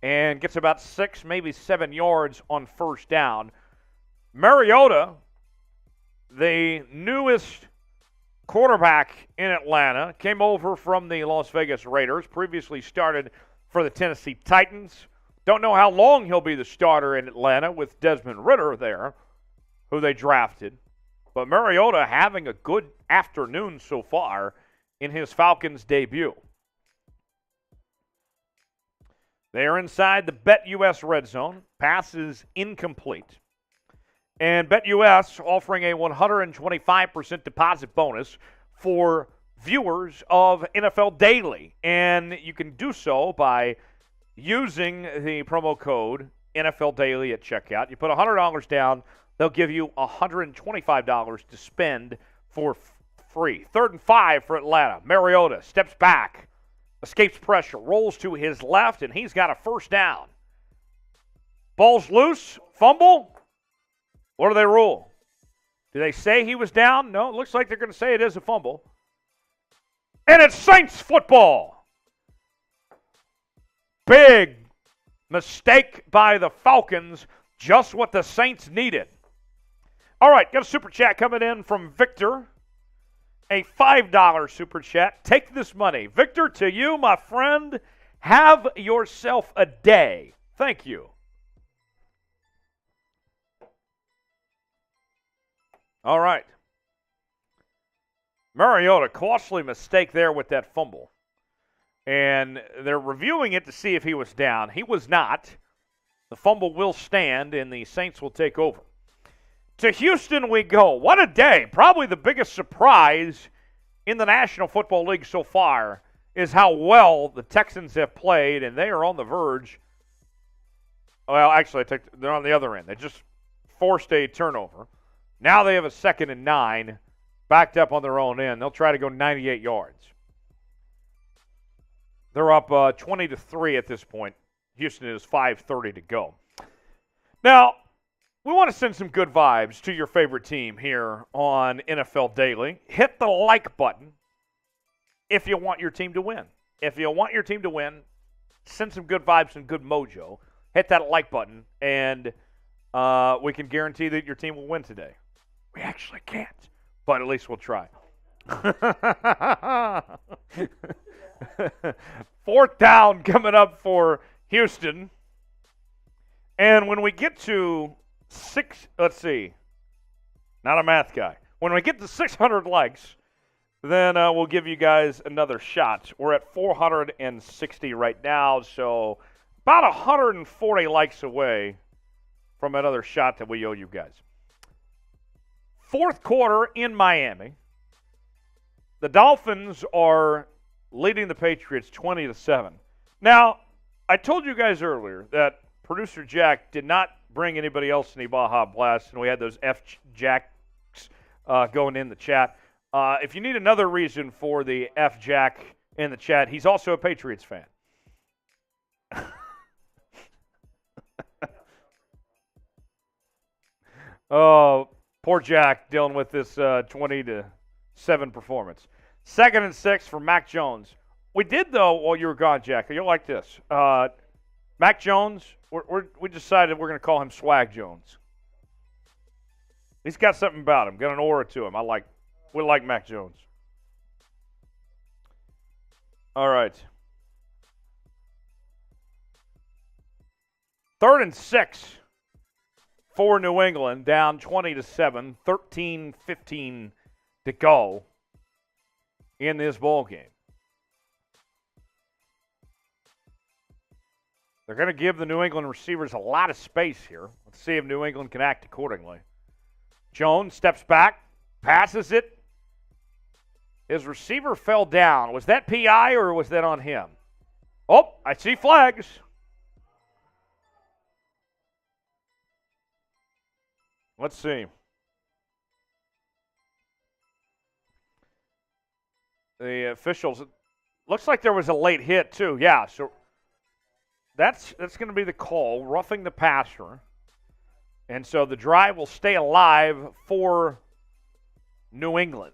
and gets about 6, maybe 7 yards on first down. Mariota, the newest quarterback in Atlanta, came over from the Las Vegas Raiders, previously started for the Tennessee Titans. Don't know how long he'll be the starter in Atlanta with Desmond Ridder there, who they drafted. But Mariota having a good afternoon so far in his Falcons debut. They are inside the BetUS red zone. Pass is incomplete. And BetUS offering a 125% deposit bonus for viewers of NFL Daily. And you can do so by using the promo code NFL Daily at checkout. You put $100 down, they'll give you $125 to spend for free. 3rd and 5 for Atlanta. Mariota steps back, escapes pressure, rolls to his left, and he's got a first down. Ball's loose, fumble. What do they rule? Do they say he was down? No, it looks like they're going to say it is a fumble. And it's Saints football. Big mistake by the Falcons, just what the Saints needed. All right, got a super chat coming in from Victor. A $5 super chat. Take this money. Victor, to you, my friend, have yourself a day. Thank you. All right. Mariota, costly mistake there with that fumble. And they're reviewing it to see if he was down. He was not. The fumble will stand, and the Saints will take over. To Houston we go. What a day. Probably the biggest surprise in the National Football League so far is how well the Texans have played, and they are on the verge. Well, actually, they're on the other end. They just forced a turnover. Now they have a 2nd and 9, backed up on their own end. They'll try to go 98 yards. They're up 20-3 at this point. Houston is 5:30 to go. Now, we want to send some good vibes to your favorite team here on NFL Daily. Hit the like button if you want your team to win. If you want your team to win, send some good vibes and good mojo. Hit that like button, and we can guarantee that your team will win today. We actually can't, but at least we'll try. 4th down coming up for Houston. And when we get to not a math guy. When we get to 600 likes, then we'll give you guys another shot. We're at 460 right now, so about 140 likes away from another shot that we owe you guys. 4th quarter in Miami. The Dolphins are leading the Patriots 20-7. Now, I told you guys earlier that producer Jack did not bring anybody else any Baja Blast, and we had those F-Jacks going in the chat. If you need another reason for the F-Jack in the chat, he's also a Patriots fan. Oh, poor Jack dealing with this 20-7 performance. 2nd and 6 for Mac Jones. We did, though, while you were gone, Jack. You'll like this. Mac Jones, we decided we're going to call him Swag Jones. He's got something about him, got an aura to him. We like Mac Jones. All right. 3rd and 6 for New England, down 20-7, 13-15 to go in this ball game. They're going to give the New England receivers a lot of space here. Let's see if New England can act accordingly. Jones steps back, passes it. His receiver fell down. Was that PI or was that on him? Oh, I see flags. Let's see. The officials, looks like there was a late hit too. Yeah, so that's going to be the call, roughing the passer. And so the drive will stay alive for New England.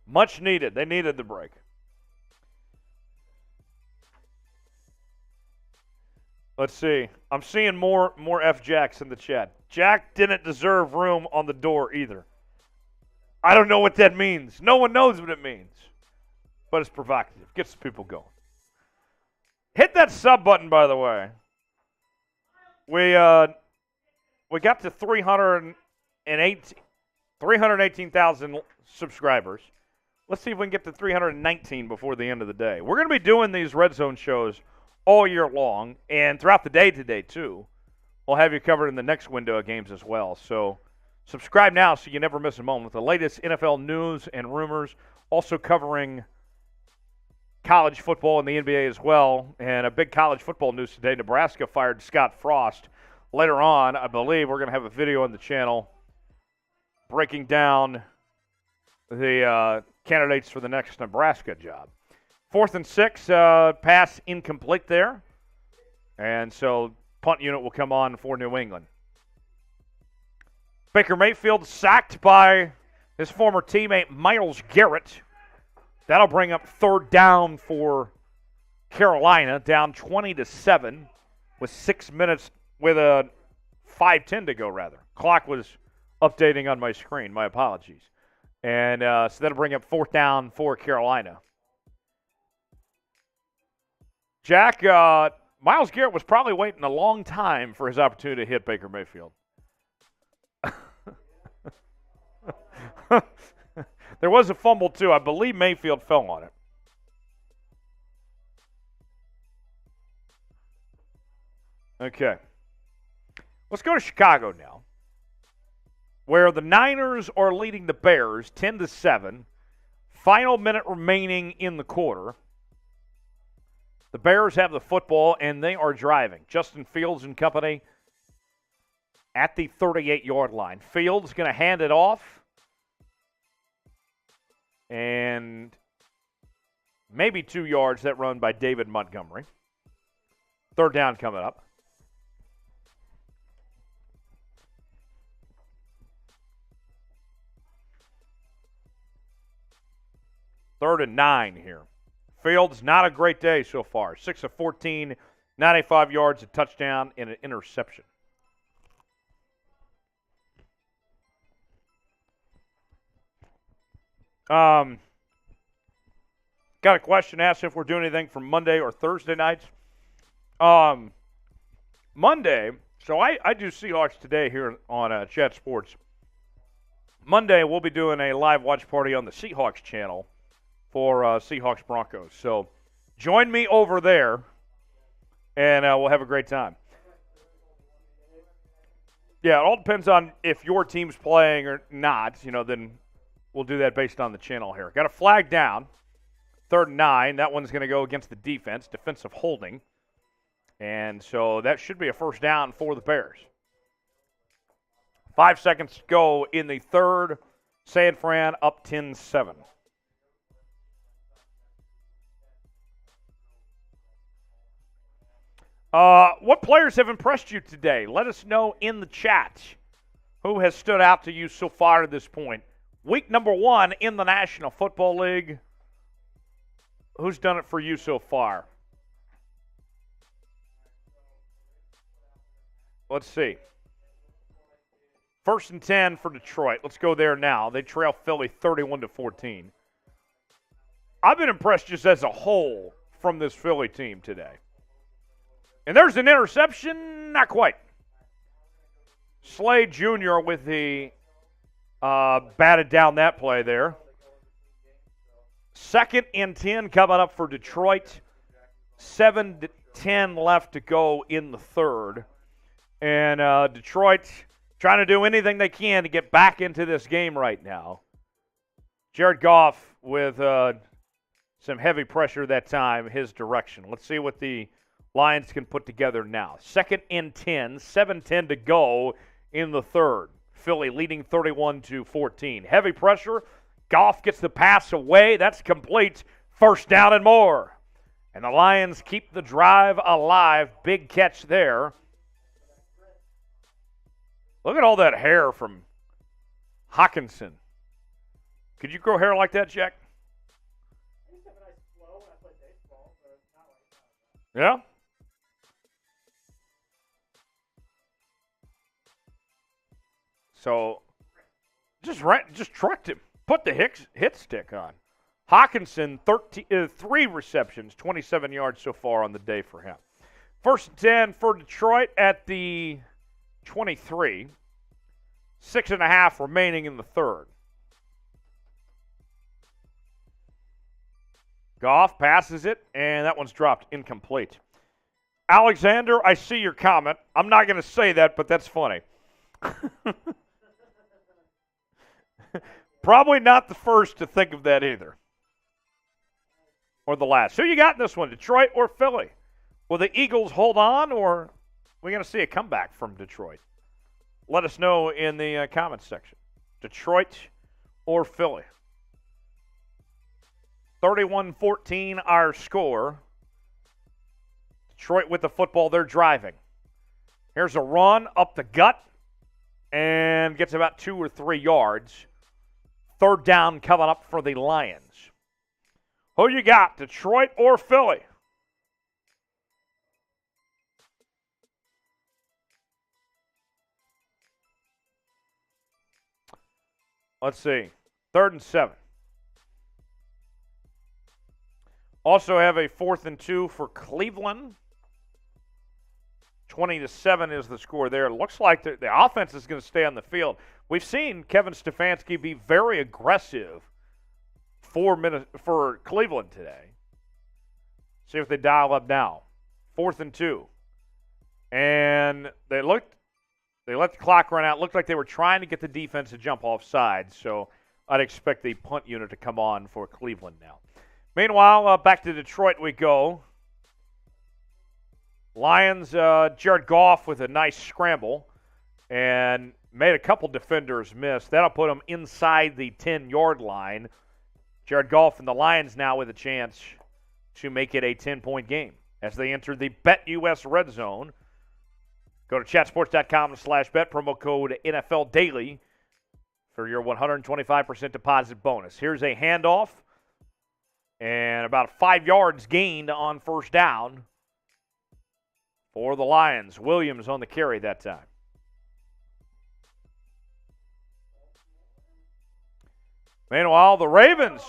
Much needed. They needed the break. Let's see. I'm seeing more F-Jacks in the chat. Jack didn't deserve room on the door either. I don't know what that means. No one knows what it means. But it's provocative. Gets the people going. Hit that sub button, by the way. We got to 318,000 subscribers. Let's see if we can get to 319 before the end of the day. We're going to be doing these Red Zone shows all year long and throughout the day today, too. We'll have you covered in the next window of games as well. So subscribe now so you never miss a moment with the latest NFL news and rumors, also covering college football and the NBA as well. And a big college football news today, Nebraska fired Scott Frost. Later on, I believe we're going to have a video on the channel breaking down the candidates for the next Nebraska job. 4th and 6, pass incomplete there. And so punt unit will come on for New England. Baker Mayfield sacked by his former teammate Myles Garrett. That'll bring up 3rd down for Carolina, down 20-7 with 6 minutes, with a 5:10 to go, rather. Clock was updating on my screen. My apologies. And so that'll bring up 4th down for Carolina. Jack, Myles Garrett was probably waiting a long time for his opportunity to hit Baker Mayfield. There was a fumble, too. I believe Mayfield fell on it. Okay. Let's go to Chicago now, where the Niners are leading the Bears 10-7. Final minute remaining in the quarter. The Bears have the football, and they are driving. Justin Fields and company at the 38-yard line. Fields going to hand it off. And maybe 2 yards, that run by David Montgomery. Third down coming up. Third and 9 here. Fields, not a great day so far. 6 of 14, 95 yards, a touchdown, and an interception. Got a question asked if we're doing anything for Monday or Thursday nights. Monday, so I do Seahawks Today here on Chat Sports. Monday, we'll be doing a live watch party on the Seahawks channel for Seahawks Broncos. So join me over there, and we'll have a great time. Yeah, it all depends on if your team's playing or not. Then we'll do that based on the channel here. Got a flag down, 3rd and 9. That one's going to go against the defense, defensive holding. And so that should be a first down for the Bears. 5 seconds to go in the third. San Fran up 10-7. What players have impressed you today? Let us know in the chat who has stood out to you so far at this point. Week number 1 in the National Football League. Who's done it for you so far? Let's see. 1st and 10 for Detroit. Let's go there now. They trail Philly 31-14. I've been impressed just as a whole from this Philly team today. And there's an interception, not quite. Slade Jr. with the batted down that play there. 2nd and 10 coming up for Detroit. 7-10 left to go in the third. And Detroit trying to do anything they can to get back into this game right now. Jared Goff with some heavy pressure that time, his direction. Let's see what the Lions can put together now. 2nd and 10, 7-10 to go in the third. Philly leading 31-14. Heavy pressure. Goff gets the pass away. That's complete. First down and more. And the Lions keep the drive alive. Big catch there. Look at all that hair from Hawkinson. Could you grow hair like that, Jack? Yeah? So, just trucked him. Put the hit stick on. Hawkinson, 3 receptions, 27 yards so far on the day for him. 1st and 10 for Detroit at the 23. 6.5 remaining in the third. Goff passes it, and that one's dropped incomplete. Alexander, I see your comment. I'm not going to say that, but that's funny. Probably not the first to think of that either. Or the last. Who you got in this one, Detroit or Philly? Will the Eagles hold on, or are we going to see a comeback from Detroit? Let us know in the comments section. Detroit or Philly? 31-14 our score. Detroit with the football, they're driving. Here's a run up the gut and gets about 2 or 3 yards. 3rd down coming up for the Lions. Who you got, Detroit or Philly? Let's see. 3rd and 7. Also have a 4th and 2 for Cleveland. 20-7 is the score there. It looks like the offense is going to stay on the field. We've seen Kevin Stefanski be very aggressive for Cleveland today. See if they dial up now. 4th and 2. And they let the clock run out. Looked like they were trying to get the defense to jump off sides, so I'd expect the punt unit to come on for Cleveland now. Meanwhile, back to Detroit we go. Lions, Jared Goff with a nice scramble and made a couple defenders miss. That'll put them inside the 10-yard line. Jared Goff and the Lions now with a chance to make it a 10-point game as they enter the BetUS Red Zone. Go to chatsports.com/bet, promo code NFL Daily for your 125% deposit bonus. Here's a handoff and about 5 yards gained on first down for the Lions. Williams on the carry that time. Meanwhile, the Ravens,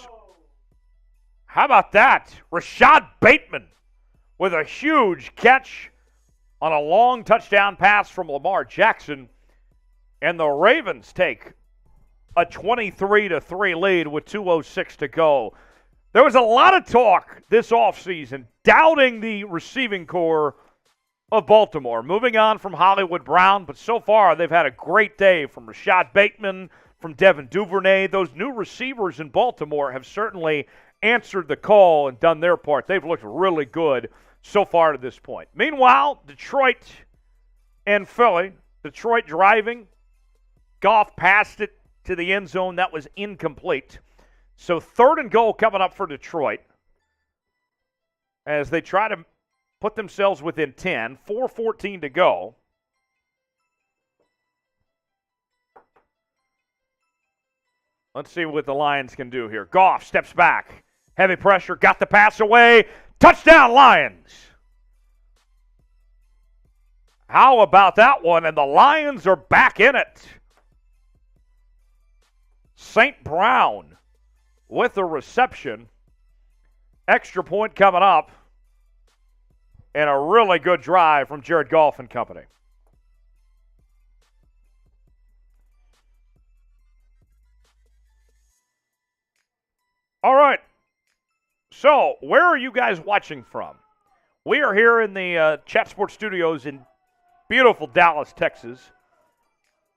how about that? Rashad Bateman with a huge catch on a long touchdown pass from Lamar Jackson. And the Ravens take a 23-3 lead with 2:06 to go. There was a lot of talk this offseason doubting the receiving core of Baltimore, moving on from Hollywood Brown, but so far they've had a great day from Rashad Bateman, from Devin Duvernay. Those new receivers in Baltimore have certainly answered the call and done their part. They've looked really good so far to this point. Meanwhile, Detroit and Philly. Detroit driving. Goff passed it to the end zone. That was incomplete. So 3rd and goal coming up for Detroit as they try to put themselves within 10. 4:14 to go. Let's see what the Lions can do here. Goff steps back. Heavy pressure. Got the pass away. Touchdown, Lions. How about that one? And the Lions are back in it. St. Brown with the reception. Extra point coming up. And a really good drive from Jared Goff and company. All right. So, where are you guys watching from? We are here in the Chat Sports Studios in beautiful Dallas, Texas.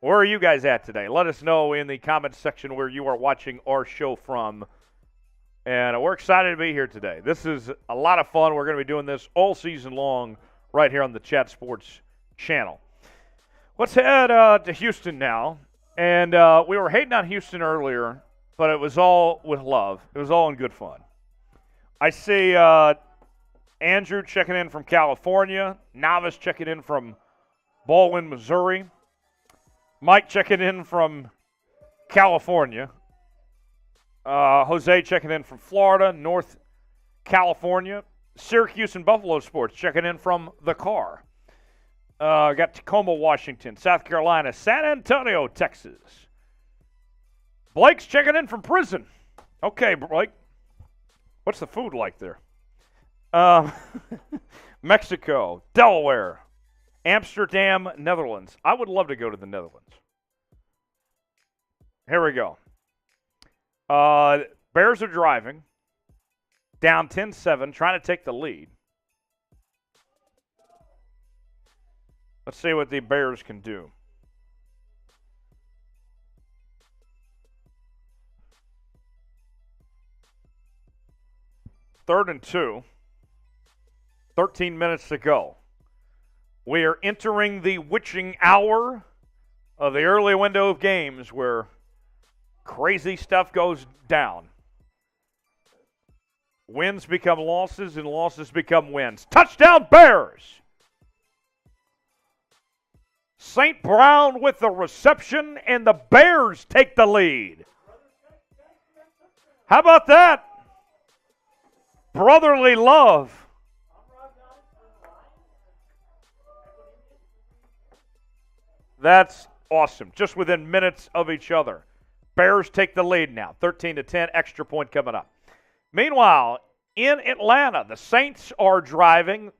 Where are you guys at today? Let us know in the comments section where you are watching our show from. And we're excited to be here today. This is a lot of fun. We're going to be doing this all season long right here on the Chat Sports channel. Let's head to Houston now. And we were hating on Houston earlier, but it was all with love. It was all in good fun. I see Andrew checking in from California. Navis checking in from Baldwin, Missouri. Mike checking in from California. Jose checking in from Florida, North California. Syracuse and Buffalo Sports checking in from the car. Got Tacoma, Washington, South Carolina, San Antonio, Texas. Blake's checking in from prison. Okay, Blake. What's the food like there? Mexico, Delaware, Amsterdam, Netherlands. I would love to go to the Netherlands. Here we go. Bears are driving. Down 10-7, trying to take the lead. Let's see what the Bears can do. Third and 2. 13 minutes to go. We are entering the witching hour of the early window of games where crazy stuff goes down. Wins become losses and losses become wins. Touchdown, Bears! St. Brown with the reception, and the Bears take the lead. How about that? Brotherly love. That's awesome. Just within minutes of each other. Bears take the lead now. 13-10, extra point coming up. Meanwhile, in Atlanta, the Saints are driving.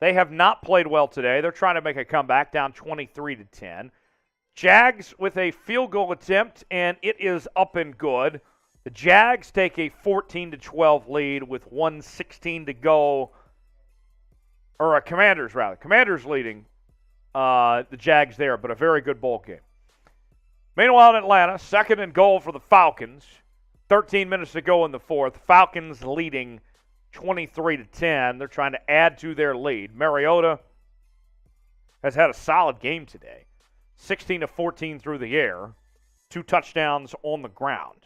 They have not played well today. They're trying to make a comeback, down 23-10. Jags with a field goal attempt, and it is up and good. The Jags take a 14-12 lead with 1:16 to go. Or Commanders, rather. Commanders leading the Jags there, but a very good ball game. Meanwhile, in Atlanta, 2nd and goal for the Falcons. 13 minutes to go in the fourth. Falcons leading 23-10. They're trying to add to their lead. Mariota has had a solid game today. 16-14 through the air. 2 touchdowns on the ground.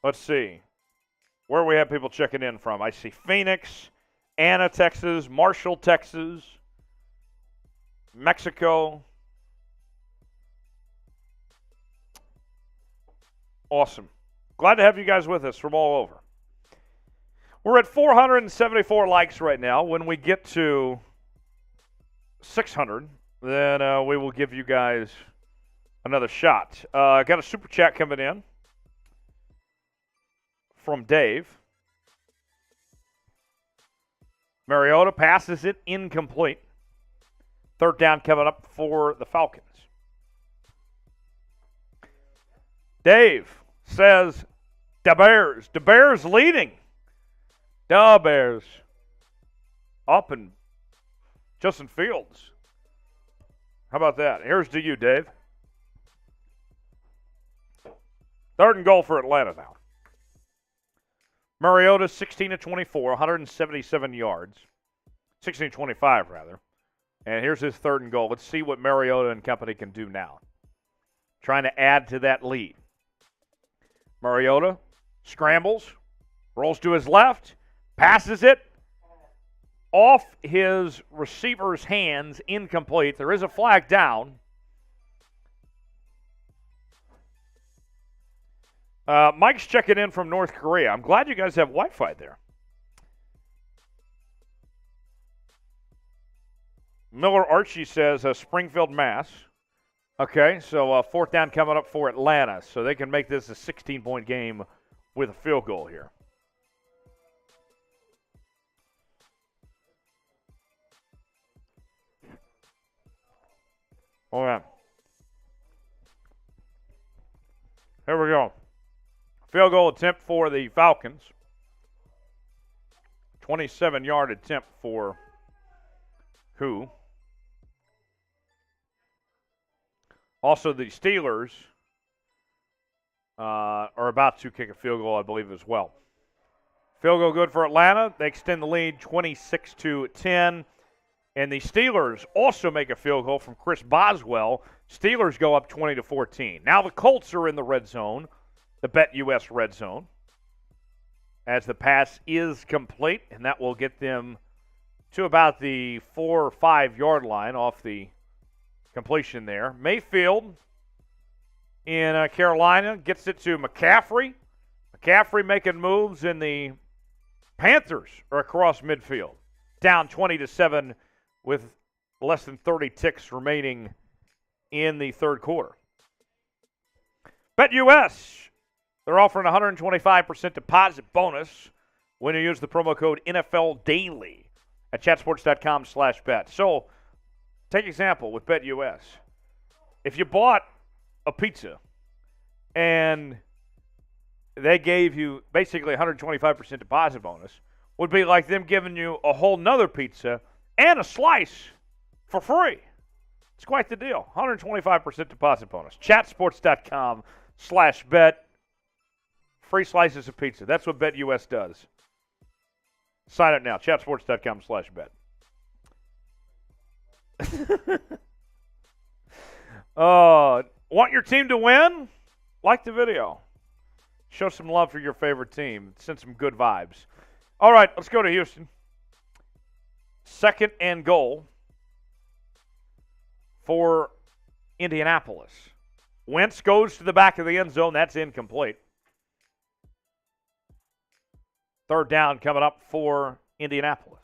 Let's see. Where we have people checking in from. I see Phoenix, Anna, Texas, Marshall, Texas, Mexico. Awesome. Glad to have you guys with us from all over. We're at 474 likes right now. When we get to 600, then we will give you guys another shot. Got a super chat coming in from Dave. Mariota passes it incomplete. 3rd down coming up for the Falcons. Dave says, the Bears leading. The Bears. Up in Justin Fields. How about that? Here's to you, Dave. 3rd and goal for Atlanta now. Mariota, 16-24, 177 yards. 16-25, rather. And here's his 3rd and goal. Let's see what Mariota and company can do now. Trying to add to that lead. Mariota scrambles, rolls to his left, passes it off his receiver's hands, incomplete. There is a flag down. Mike's checking in from North Korea. I'm glad you guys have Wi-Fi there. Miller Archie says Springfield, Mass. Okay, so 4th down coming up for Atlanta. So they can make this a 16-point game with a field goal here. Hold on. Here we go. Field goal attempt for the Falcons. 27-yard attempt for who? Also, the Steelers are about to kick a field goal, I believe, as well. Field goal good for Atlanta. They extend the lead 26-10. And the Steelers also make a field goal from Chris Boswell. Steelers go up 20-14. Now the Colts are in the red zone, the BetUS red zone, as the pass is complete, and that will get them to about the 4 or 5 yard line off the completion there. Mayfield in Carolina gets it to McCaffrey. McCaffrey making moves, and the Panthers are across midfield, down 20-7 with less than 30 ticks remaining in the 3rd quarter. BetUS, they're offering a 125% deposit bonus when you use the promo code NFL Daily at chatsports.com/bet. So, take example with BetUS. If you bought a pizza and they gave you basically 125% deposit bonus, would be like them giving you a whole nother pizza and a slice for free. It's quite the deal. 125% deposit bonus. Chatsports.com/bet. Free slices of pizza. That's what BetUS does. Sign up now. Chatsports.com/bet. Want your team to win? Like the video. Show some love for your favorite team. Send some good vibes. All right, let's go to Houston. 2nd and goal for Indianapolis. Wentz goes to the back of the end zone. That's incomplete. 3rd down coming up for Indianapolis.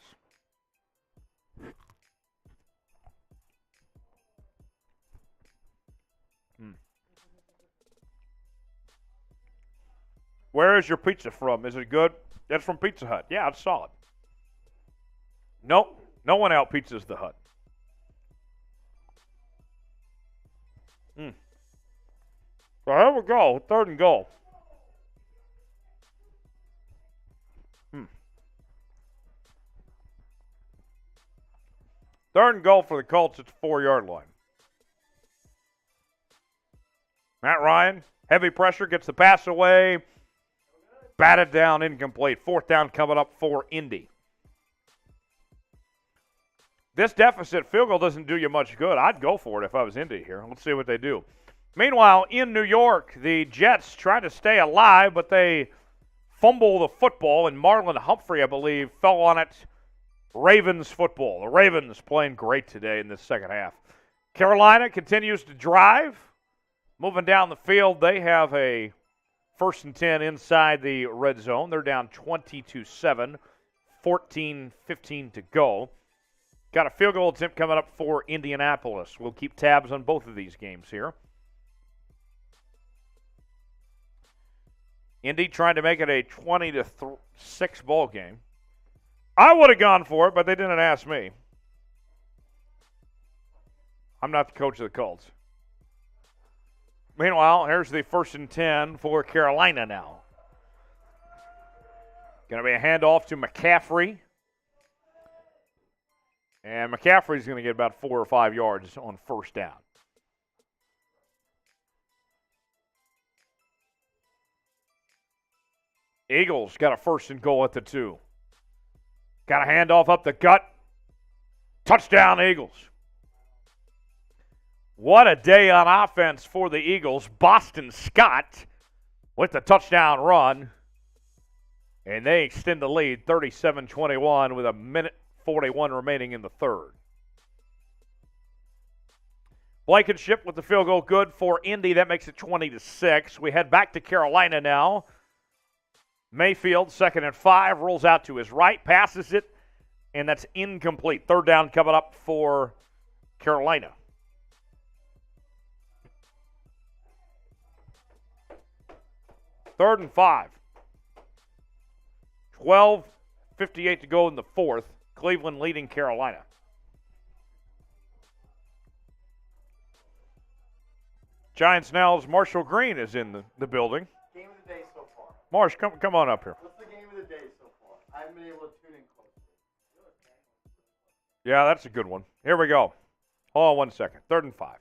Where is your pizza from? Is it good? That's from Pizza Hut. Yeah, it's solid. Nope. No one out pizzas the Hut. So here we go, 3rd and goal. Third and goal for the Colts at the 4-yard line. Matt Ryan, heavy pressure, gets the pass away. Batted down, incomplete. 4th down coming up for Indy. This deficit field goal doesn't do you much good. I'd go for it if I was Indy here. Let's see what they do. Meanwhile, in New York, the Jets try to stay alive, but they fumble the football, and Marlon Humphrey, I believe, fell on it. Ravens football. The Ravens playing great today in this second half. Carolina continues to drive. Moving down the field, they have a 1st and 10 inside the red zone. They're down 20-7, 14-15 to go. Got a field goal attempt coming up for Indianapolis. We'll keep tabs on both of these games here. Indy trying to make it a 20-6 ball game. I would have gone for it, but they didn't ask me. I'm not the coach of the Colts. Meanwhile, here's the 1st and 10 for Carolina now. Going to be a handoff to McCaffrey. And McCaffrey's going to get about 4 or 5 yards on 1st down. Eagles got a 1st and goal at the 2. Got a handoff up the gut. Touchdown, Eagles. What a day on offense for the Eagles. Boston Scott with the touchdown run. And they extend the lead 37-21 with 1:41 remaining in the 3rd. Blankenship with the field goal good for Indy. That makes it 20-6. We head back to Carolina now. Mayfield, 2nd and 5, rolls out to his right, passes it, and that's incomplete. 3rd down coming up for Carolina. Third and 5. 12:58 to go in the 4th. Cleveland leading Carolina. Giants now's Marshall Green is in the building. Game of the day so far. Marsh, come on up here. What's the game of the day so far? I haven't been able to tune in closely. Yeah, that's a good one. Here we go. Hold on 1 second. 3rd and 5.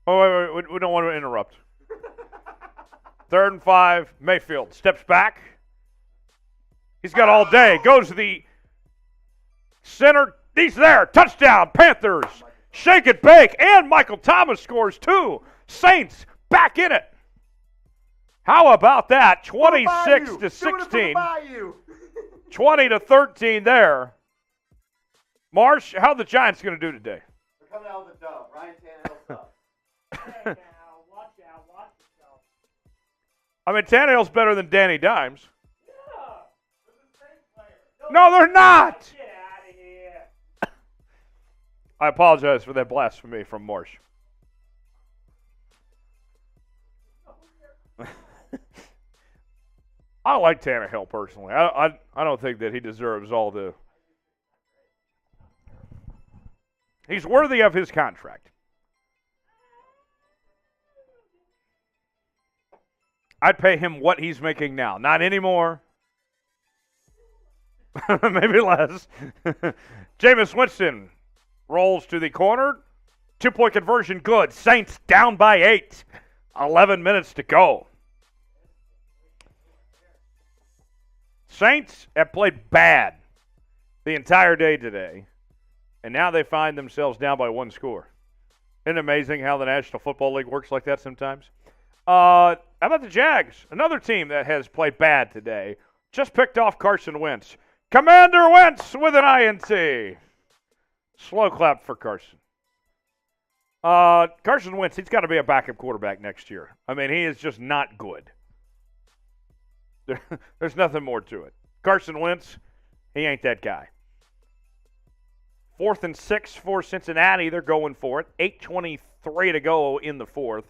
Oh, wait, we don't want to interrupt. 3rd and 5. Mayfield steps back. He's got all day. Goes to the center. He's there. Touchdown, Panthers. Shake it, bake. And Michael Thomas scores 2. Saints back in it. How about that? 26-16. 20-13 there. Marsh, how are the Giants going to do today? They're coming out with a dub. Ryan Tannehill's up. Hey, now, watch out, watch yourself. I mean, Tannehill's better than Danny Dimes. Yeah, they're the same player. No, they're not. Get out of here. I apologize for that blasphemy from Marsh. I like Tannehill personally. I don't think that he deserves all the. He's worthy of his contract. I'd pay him what he's making now. Not anymore. Maybe less. Jameis Winston rolls to the corner. 2-point conversion good. Saints down by 8. 11 minutes to go. Saints have played bad the entire day today, and now they find themselves down by 1 score. Isn't it amazing how the National Football League works like that sometimes? How about the Jags? Another team that has played bad today. Just picked off Carson Wentz. Commander Wentz with an INT. Slow clap for Carson. Carson Wentz, he's got to be a backup quarterback next year. I mean, he is just not good. There's nothing more to it. Carson Wentz, he ain't that guy. 4th and 6 for Cincinnati. They're going for it. 8:23 to go in the 4th.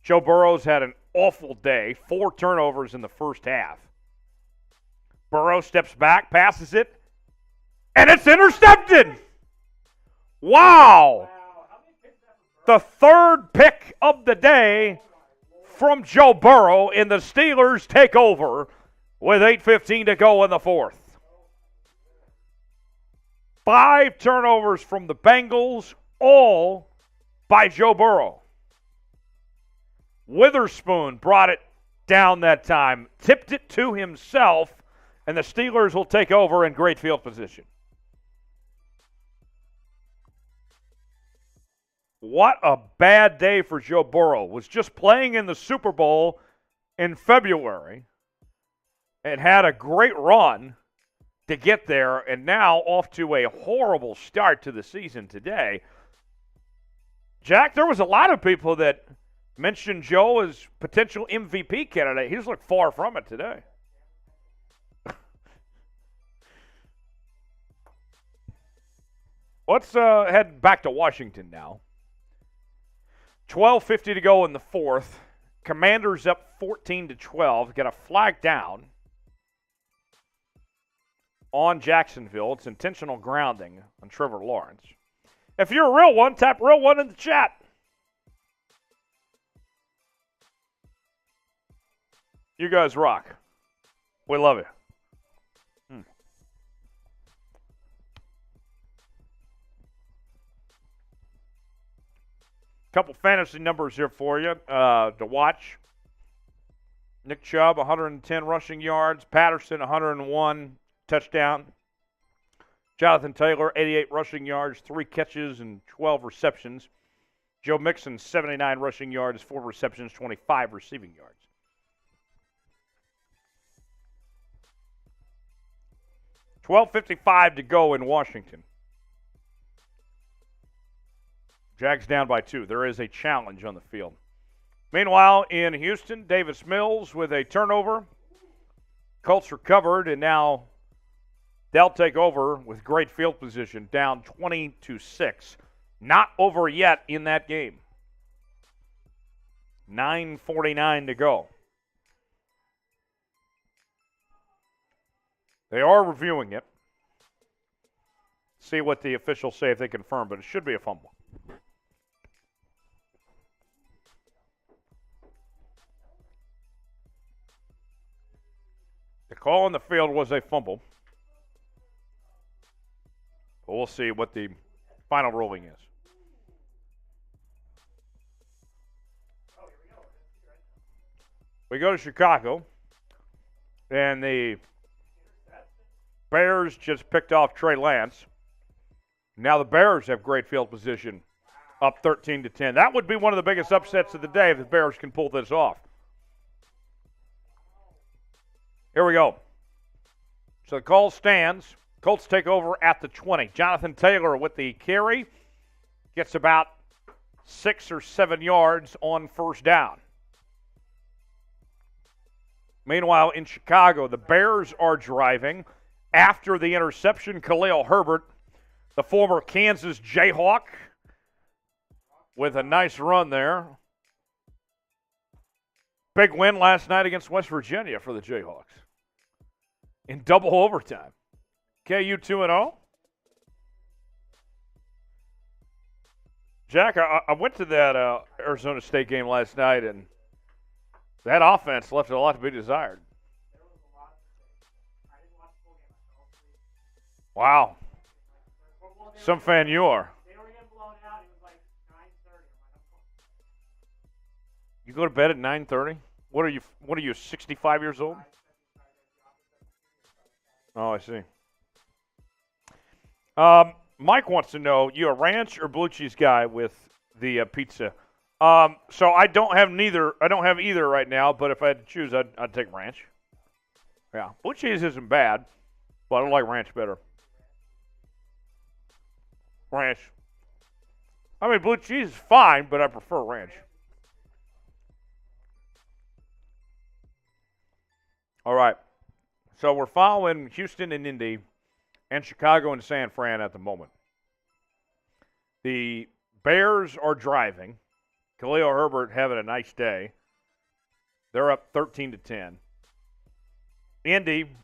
Joe Burrow's had an awful day. 4 turnovers in the first half. Burrow steps back, passes it, and it's intercepted. Wow. the third pick of the day from Joe Burrow, and the Steelers take over with 8:15 to go in the fourth. 5 turnovers from the Bengals, all by Joe Burrow. Witherspoon brought it down that time, tipped it to himself, and the Steelers will take over in great field position. What a bad day for Joe Burrow. Was just playing in the Super Bowl in February and had a great run to get there, and now off to a horrible start to the season today. Jack, there was a lot of people that mentioned Joe as potential MVP candidate. He just looked far from it today. Let's head back to Washington now. 12:50 to go in the fourth. Commanders up 14-12. Got a flag down on Jacksonville. It's intentional grounding on Trevor Lawrence. If you're a real one, type real one in the chat. You guys rock. We love you. Couple fantasy numbers here for you to watch. Nick Chubb, 110 rushing yards. Patterson, 101 touchdown. Jonathan Taylor, 88 rushing yards, 3 catches and 12 receptions. Joe Mixon, 79 rushing yards, 4 receptions, 25 receiving yards. $12:55 to go in Washington. Jags down by 2. There is a challenge on the field. Meanwhile, in Houston, Davis Mills with a turnover. Colts recovered, and now they'll take over with great field position, down 20-6. Not over yet in that game. 9:49 to go. They are reviewing it. See what the officials say if they confirm, but it should be a fumble. The call on the field was a fumble. But we'll see what the final ruling is. We go to Chicago, and the Bears just picked off Trey Lance. Now the Bears have great field position, up 13-10. That would be one of the biggest upsets of the day if the Bears can pull this off. Here we go. So the call stands. Colts take over at the 20. Jonathan Taylor with the carry. Gets about 6 or 7 yards on first down. Meanwhile, in Chicago, the Bears are driving. After the interception, Khalil Herbert, the former Kansas Jayhawk, with a nice run there. Big win last night against West Virginia for the Jayhawks in double overtime. KU 2-0. Jack, I went to that Arizona State game last night, and that offense left a lot to be desired. Wow. Some fan you are. They were getting blown out. It was like 9:30. You go to bed at 9:30? What are you 65 years old? Oh, I see. Mike wants to know, you a ranch or blue cheese guy with the pizza? So I don't have neither. I don't have either right now, but if I had to choose, I'd take ranch. Yeah, blue cheese isn't bad, but I like ranch better. Ranch. I mean, blue cheese is fine, but I prefer ranch. All right. So we're following Houston and Indy and Chicago and San Fran at the moment. The Bears are driving. Khalil Herbert having a nice day. They're up 13-10. Indy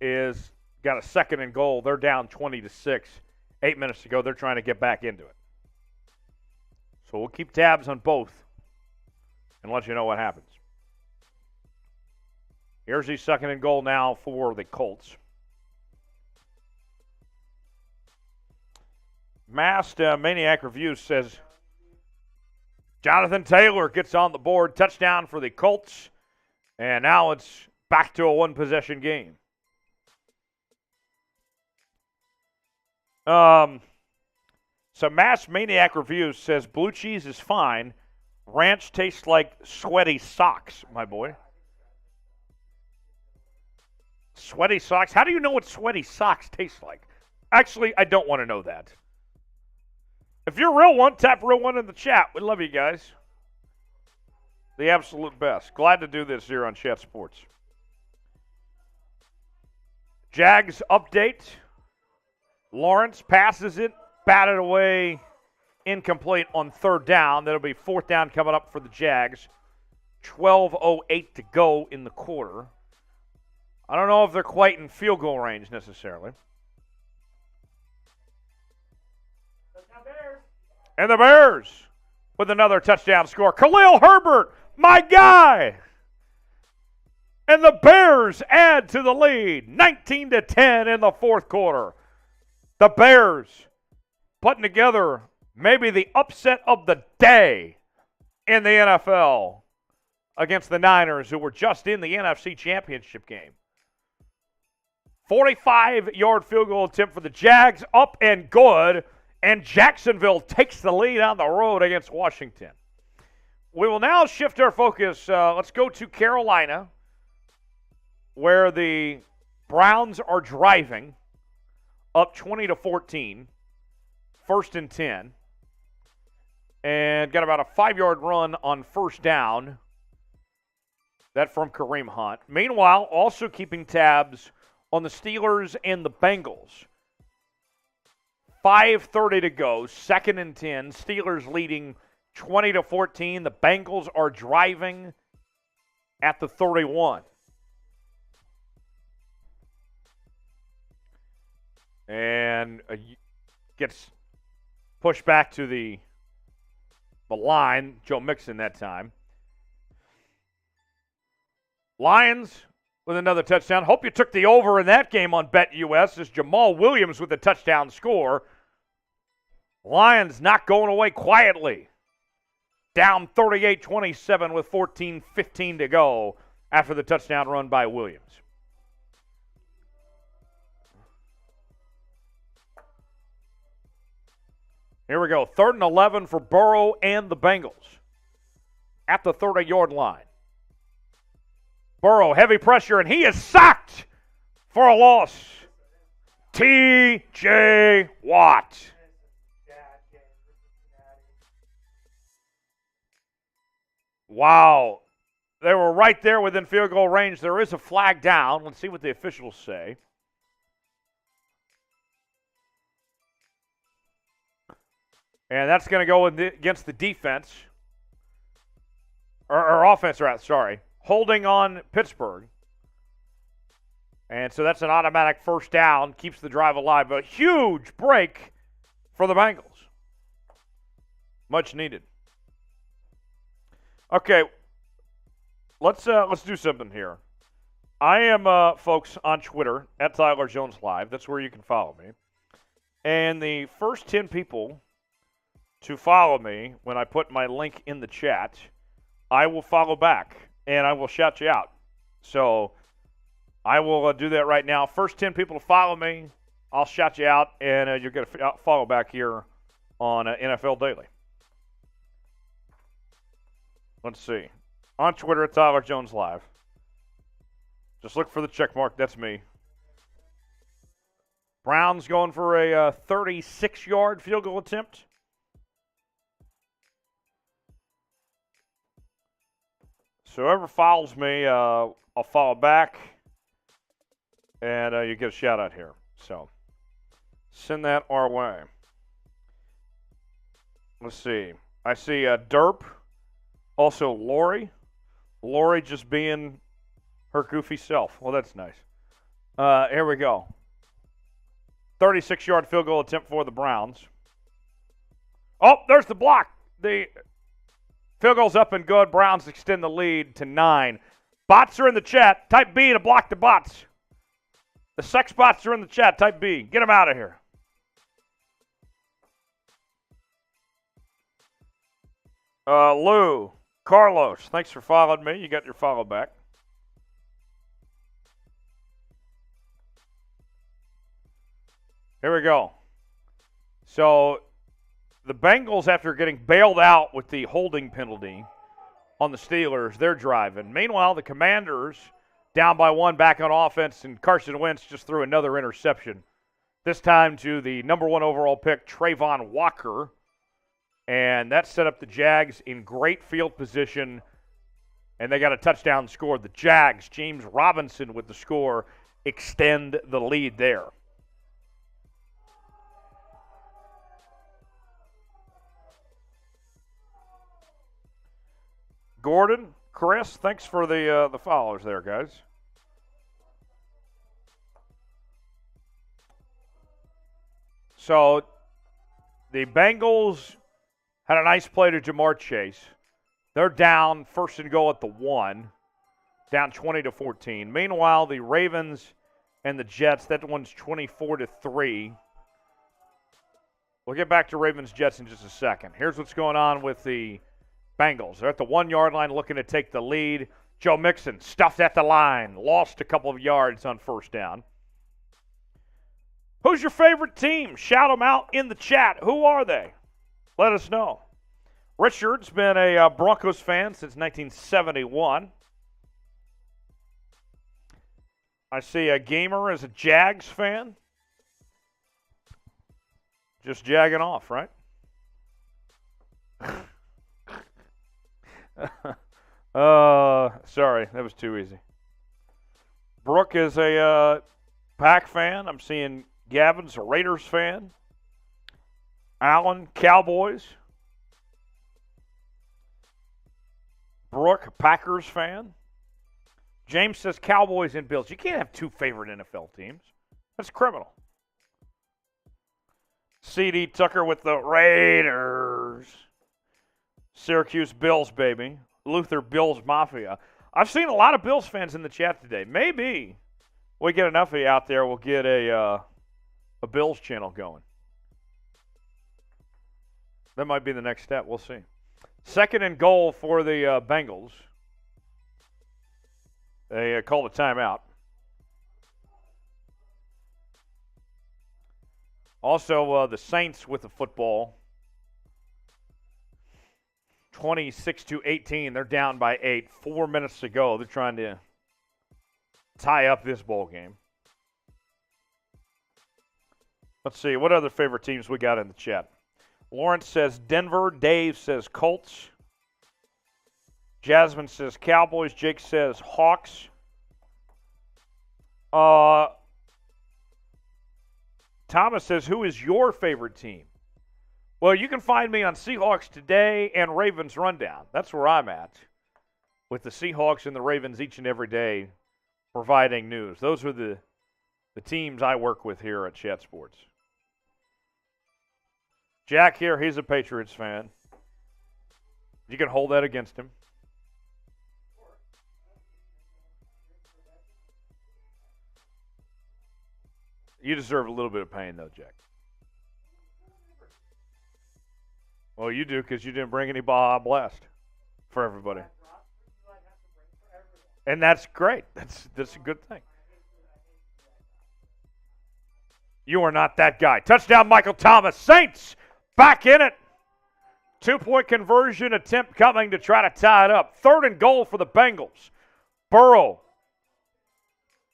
is got a second and goal. They're down 20-6. 8 minutes to go. They're trying to get back into it. So we'll keep tabs on both and let you know what happens. Here's the second and goal now for the Colts. Masked Maniac Review says Jonathan Taylor gets on the board. Touchdown for the Colts. And now it's back to a one-possession game. So Masked Maniac Review says blue cheese is fine. Ranch tastes like sweaty socks, my boy. Sweaty socks? How do you know what sweaty socks taste like? Actually, I don't want to know that. If you're a real one, tap real one in the chat. We love you guys. The absolute best. Glad to do this here on Chat Sports. Jags update. Lawrence passes it, batted away, incomplete on third down. That'll be fourth down coming up for the Jags. 12:08 to go in the quarter. I don't know if they're quite in field goal range necessarily. And the Bears with another touchdown score. Khalil Herbert, my guy. And the Bears add to the lead, 19-10 in the fourth quarter. The Bears putting together maybe the upset of the day in the NFL against the Niners, who were just in the NFC Championship game. 45-yard field goal attempt for the Jags, up and good. And Jacksonville takes the lead on the road against Washington. We will now shift our focus. Let's go to Carolina, where the Browns are driving up 20-14, first and 10, and got about a 5-yard run on first down. That from Kareem Hunt. Meanwhile, also keeping tabs on the Steelers and the Bengals. 5:30 to go, second and 10. Steelers leading 20-14. The Bengals are driving at the 31. And gets pushed back to the line. Joe Mixon that time. Lions with another touchdown. Hope you took the over in that game on BetUS as Jamal Williams with a touchdown score. Lions not going away quietly. Down 38-27 with 14:15 to go after the touchdown run by Williams. Here we go. 3rd and 11 for Burrow and the Bengals at the 30-yard line. Burrow, heavy pressure, and he is sacked for a loss. T.J. Watt. Wow. They were right there within field goal range. There is a flag down. Let's see what the officials say. And that's going to go against the defense. Or offense, rather, sorry. Holding on Pittsburgh. And so that's an automatic first down. Keeps the drive alive. But a huge break for the Bengals. Much needed. Okay. Let's do something here. I am, folks, on Twitter, at Tyler Jones Live. That's where you can follow me. And the first 10 people to follow me when I put my link in the chat, I will follow back. And I will shout you out. So I will do that right now. First 10 people to follow me, I'll shout you out, and you're going to follow back here on NFL Daily. Let's see. On Twitter, at Tyler Jones Live. Just look for the check mark. That's me. Browns going for a 36-yard field goal attempt. So whoever follows me, I'll follow back, and you get a shout-out here. So send that our way. Let's see. I see Derp, also Lori. Lori just being her goofy self. Well, that's nice. Here we go. 36-yard field goal attempt for the Browns. Oh, there's the block. The field goal's up and good. Browns extend the lead to 9. Bots are in the chat. Type B to block the bots. The sex bots are in the chat. Type B. Get them out of here. Lou, Carlos, thanks for following me. You got your follow back. Here we go. So the Bengals, after getting bailed out with the holding penalty on the Steelers, they're driving. Meanwhile, the Commanders, down by 1, back on offense, and Carson Wentz just threw another interception, this time to the number 1 overall pick, Trayvon Walker. And that set up the Jags in great field position, and they got a touchdown scored. The Jags, James Robinson with the score, extend the lead there. Gordon, Chris, thanks for the followers there, guys. So the Bengals had a nice play to Jamar Chase. They're down, first and goal at the 1, down 20-14. Meanwhile, the Ravens and the Jets, that one's 24-3. We'll get back to Ravens-Jets in just a second. Here's what's going on with the Bengals. They're at the 1-yard line looking to take the lead. Joe Mixon stuffed at the line, lost a couple of yards on first down. Who's your favorite team? Shout them out in the chat. Who are they? Let us know. Richard's been a Broncos fan since 1971. I see a Gamer as a Jags fan. Just jagging off, right? Sorry, that was too easy. Brooke is a Pack fan. I'm seeing Gavin's a Raiders fan. Allen, Cowboys. Brooke, Packers fan. James says Cowboys and Bills. You can't have 2 favorite NFL teams. That's criminal. C.D. Tucker with the Raiders. Syracuse Bills, baby. Luther Bills Mafia. I've seen a lot of Bills fans in the chat today. Maybe we get enough of you out there, we'll get a Bills channel going. That might be the next step. We'll see. Second and goal for the Bengals. They called a timeout. Also, the Saints with the football. 26-18. They're down by 8. 4 minutes to go. They're trying to tie up this ball game. Let's see. What other favorite teams we got in the chat? Lawrence says Denver. Dave says Colts. Jasmine says Cowboys. Jake says Hawks. Thomas says, who is your favorite team? Well, you can find me on Seahawks Today and Ravens Rundown. That's where I'm at, with the Seahawks and the Ravens each and every day providing news. Those are the teams I work with here at Chat Sports. Jack here, he's a Patriots fan. You can hold that against him. You deserve a little bit of pain, though, Jack. Well, you do because you didn't bring any Baja Blast for everybody. And that's great. That's a good thing. You are not that guy. Touchdown, Michael Thomas. Saints back in it. 2-point conversion attempt coming to try to tie it up. Third and goal for the Bengals. Burrow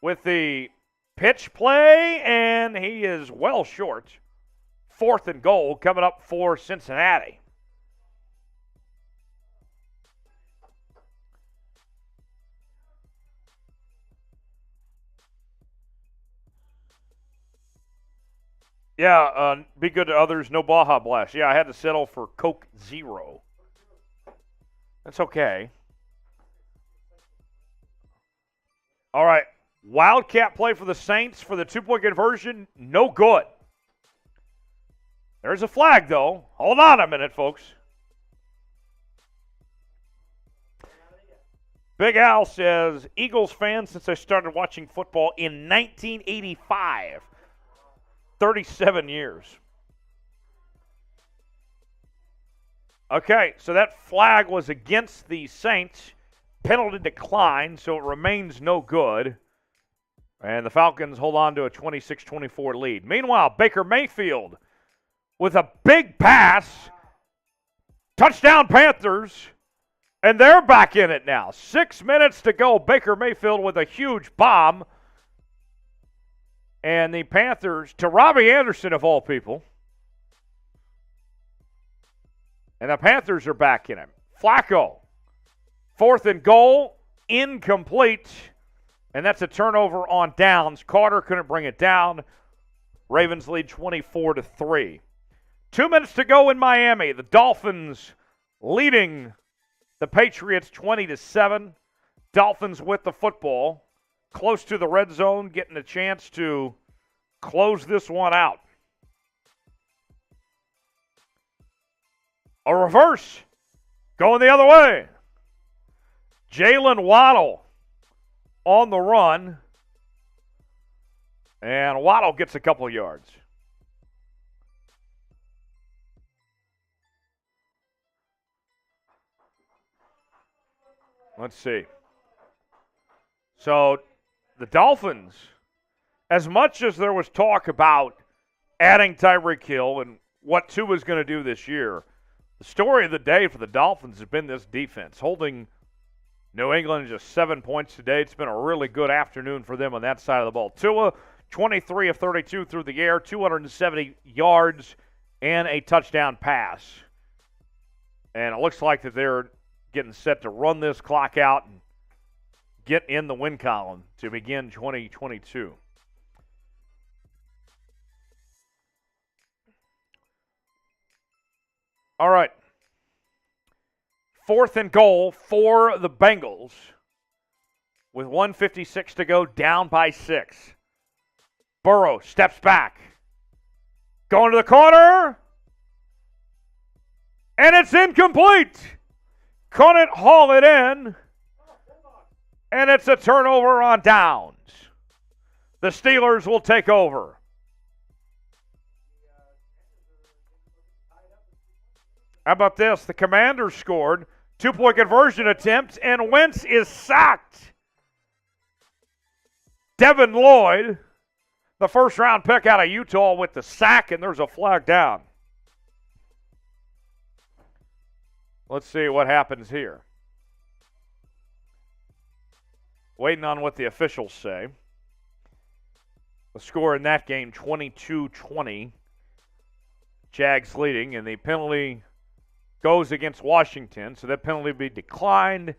with the pitch play, and he is well short. Fourth and goal coming up for Cincinnati. Yeah, be good to others. No Baja Blast. Yeah, I had to settle for Coke Zero. That's okay. All right. Wildcat play for the Saints for the 2-point conversion. No good. There's a flag, though. Hold on a minute, folks. Big Al says, Eagles fan since I started watching football in 1985. 37 years. Okay, so that flag was against the Saints. Penalty declined, so it remains no good. And the Falcons hold on to a 26-24 lead. Meanwhile, Baker Mayfield with a big pass. Touchdown Panthers. And they're back in it now. 6 minutes to go. Baker Mayfield with a huge bomb. And the Panthers, to Robbie Anderson of all people. And the Panthers are back in it. Flacco, 4th and goal, incomplete. And that's a turnover on downs. Carter couldn't bring it down. Ravens lead 24-3. 2 minutes to go in Miami. The Dolphins leading the Patriots 20-7. Dolphins with the football. Close to the red zone, getting a chance to close this one out. A reverse going the other way. Jalen Waddle on the run. And Waddle gets a couple of yards. Let's see. So the Dolphins, as much as there was talk about adding Tyreek Hill and what Tua's going to do this year, the story of the day for the Dolphins has been this defense, holding New England just 7 points today. It's been a really good afternoon for them on that side of the ball. Tua, 23 of 32 through the air, 270 yards, and a touchdown pass. And it looks like that they're getting set to run this clock out and get in the win column to begin 2022. All right. 4th and goal for the Bengals with 1:56 to go, down by 6. Burrow steps back. Going to the corner. And it's incomplete. Couldn't haul it in. And it's a turnover on downs. The Steelers will take over. How about this? The Commanders scored. 2-point conversion attempt, and Wentz is sacked. Devin Lloyd, the first-round pick out of Utah, with the sack, and there's a flag down. Let's see what happens here. Waiting on what the officials say. The score in that game, 22-20. Jags leading, and the penalty goes against Washington, so that penalty will be declined,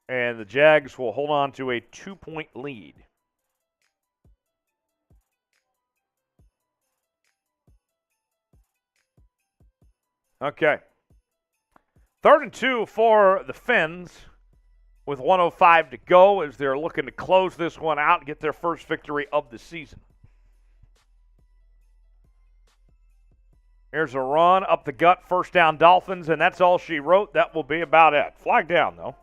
and the Jags will hold on to a 2-point lead. Okay. 3rd and 2 for the Fins with 1:05 to go as they're looking to close this one out and get their first victory of the season. Here's a run up the gut, first down Dolphins, and that's all she wrote. That will be about it. Flag down, though.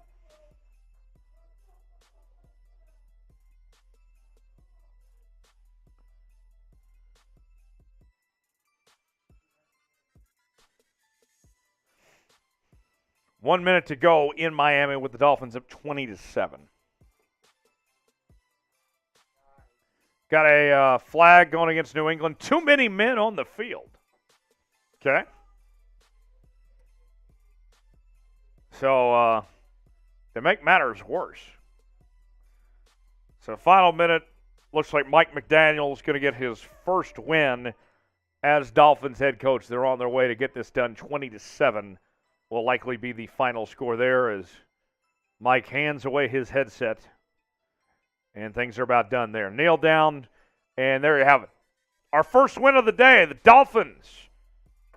One minute to go in Miami with the Dolphins up 20-7. Got a flag going against New England. Too many men on the field. Okay. So, to make matters worse. So, final minute, looks like Mike McDaniel is going to get his first win as Dolphins head coach. They're on their way to get this done. 20-7 will likely be the final score there as Mike hands away his headset. And things are about done there. Nailed down, and there you have it. Our first win of the day, the Dolphins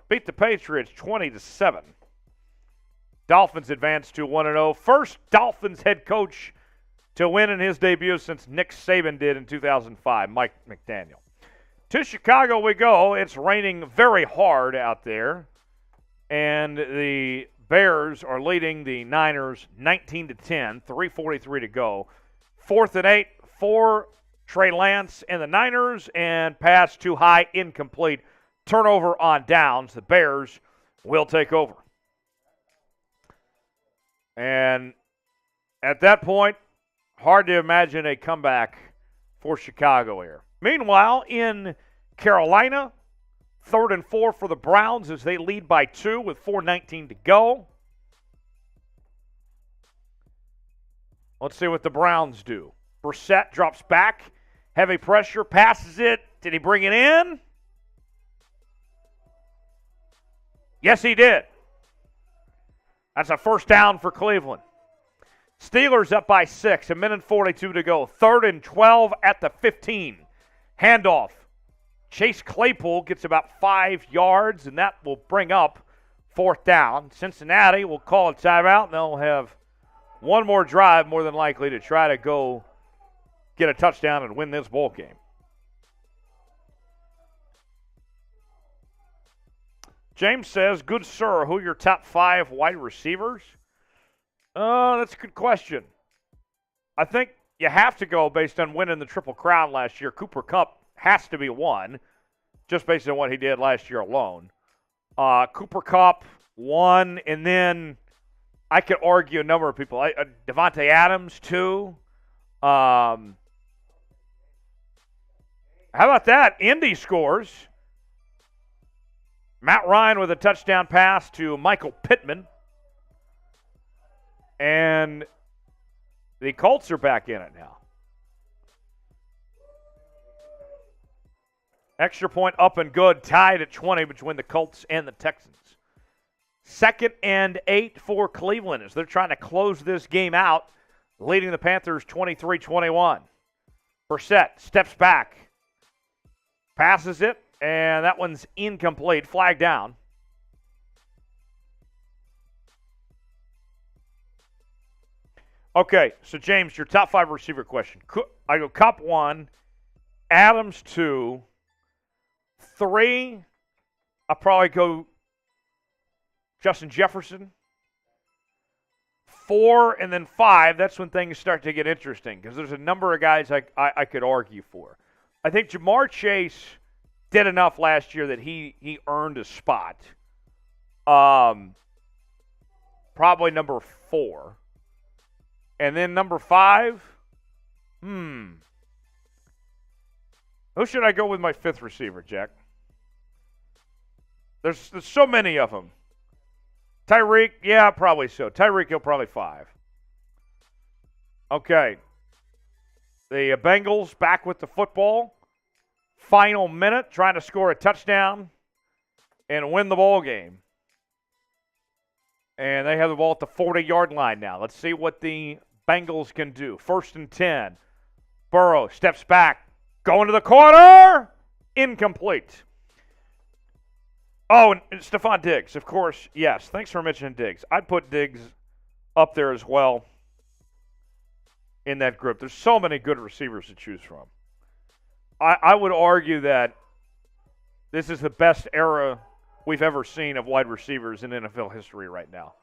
beat the Patriots 20-7. Dolphins advance to 1-0. First Dolphins head coach to win in his debut since Nick Saban did in 2005, Mike McDaniel. To Chicago we go. It's raining very hard out there. And the Bears are leading the Niners 19-10, 3:43 to go. 4th and 8 for Trey Lance and the Niners, and pass too high, incomplete. Turnover on downs. The Bears will take over. And at that point, hard to imagine a comeback for Chicago here. Meanwhile, in Carolina, 3rd and 4 for the Browns as they lead by 2 with 4:19 to go. Let's see what the Browns do. Brissett drops back. Heavy pressure, passes it. Did he bring it in? Yes, he did. That's a first down for Cleveland. Steelers up by 6, 1:42 to go. 3rd and 12 at the 15. Handoff. Chase Claypool gets about 5 yards, and that will bring up 4th down. Cincinnati will call a timeout, and they'll have one more drive, more than likely, to try to go get a touchdown and win this ball game. James says, good sir, who are your top 5 wide receivers? That's a good question. I think you have to go based on winning the Triple Crown last year. Cooper Kupp has to be one, just based on what he did last year alone. Cooper Kupp, 1, and then I could argue a number of people. Devontae Adams, 2. How about that? Indy scores. Matt Ryan with a touchdown pass to Michael Pittman. And the Colts are back in it now. Extra point up and good, tied at 20 between the Colts and the Texans. 2nd and 8 for Cleveland as they're trying to close this game out, leading the Panthers 23-21. Brissett steps back, passes it, and that one's incomplete, flag down. Okay, so James, your top 5 receiver question. I go Kupp 1, Adams 2, 3, I'll probably go Justin Jefferson. 4 and then 5, that's when things start to get interesting because there's a number of guys I could argue for. I think Jamar Chase did enough last year that he earned a spot. Probably number 4. And then number 5, who should I go with my 5th receiver, Jack? There's so many of them. Tyreek, yeah, probably so. Tyreek Hill, probably 5. Okay. The Bengals back with the football. Final minute, trying to score a touchdown and win the ball game. And they have the ball at the 40-yard line now. Let's see what the Bengals can do. 1st and 10. Burrow steps back. Going to the corner. Incomplete. Oh, and Stephon Diggs, of course, yes. Thanks for mentioning Diggs. I'd put Diggs up there as well in that group. There's so many good receivers to choose from. I would argue that this is the best era we've ever seen of wide receivers in NFL history right now.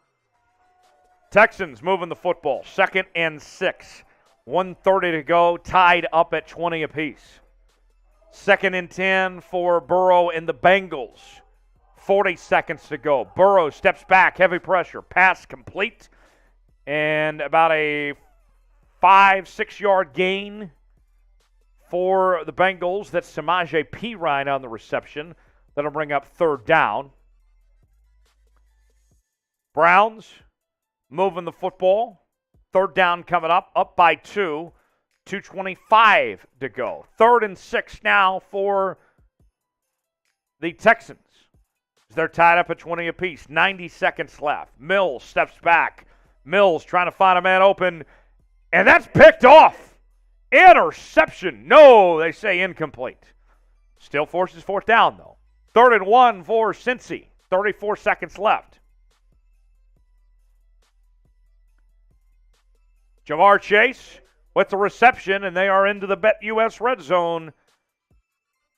Texans moving the football. 2nd and 6. 1:30 to go. Tied up at 20 apiece. 2nd and 10 for Burrow and the Bengals. 40 seconds to go. Burrow steps back. Heavy pressure. Pass complete. And about a 5-6 yard gain for the Bengals. That's Samaje Perine on the reception. That'll bring up 3rd down. Browns moving the football. 3rd down coming up by 2. 2:25 to go. 3rd and 6 now for the Texans. They're tied up at 20 apiece. 90 seconds left. Mills steps back. Mills trying to find a man open. And that's picked off. Interception. No, they say incomplete. Still forces 4th down, though. 3rd and 1 for Cincy. 34 seconds left. Jamar Chase with the reception, and they are into the BetUS Red Zone.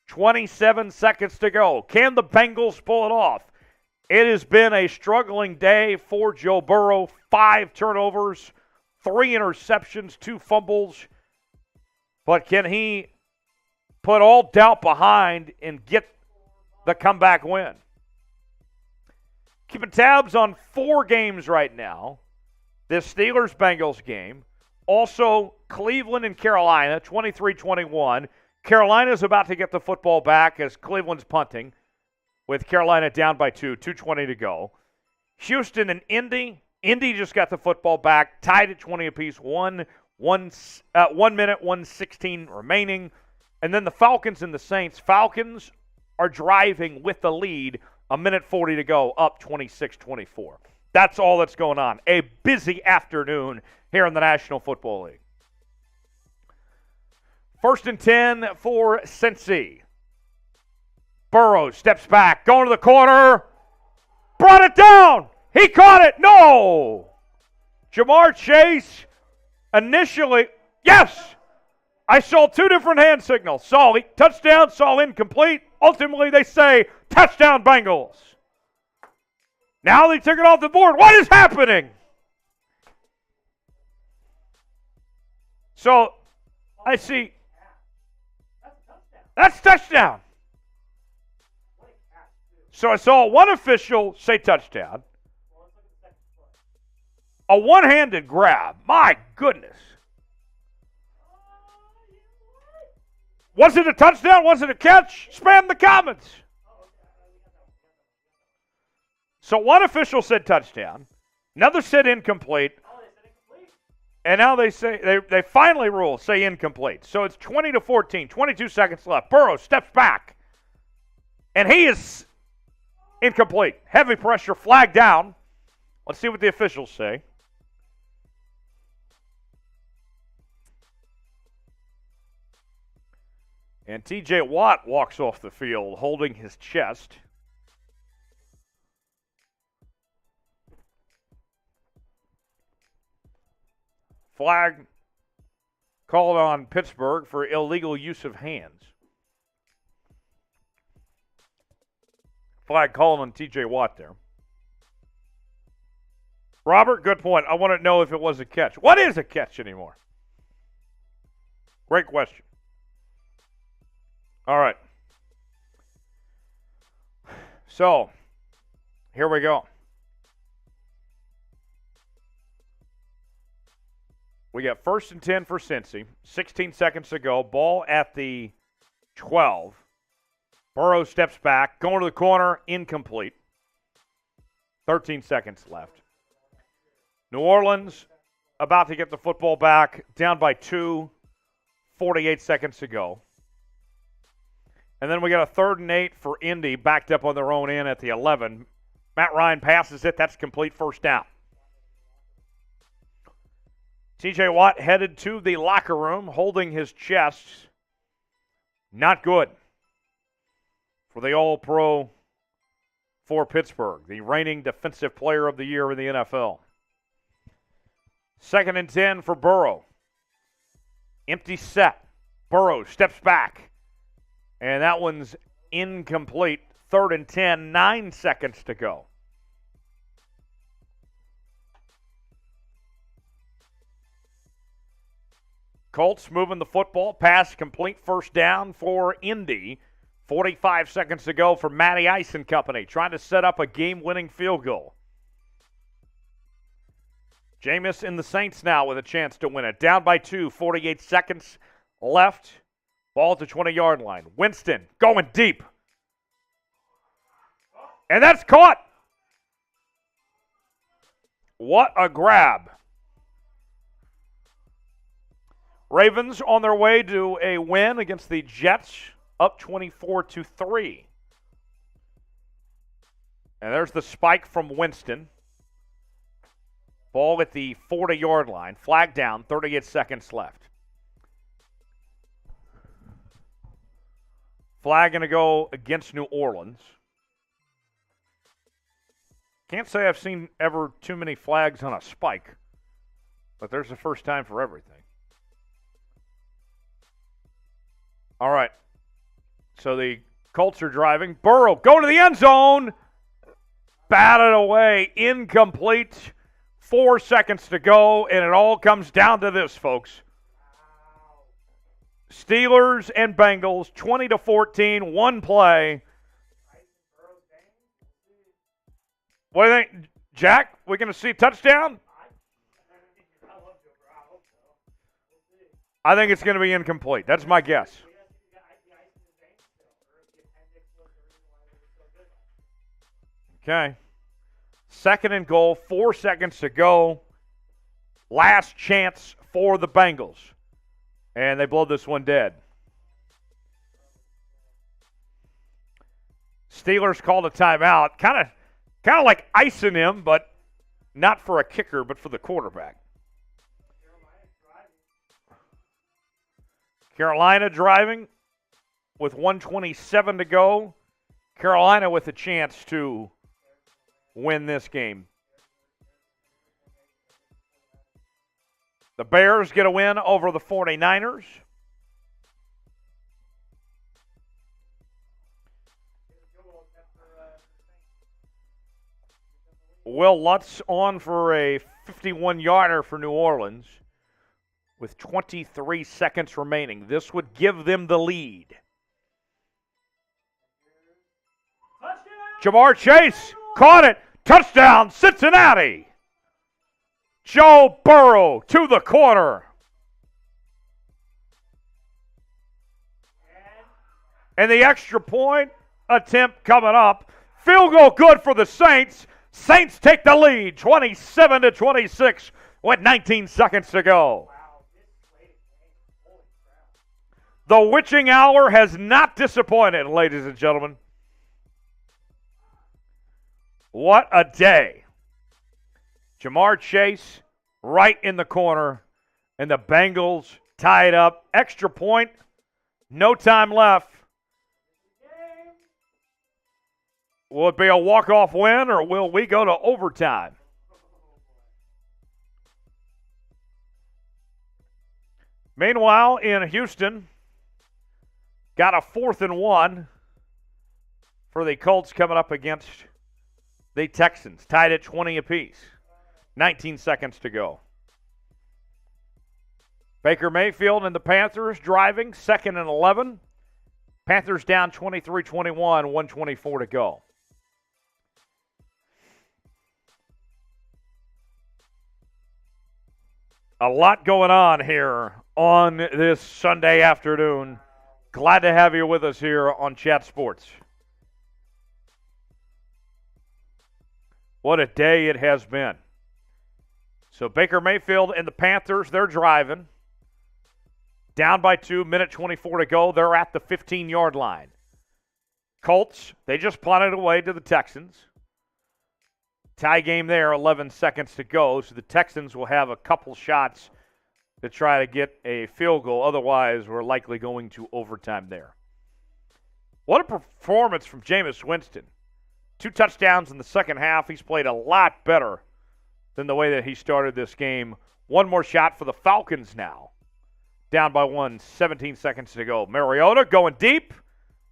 27 seconds to go. Can the Bengals pull it off? It has been a struggling day for Joe Burrow. 5 turnovers, 3 interceptions, 2 fumbles. But can he put all doubt behind and get the comeback win? Keeping tabs on 4 games right now. This Steelers-Bengals game. Also, Cleveland and Carolina, 23-21. Carolina's about to get the football back as Cleveland's punting with Carolina down by 2, 2:20 to go. Houston and Indy. Indy just got the football back, tied at 20 apiece, 1 minute, 1:16 remaining. And then the Falcons and the Saints. Falcons are driving with the lead, 1:40 to go, up 26-24. That's all that's going on. A busy afternoon here in the National Football League. 1st and 10 for Cincy. Burrow steps back, going to the corner, brought it down. He caught it. No. Jamar Chase initially, yes. I saw 2 different hand signals. Saw touchdown, saw incomplete. Ultimately, they say touchdown Bengals. Now they took it off the board. What is happening? So, I see. That's touchdown. So I saw one official say touchdown. A one-handed grab. My goodness. Was it a touchdown? Was it a catch? Spam the comments. So one official said touchdown. Another said incomplete. And now they say they finally say incomplete. So it's 20-14, 22 seconds left. Burrow steps back. And he is incomplete. Heavy pressure, flag down. Let's see what the officials say. And TJ Watt walks off the field holding his chest. Flag called on Pittsburgh for illegal use of hands. Flag called on TJ Watt there. Robert, good point. I want to know if it was a catch. What is a catch anymore? Great question. All right. So, here we go. We got 1st and 10 for Cincy. 16 seconds to go. Ball at the 12. Burrow steps back. Going to the corner. Incomplete. 13 seconds left. New Orleans about to get the football back. Down by 2. 48 seconds to go. And then we got a 3rd and 8 for Indy, backed up on their own end at the 11. Matt Ryan passes it. That's complete, 1st down. TJ Watt headed to the locker room, holding his chest. Not good for the All-Pro for Pittsburgh, the reigning Defensive Player of the Year in the NFL. 2nd and 10 for Burrow. Empty set. Burrow steps back. And that one's incomplete. 3rd and 10, 9 seconds to go. Colts moving the football. Pass complete, 1st down for Indy. 45 seconds to go for Matty Ice and company, trying to set up a game-winning field goal. Jameis and the Saints now with a chance to win it. Down by 2, 48 seconds left. Ball at the 20-yard line. Winston going deep. And that's caught. What a grab. Ravens on their way to a win against the Jets, up 24-3. And there's the spike from Winston. Ball at the 40-yard line. Flag down, 38 seconds left. Flag going to go against New Orleans. Can't say I've seen ever too many flags on a spike, but there's a first time for everything. All right. So the Colts are driving. Burrow, go to the end zone. batted away, incomplete. 4 seconds to go, and it all comes down to this, folks. Steelers and Bengals, 20-14, one play. What do you think, Jack? We going to see a touchdown? I think it's going to be incomplete. That's my guess. Okay. 2nd and goal, 4 seconds to go. Last chance for the Bengals. And they blow this one dead. Steelers called a timeout. Kind of like icing him, but not for a kicker, but for the quarterback. Carolina driving with 1:27 to go. Carolina with a chance to win this game. The Bears get a win over the 49ers. Will Lutz on for a 51-yarder for New Orleans with 23 seconds remaining. This would give them the lead. Jamar Chase caught it. Touchdown, Cincinnati. Joe Burrow to the corner. And the extra point attempt coming up. Field goal good for the Saints. Saints take the lead, 27-26 with 19 seconds to go. The witching hour has not disappointed, ladies and gentlemen. What a day. Jamar Chase right in the corner, and the Bengals tie it up. Extra point, no time left. Will it be a walk-off win, or will we go to overtime? Meanwhile, in Houston, got a 4th and 1 for the Colts coming up against the Texans, tied at 20 apiece. 19 seconds to go. Baker Mayfield and the Panthers driving, 2nd and 11. Panthers down 23-21, 1:24 to go. A lot going on here on this Sunday afternoon. Glad to have you with us here on Chat Sports. What a day it has been. So Baker Mayfield and the Panthers, they're driving. Down by 2, minute 24 to go. They're at the 15-yard line. Colts, they just punted away to the Texans. Tie game there, 11 seconds to go. So the Texans will have a couple shots to try to get a field goal. Otherwise, we're likely going to overtime there. What a performance from Jameis Winston. 2 touchdowns in the second half. He's played a lot better than the way that he started this game. One more shot for the Falcons now. Down by 1, 17 seconds to go. Mariota going deep,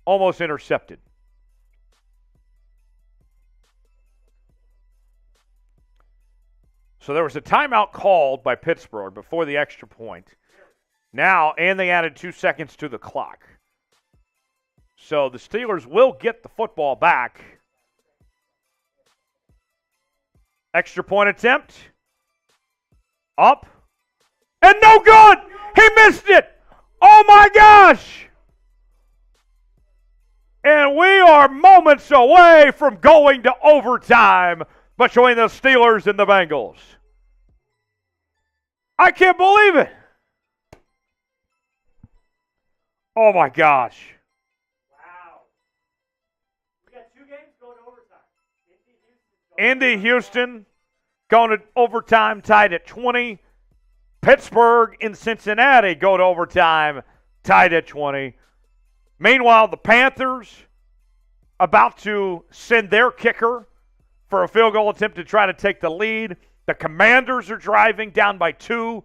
almost intercepted. So there was a timeout called by Pittsburgh before the extra point. Now, and they added 2 seconds to the clock. So the Steelers will get the football back. Extra point attempt. Up. And no good! He missed it! Oh my gosh! And we are moments away from going to overtime between the Steelers and the Bengals. I can't believe it. Oh my gosh. Wow. We got 2 games going to overtime. Indy, Houston going to overtime, tied at 20. Pittsburgh and Cincinnati go to overtime, tied at 20. Meanwhile, the Panthers about to send their kicker for a field goal attempt to try to take the lead. The Commanders are driving down by 2.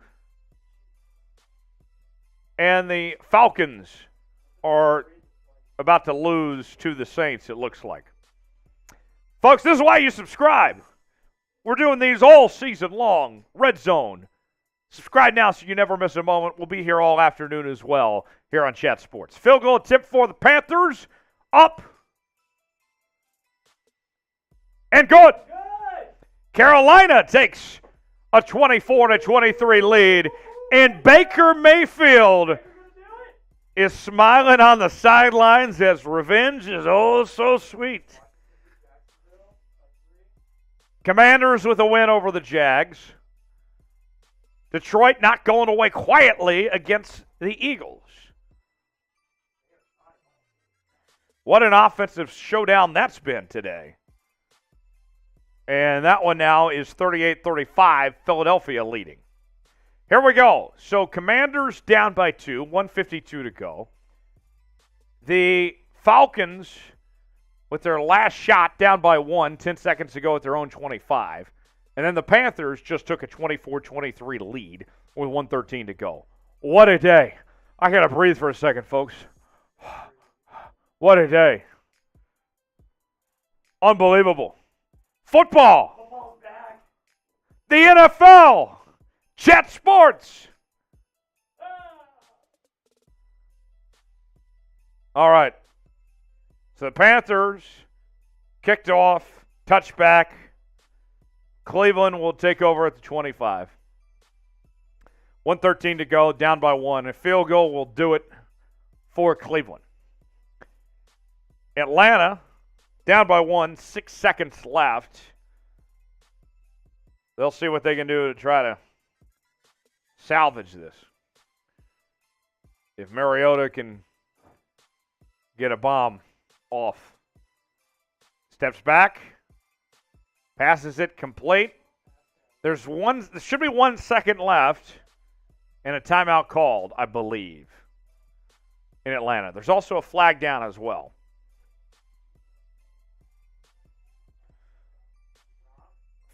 And the Falcons are about to lose to the Saints, it looks like. Folks, this is why you subscribe. We're doing these all season long. Red Zone. Subscribe now so you never miss a moment. We'll be here all afternoon as well here on Chat Sports. Field goal attempt for the Panthers. Up. And good. Carolina takes a 24-23 lead. And Baker Mayfield is smiling on the sidelines as revenge is oh so sweet. Commanders with a win over the Jags. Detroit not going away quietly against the Eagles. What an offensive showdown that's been today. And that one now is 38-35, Philadelphia leading. Here we go. So Commanders down by 2, 1:52 to go. The Falcons with their last shot down by 1, 10 seconds to go at their own 25. And then the Panthers just took a 24-23 lead with 1:13 to go. What a day. I got to breathe for a second, folks. What a day. Unbelievable. Football. Football's back. The NFL. Chat Sports. All right. So the Panthers kicked off, touchback. Cleveland will take over at the 25. 1:13 to go, down by 1. A field goal will do it for Cleveland. Atlanta, down by 1, 6 seconds left. They'll see what they can do to try to salvage this. If Mariota can get a bomb off. Steps back. Passes it complete. There should be 1 second left and a timeout called, I believe, in Atlanta. There's also a flag down as well.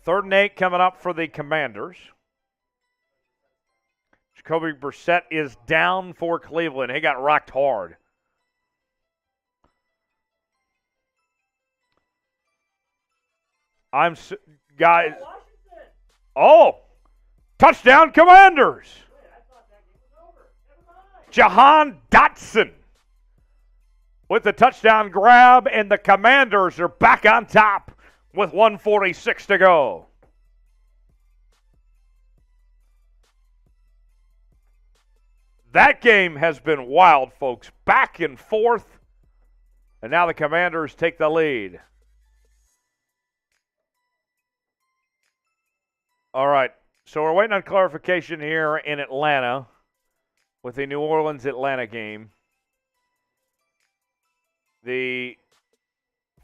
Third and 8 coming up for the Commanders. Jacoby Brissett is down for Cleveland. He got rocked hard. Guys. Oh, touchdown Commanders. Jahan Dotson with the touchdown grab, and the Commanders are back on top with 1:46 to go. That game has been wild, folks. Back and forth, and now the Commanders take the lead. All right, so we're waiting on clarification here in Atlanta with the New Orleans-Atlanta game. The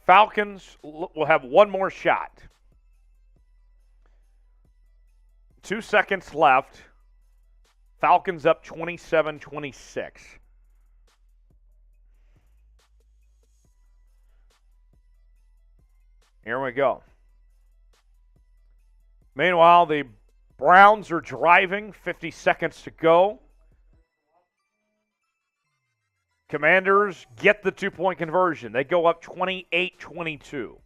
Falcons will have one more shot. 2 seconds left. Falcons up 27-26. Here we go. Meanwhile, the Browns are driving, 50 seconds to go. Commanders get the 2-point conversion. They go up 28-22.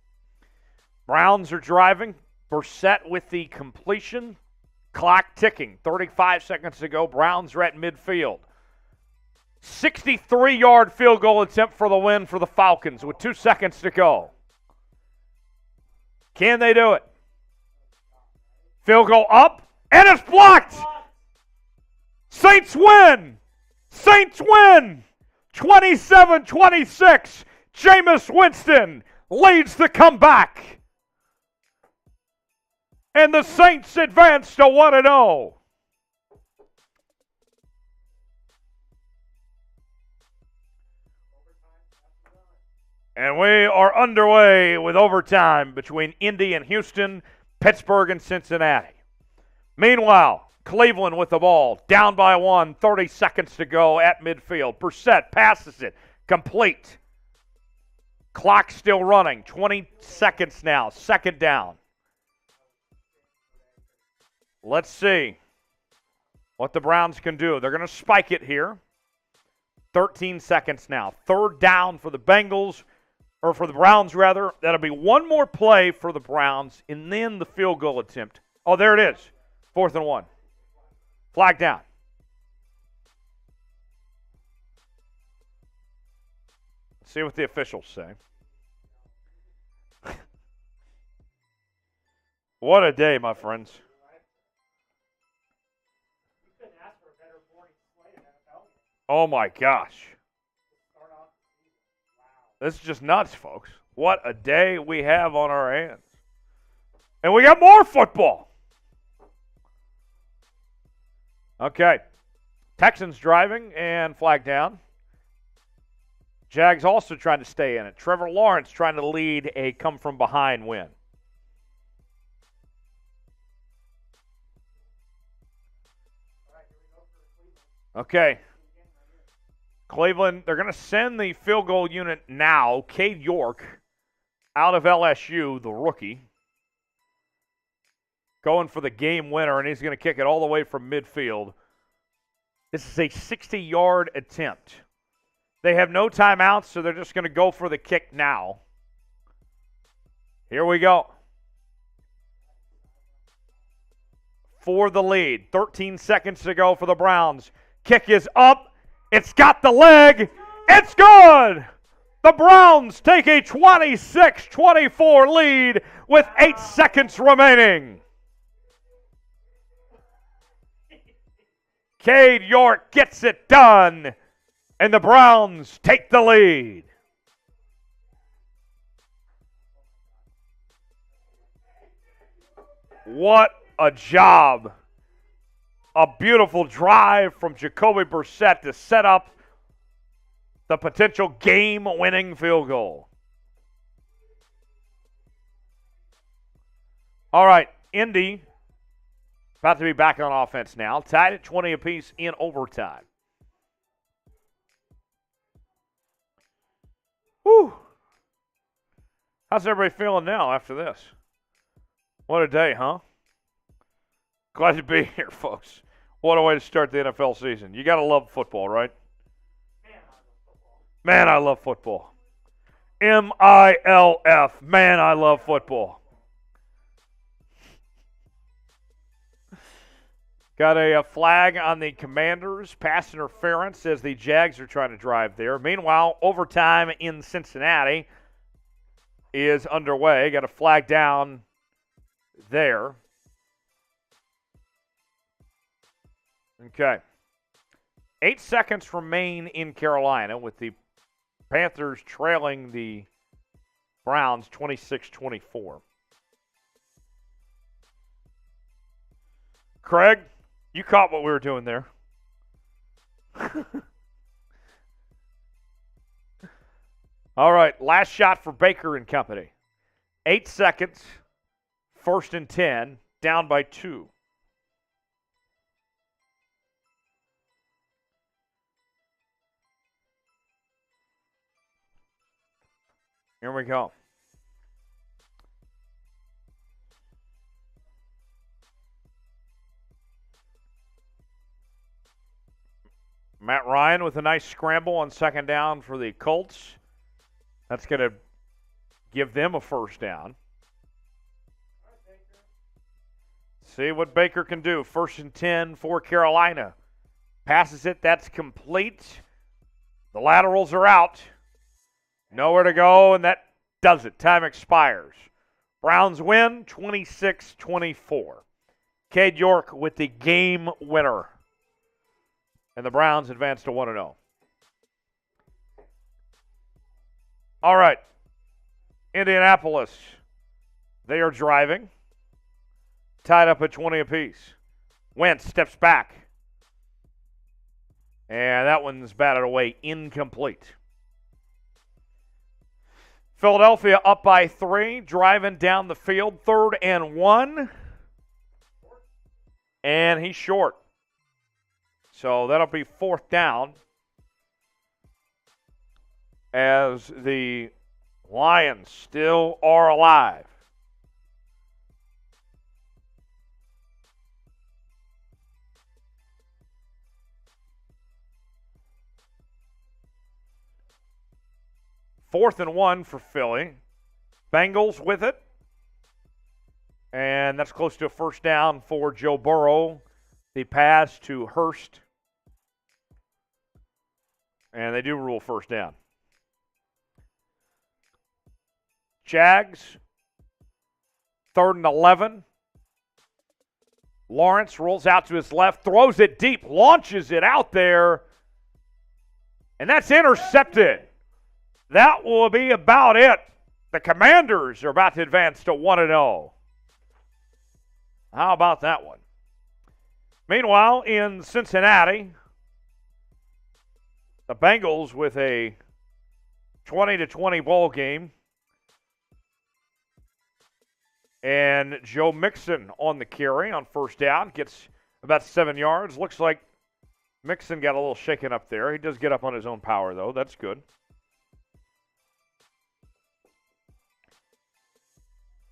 Browns are driving. Brissett with the completion. Clock ticking. 35 seconds to go. Browns are at midfield. 63-yard field goal attempt for the win for the Falcons with 2 seconds to go. Can they do it? Field goal up, and it's blocked. Saints win. Saints win. 27-26. Jameis Winston leads the comeback. And the Saints advance to 1-0. And we are underway with overtime between Indy and Houston, Pittsburgh and Cincinnati. Meanwhile, Cleveland with the ball, down by 1, 30 seconds to go at midfield. Brissett passes it, complete. Clock still running, 20 seconds now, second down. Let's see what the Browns can do. They're going to spike it here. 13 seconds now. Third down for the Bengals. or for the Browns, rather. That'll be one more play for the Browns, and then the field goal attempt. Oh, there it is. 4th and 1. Flag down. Let's see what the officials say. What a day, my friends. You couldn't ask for a better morning slate in NFL. Oh, my gosh. Start off the season. Wow. This is just nuts, folks. What a day we have on our hands. And we got more football. Okay. Texans driving and flag down. Jags also trying to stay in it. Trevor Lawrence trying to lead a come-from-behind win. Okay. Cleveland, they're going to send the field goal unit now. Cade York out of LSU, the rookie, going for the game winner, and he's going to kick it all the way from midfield. This is a 60-yard attempt. They have no timeouts, so they're just going to go for the kick now. Here we go. For the lead. 13 seconds to go for the Browns. Kick is up. It's got the leg. It's good. The Browns take a 26-24 lead with 8 seconds remaining. Cade York gets it done, and the Browns take the lead. What a job. A beautiful drive from Jacoby Brissett to set up the potential game-winning field goal. All right, Indy about to be back on offense now. Tied at 20 apiece in overtime. Whew. How's everybody feeling now after this? What a day, huh? Glad to be here, folks. What a way to start the NFL season. You got to love football, right? Man, I love football. MILF. Man, I love football. Got a flag on the Commanders. Pass interference as the Jags are trying to drive there. Meanwhile, overtime in Cincinnati is underway. Got a flag down there. Okay. 8 seconds remain in Carolina with the Panthers trailing the Browns 26-24. Craig, you caught what we were doing there. All right, last shot for Baker and company. 8 seconds, 1st and 10, down by 2. Here we go. Matt Ryan with a nice scramble on 2nd down for the Colts. That's going to give them a 1st down. See what Baker can do. 1st and 10 for Carolina. Passes it. That's complete. The laterals are out. Nowhere to go, and that does it. Time expires. Browns win 26-24. Cade York with the game winner. And the Browns advance to 1-0. All right. Indianapolis. They are driving. Tied up at 20 apiece. Wentz steps back. And that one's batted away. Incomplete. Philadelphia up by 3, driving down the field, 3rd and 1. And he's short. So that'll be 4th down as the Lions still are alive. 4th and 1 for Philly. Bengals with it. And that's close to a first down for Joe Burrow. The pass to Hurst. And they do rule first down. Jags, 3rd and 11. Lawrence rolls out to his left, throws it deep, launches it out there, and that's intercepted. That will be about it. The Commanders are about to advance to 1-0. How about that one? Meanwhile, in Cincinnati, the Bengals with a 20-20 ball game. And Joe Mixon on the carry on first down. Gets about 7 yards. Looks like Mixon got a little shaken up there. He does get up on his own power, though. That's good.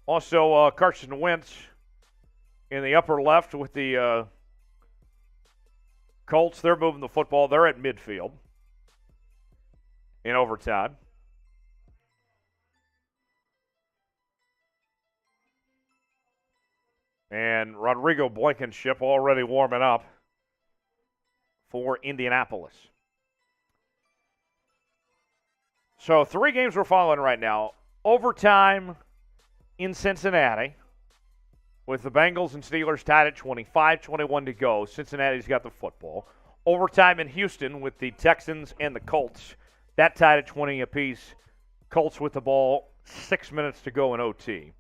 Also, Carson Wentz in the upper left with the Colts. They're moving the football. They're at midfield in overtime. And Rodrigo Blankenship already warming up for Indianapolis. So 3 games we're following right now. Overtime in Cincinnati with the Bengals and Steelers tied at 25-21 to go. Cincinnati's got the football. Overtime in Houston with the Texans and the Colts. That tied at 20 apiece. Colts with the ball, 6 minutes to go in OT.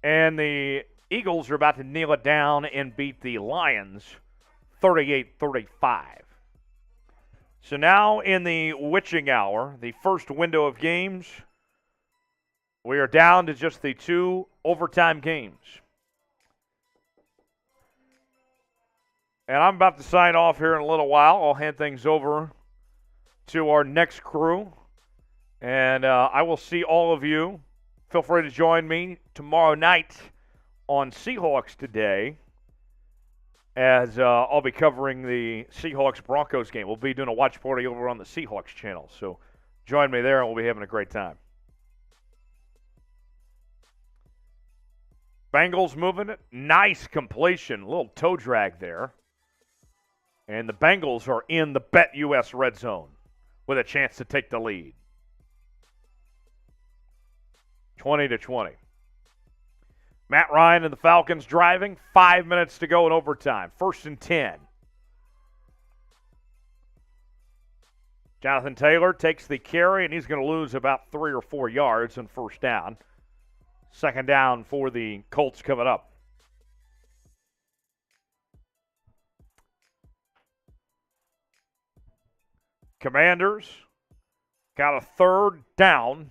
And the Eagles are about to kneel it down and beat the Lions 38-35. So now in the witching hour, the first window of games, we are down to just the 2 overtime games. And I'm about to sign off here in a little while. I'll hand things over to our next crew. And I will see all of you. Feel free to join me tomorrow night on Seahawks Today, as I'll be covering the Seahawks-Broncos game. We'll be doing a watch party over on the Seahawks channel, so join me there and we'll be having a great time. Bengals moving it. Nice completion. A little toe drag there. And the Bengals are in the BetUS red zone with a chance to take the lead. 20-20. Matt Ryan and the Falcons driving. 5 minutes to go in overtime. 1st and 10. Jonathan Taylor takes the carry, and he's going to lose about 3 or 4 yards on first down. 2nd down for the Colts coming up. Commanders got a 3rd down.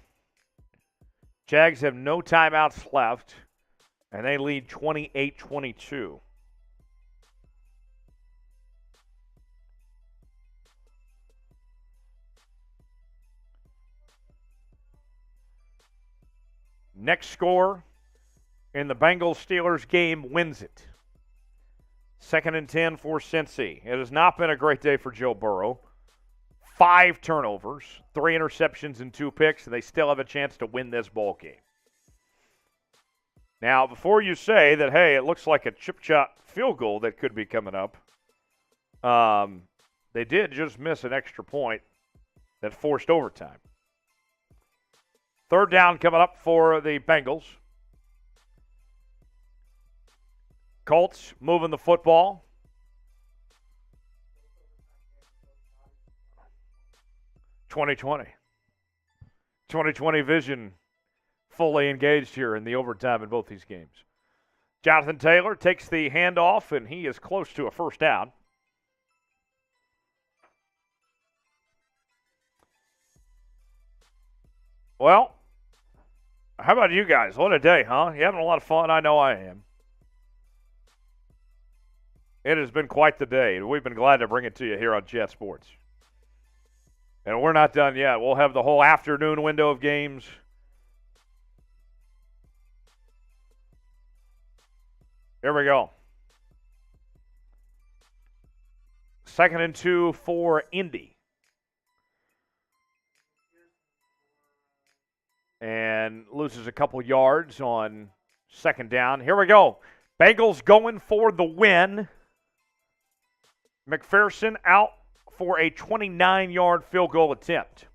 Jags have no timeouts left. And they lead 28-22. Next score in the Bengals-Steelers game wins it. 2nd and 10 for Cincy. It has not been a great day for Joe Burrow. 5 turnovers, 3 interceptions and 2 picks, and they still have a chance to win this ball game. Now, before you say that, hey, it looks like a chip-shot field goal that could be coming up, they did just miss an extra point that forced overtime. 3rd down coming up for the Bengals. Colts moving the football. "2020 vision fully engaged here in the overtime in both these games. Jonathan Taylor takes the handoff, and he is close to a first down. Well, how about you guys? What a day, huh? You having a lot of fun? I know I am. It has been quite the day, and we've been glad to bring it to you here on Jet Sports. And we're not done yet. We'll have the whole afternoon window of games. Here we go. 2nd and 2 for Indy. and loses a couple yards on second down. Here we go. Bengals going for the win. McPherson out for a 29-yard field goal attempt.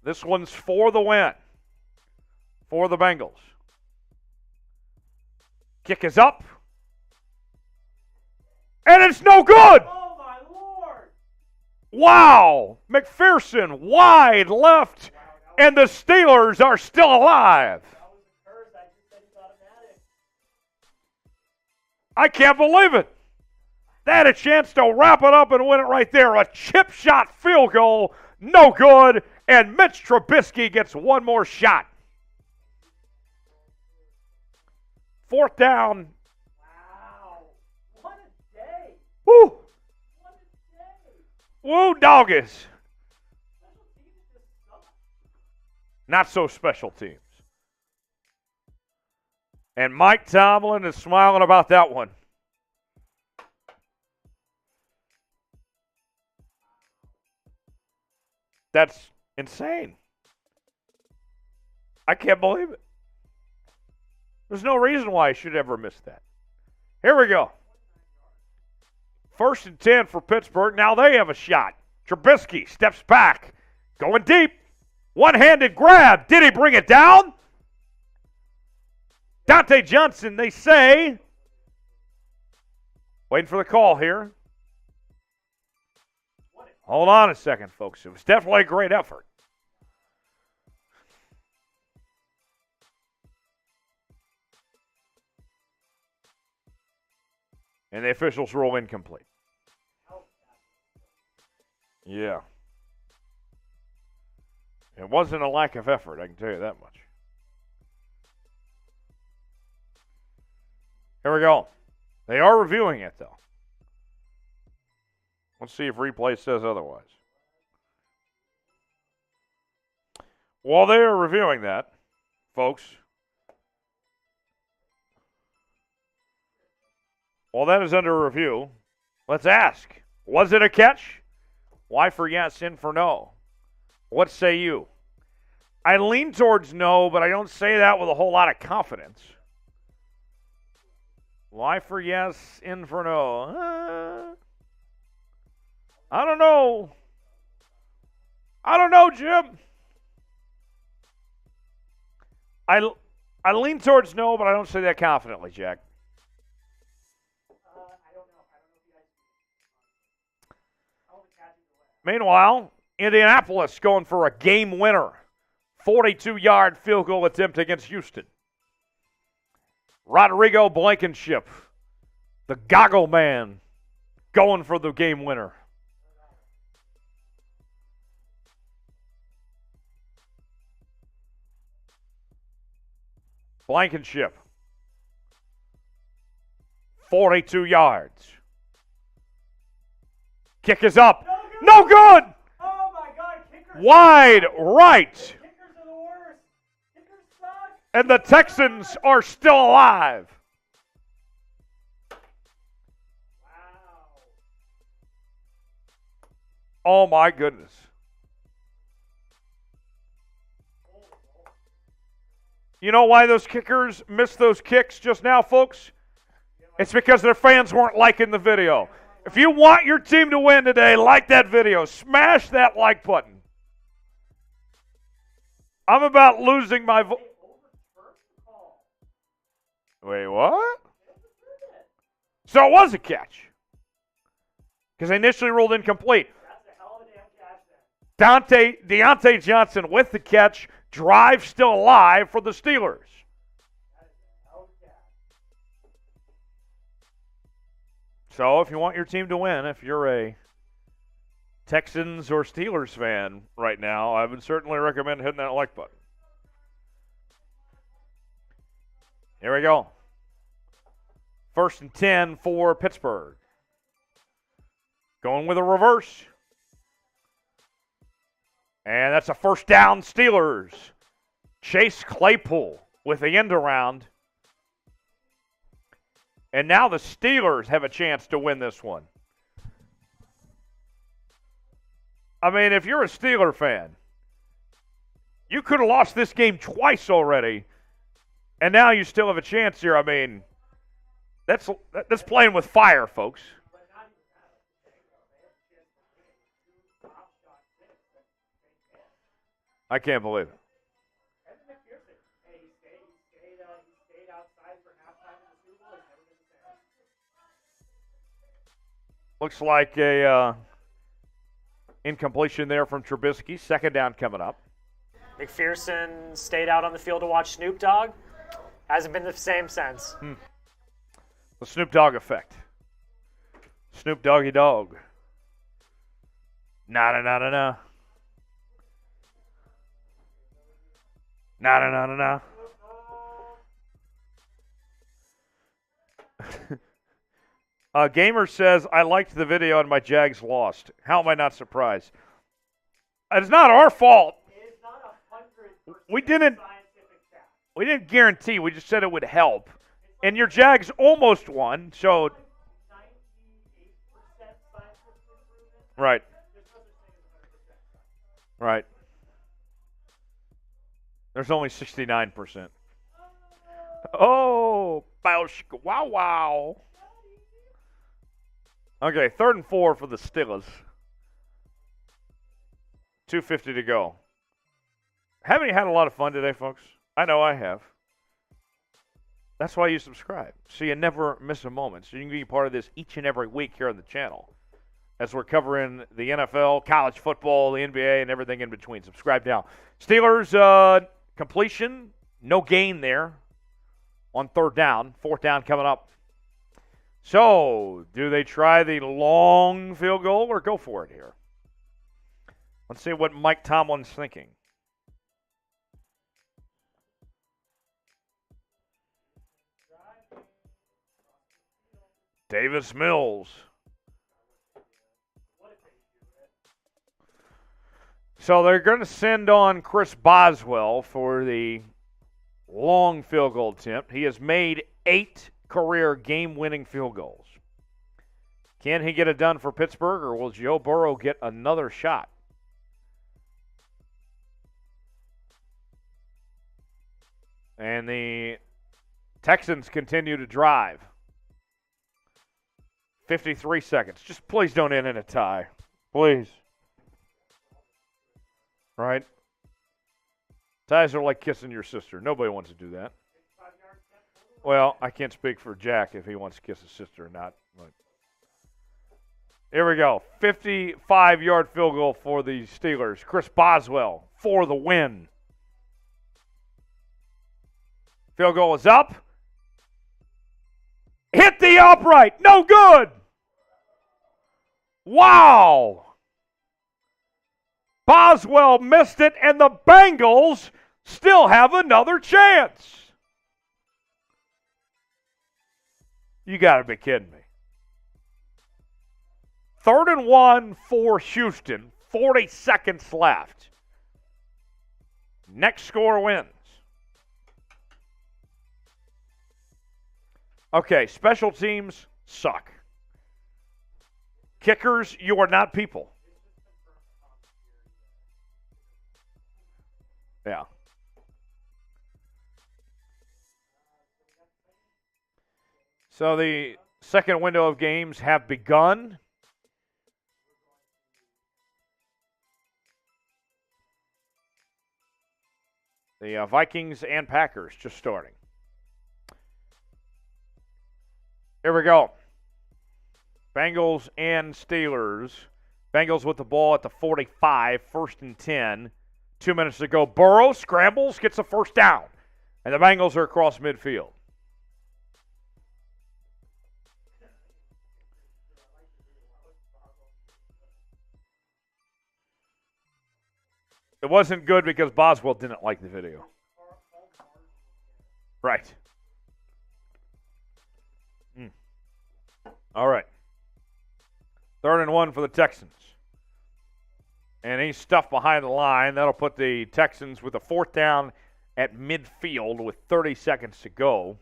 This one's for the win for the Bengals. Kick is up. And it's no good. Oh, my Lord. Wow. McPherson wide left, and the Steelers are still alive. That was a curse. I just said it's automatic. I can't believe it. They had a chance to wrap it up and win it right there. A chip shot field goal, no good, and Mitch Trubisky gets one more shot. Fourth down. Wow. What a day. Woo. What a day. Woo, doggies. Special teams just suck. Not so special teams. And Mike Tomlin is smiling about that one. That's insane. I can't believe it. There's no reason why I should ever miss that. Here we go. 1st and 10 for Pittsburgh. Now they have a shot. Trubisky steps back. Going deep. One-handed grab. Did he bring it down? Dante Johnson, they say. Waiting for the call here. Hold on a second, folks. It was definitely a great effort. And the officials rule incomplete. Yeah. It wasn't a lack of effort, I can tell you that much. Here we go. They are reviewing it, though. Let's see if replay says otherwise. While they are reviewing that, folks, while that is under review, let's ask, was it a catch? Why for yes, in for no? What say you? I lean towards no, but I don't say that with a whole lot of confidence. Why for yes, in for no? I don't know. I don't know, Jim. I lean towards no, but I don't say that confidently, Jack. I don't know. I don't know if you guys. I'll catch it away. Meanwhile, Indianapolis going for a game winner. 42-yard field goal attempt against Houston. Rodrigo Blankenship, the goggle man, going for the game winner. Blankenship, 42 yards. Kick is up. No good! Oh, my God. Kickers. Wide right. Kickers are the worst. Kickers suck. And the Texans are still alive. Wow. Oh, my goodness. You know why those kickers missed those kicks just now, folks? It's because their fans weren't liking the video. If you want your team to win today, like that video. Smash that like button. I'm about losing my voice. Wait, what? So it was a catch. Because they initially ruled incomplete. That's a hell of a damn catch then. Deontay Johnson with the catch. Drive still alive for the Steelers. That is a hell of a catch. So if you want your team to win, if you're a Texans or Steelers fan right now, I would certainly recommend hitting that like button. Here we go. 1st and 10 for Pittsburgh. Going with a reverse. And that's a first down, Steelers. Chase Claypool with the end around. And now the Steelers have a chance to win this one. I mean, if you're a Steeler fan, you could have lost this game twice already, and now you still have a chance here. I mean, that's playing with fire, folks. I can't believe it. Looks like a incompletion there from Trubisky. Second down coming up. McPherson stayed out on the field to watch Snoop Dogg. Hasn't been the same since. The Snoop Dogg effect. Snoop Doggy Dogg. Na-na-na-na-na. Na-na-na-na-na. Gamer says, I liked the video and my Jags lost. How am I not surprised? It's not our fault. It's not 100% We didn't scientific fact. we didn't guarantee. We just said it would help. And your Jags almost won, so 98% scientific improvement. right. There's no such thing as 100%. Right. There's only 69%. Oh, wow, wow. Okay, 3rd and 4 for the Steelers. 2:50 to go. Haven't you had a lot of fun today, folks? I know I have. That's why you subscribe, so you never miss a moment. So you can be part of this each and every week here on the channel as we're covering the NFL, college football, the NBA, and everything in between. Subscribe now. Steelers completion, no gain there on 3rd down. 4th down coming up. So, do they try the long field goal or go for it here? Let's see what Mike Tomlin's thinking. Davis Mills. So they're going to send on Chris Boswell for the long field goal attempt. He has made 8 career game-winning field goals. Can he get it done for Pittsburgh, or will Joe Burrow get another shot? And the Texans continue to drive. 53 seconds. Just please don't end in a tie. Please. Right? Ties are like kissing your sister. Nobody wants to do that. Well, I can't speak for Jack if he wants to kiss his sister or not. But here we go. 55-yard field goal for the Steelers. Chris Boswell for the win. Field goal is up. Hit the upright. No good. Wow. Boswell missed it, and the Bengals still have another chance. You got to be kidding me. 3rd and 1 for Houston. 40 seconds left. Next score wins. Okay, special teams suck. Kickers, you are not people. Yeah. So the second window of games have begun. The Vikings and Packers just starting. Here we go. Bengals and Steelers. Bengals with the ball at the 45, 1st and 10. 2 minutes to go. Burrow scrambles, gets a 1st down. And the Bengals are across midfield. It wasn't good because Boswell didn't like the video. Right. All right. 3rd and 1 for the Texans. And he's stuffed behind the line. That'll put the Texans with a 4th down at midfield with 30 seconds to go.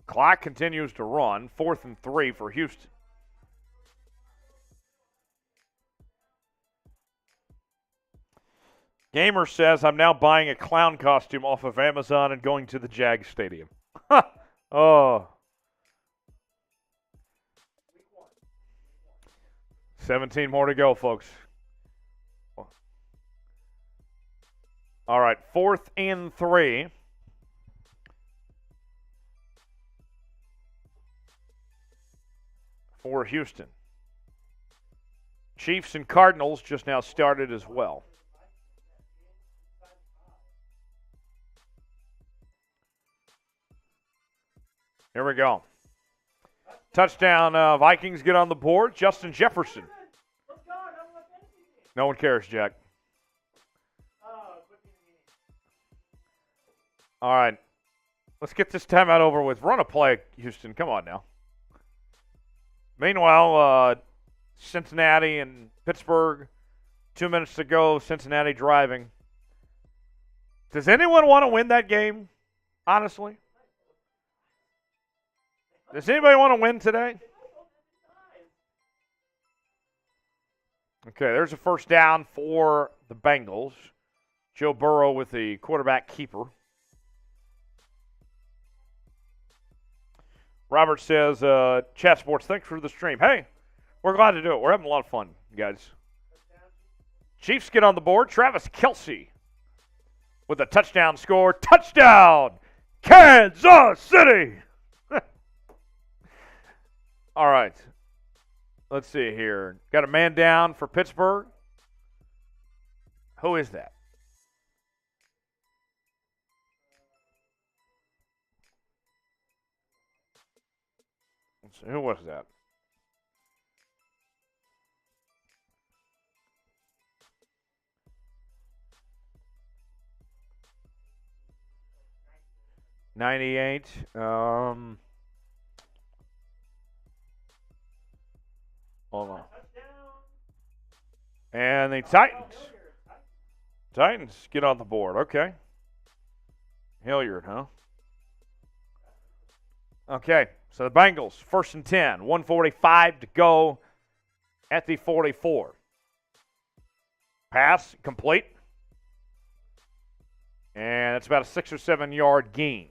Clock continues to run. 4th and 3 for Houston. Gamer says, I'm now buying a clown costume off of Amazon and going to the Jag Stadium. Oh. 17 more to go, folks. All right, 4th and 3. For Houston. Chiefs and Cardinals just now started as well. Here we go. Touchdown, Vikings get on the board. Justin Jefferson. No one cares, Jack. All right. Let's get this timeout over with. Run a play, Houston. Come on now. Meanwhile, Cincinnati and Pittsburgh, 2 minutes to go. Cincinnati driving. Does anyone want to win that game, honestly? Does anybody want to win today? Okay, there's a first down for the Bengals. Joe Burrow with the quarterback keeper. Robert says, Chat Sports, thanks for the stream. Hey, we're glad to do it. We're having a lot of fun, guys. Chiefs get on the board. Travis Kelce with a touchdown score. Touchdown, Kansas City! All right. Let's see here. Got a man down for Pittsburgh. Who is that? Let's see. Who was that? '98. Hold on. And the Titans. Titans get on the board. Okay. Hilliard, huh? Okay. So the Bengals, 1st and 10. 1:45 to go at the 44. Pass complete. And it's about a 6 or 7 yard gain.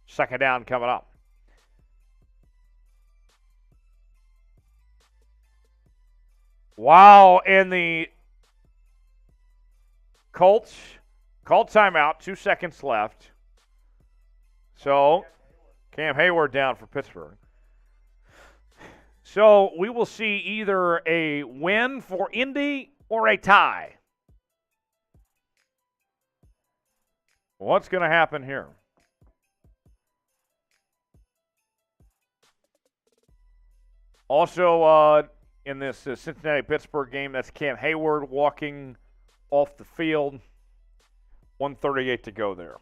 2nd down coming up. Wow, and the Colts called timeout, 2 seconds left. So, Cam Hayward down for Pittsburgh. So, we will see either a win for Indy or a tie. What's going to happen here? Also, in this Cincinnati-Pittsburgh game, that's Cam Hayward walking off the field. 1:38 to go there.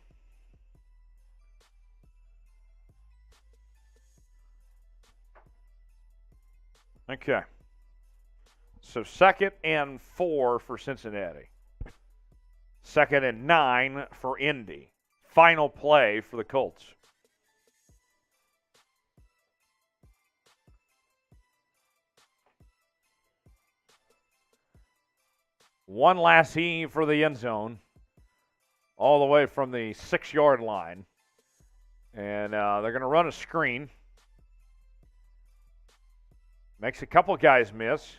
Okay. So 2nd and 4 for Cincinnati. 2nd and 9 for Indy. Final play for the Colts. One last heave for the end zone, all the way from the 6 yard line. And they're going to run a screen. Makes a couple guys miss.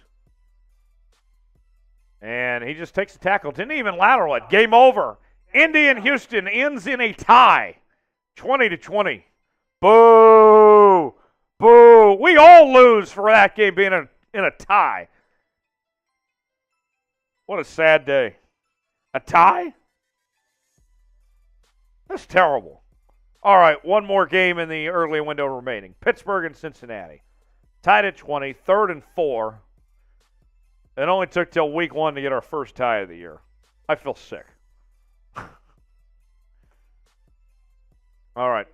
And he just takes the tackle. Didn't even lateral it. Game over. Indy and Houston ends in a tie. 20-20. Boo! Boo! We all lose for that game being in a tie. What a sad day. A tie? That's terrible. All right, one more game in the early window remaining. Pittsburgh and Cincinnati. Tied at 20, 3rd and 4. It only took till week 1 to get our first tie of the year. I feel sick. All right.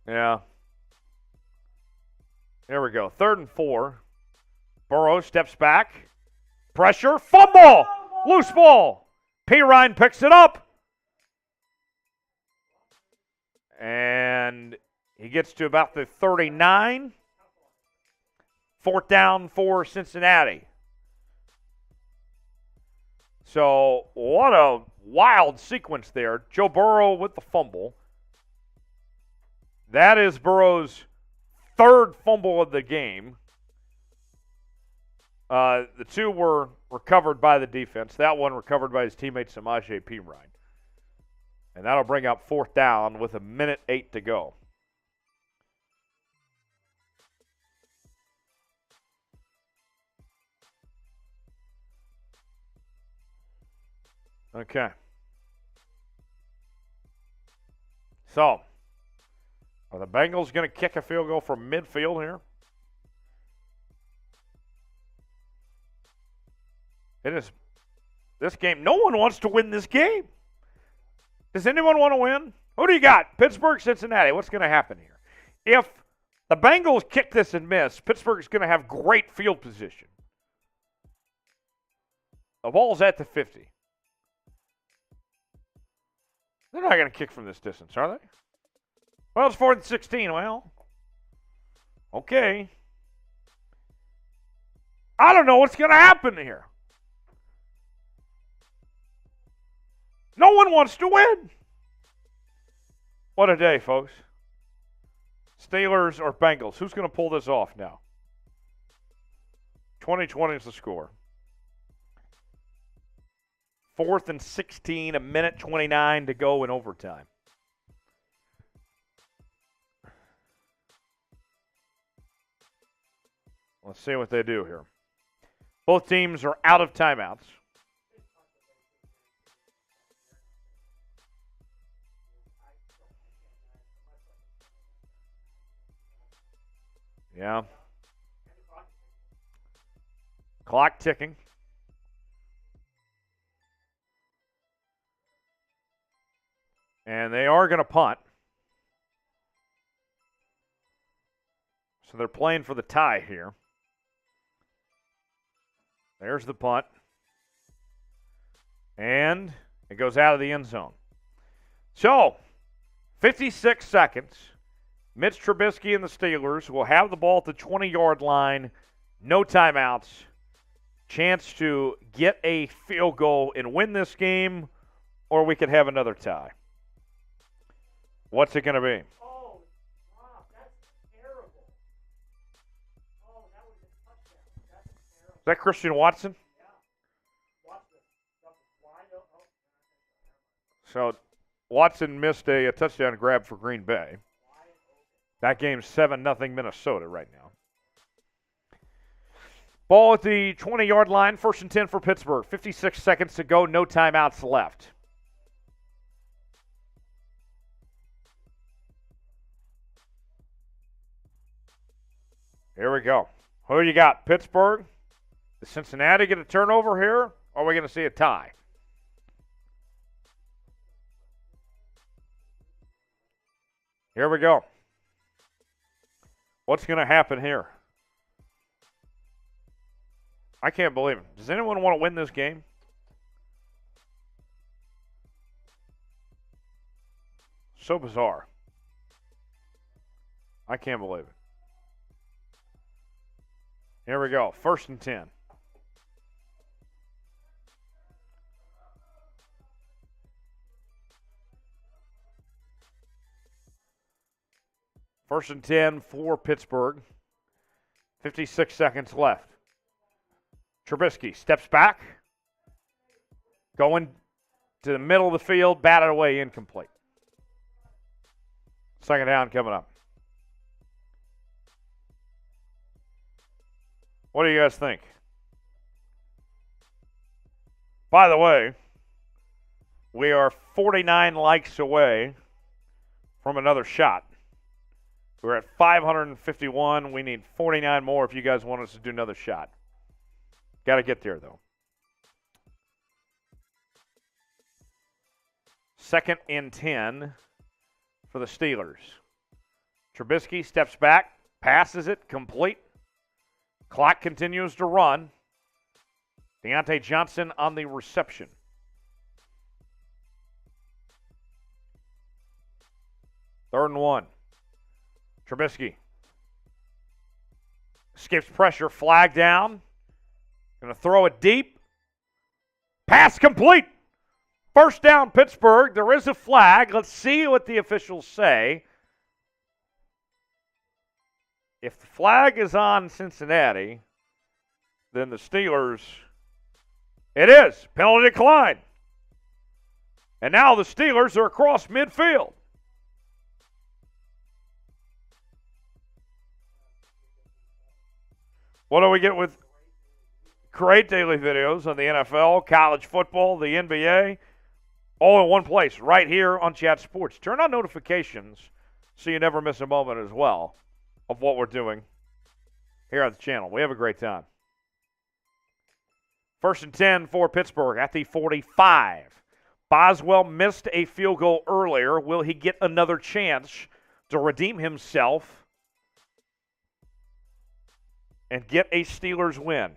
Yeah. Here we go. 3rd and 4. Burrow steps back. Pressure. Fumble. Loose ball. P. Ryan picks it up. And he gets to about the 39. 4th down for Cincinnati. So what a wild sequence there. Joe Burrow with the fumble. That is Burrow's third fumble of the game. The two were recovered by the defense. That one recovered by his teammate Samaje Perine. And that'll bring up fourth down with 1:08 to go. Okay. So, are the Bengals going to kick a field goal from midfield here? It is this game. No one wants to win this game. Does anyone want to win? Who do you got? Pittsburgh, Cincinnati. What's going to happen here? If the Bengals kick this and miss, Pittsburgh's going to have great field position. The ball's at the 50. They're not going to kick from this distance, are they? Well, it's 4th and 16. Well, okay. I don't know what's going to happen here. No one wants to win. What a day, folks. Steelers or Bengals. Who's going to pull this off now? 2020 is the score. 4th and 16, 1:29 to go in overtime. Let's see what they do here. Both teams are out of timeouts. Yeah. Clock ticking. And they are going to punt. So they're playing for the tie here. There's the punt. And it goes out of the end zone. So, 56 seconds. Mitch Trubisky and the Steelers will have the ball at the 20-yard line. No timeouts. Chance to get a field goal and win this game, or we could have another tie. What's it going to be? Oh, wow, that's terrible. Oh, that was a touchdown. That's terrible. Is that Christian Watson? Yeah. Watch this. Stuff is wide open. So Watson missed a touchdown grab for Green Bay. That game's 7-0 Minnesota right now. Ball at the 20-yard line, 1st and 10 for Pittsburgh. 56 seconds to go, no timeouts left. Here we go. Who you got? Pittsburgh? Does Cincinnati get a turnover here? Or are we going to see a tie? Here we go. What's going to happen here? I can't believe it. Does anyone want to win this game? So bizarre. I can't believe it. Here we go. 1st and 10. First and 10 for Pittsburgh. 56 seconds left. Trubisky steps back. Going to the middle of the field. Batted away, incomplete. 2nd down coming up. What do you guys think? By the way, we are 49 likes away from another shot. We're at 551. We need 49 more if you guys want us to do another shot. Got to get there, though. 2nd and 10 for the Steelers. Trubisky steps back, passes it, complete. Clock continues to run. Deontay Johnson on the reception. Third and 1. Trubisky escapes pressure, flag down. Going to throw it deep. Pass complete. First down, Pittsburgh. There is a flag. Let's see what the officials say. If the flag is on Cincinnati, then the Steelers, it is. Penalty decline. And now the Steelers are across midfield. What do we get with great daily videos on the NFL, college football, the NBA, all in one place, right here on Chat Sports. Turn on notifications so you never miss a moment as well of what we're doing here on the channel. We have a great time. 1st and 10 for Pittsburgh at the 45. Boswell missed a field goal earlier. Will he get another chance to redeem himself and get a Steelers win?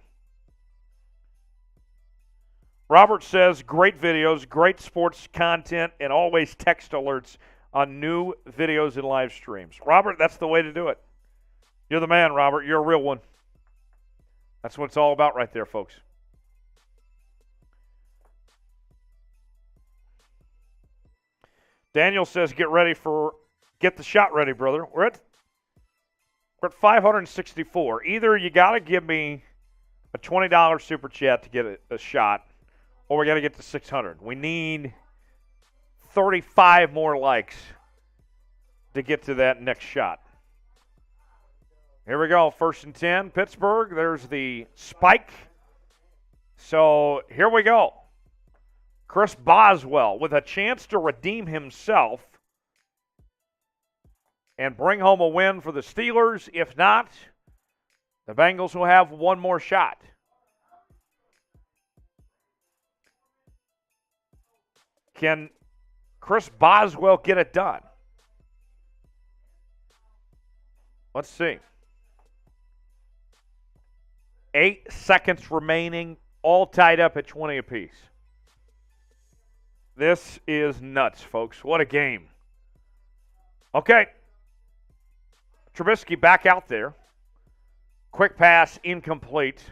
Robert says, great videos, great sports content, and always text alerts on new videos and live streams. Robert, that's the way to do it. You're the man, Robert. You're a real one. That's what it's all about right there, folks. Daniel says, get the shot ready, brother. We're at 564. Either you got to give me a $20 super chat to get a shot, or we got to get to 600. We need 35 more likes to get to that next shot. Here we go, 1st and 10, Pittsburgh. There's the spike. So here we go. Chris Boswell with a chance to redeem himself and bring home a win for the Steelers. If not, the Bengals will have one more shot. Can Chris Boswell get it done? Let's see. 8 seconds remaining, all tied up at 20 apiece. This is nuts, folks. What a game. Okay. Trubisky back out there. Quick pass, incomplete.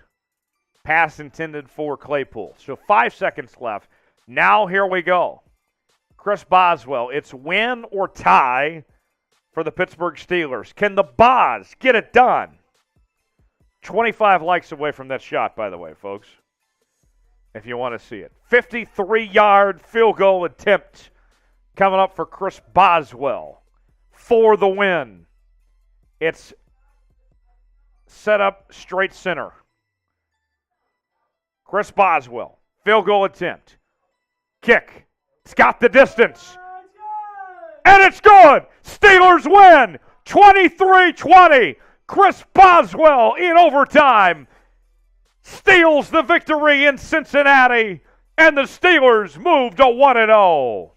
Pass intended for Claypool. So 5 seconds left. Now here we go. Chris Boswell. It's win or tie for the Pittsburgh Steelers. Can the Boz get it done? 25 likes away from that shot, by the way, folks, if you want to see it. 53-yard field goal attempt coming up for Chris Boswell for the win. It's set up straight center. Chris Boswell, field goal attempt. Kick. It's got the distance. And it's good. Steelers win 23-20. Chris Boswell in overtime steals the victory in Cincinnati, and the Steelers move to 1-0.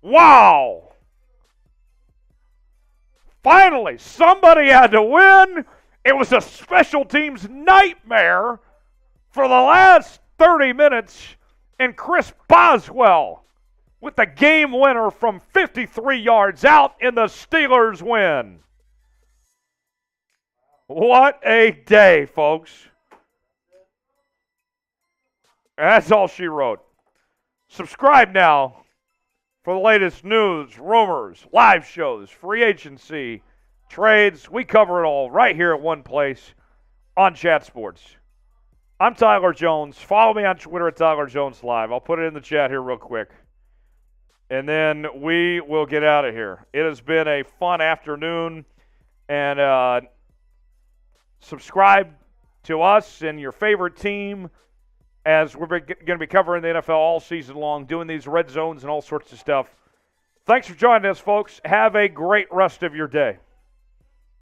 Wow. Finally, somebody had to win. It was a special teams nightmare for the last 30 minutes, and Chris Boswell with the game winner from 53 yards out, and the Steelers win. What a day, folks. That's all she wrote. Subscribe now for the latest news, rumors, live shows, free agency, trades. We cover it all right here at one place on Chat Sports. I'm Tyler Jones. Follow me on Twitter at Tyler Jones Live. I'll put it in the chat here real quick. And then we will get out of here. It has been a fun afternoon. And subscribe to us and your favorite team as we're going to be covering the NFL all season long, doing these red zones and all sorts of stuff. Thanks for joining us, folks. Have a great rest of your day.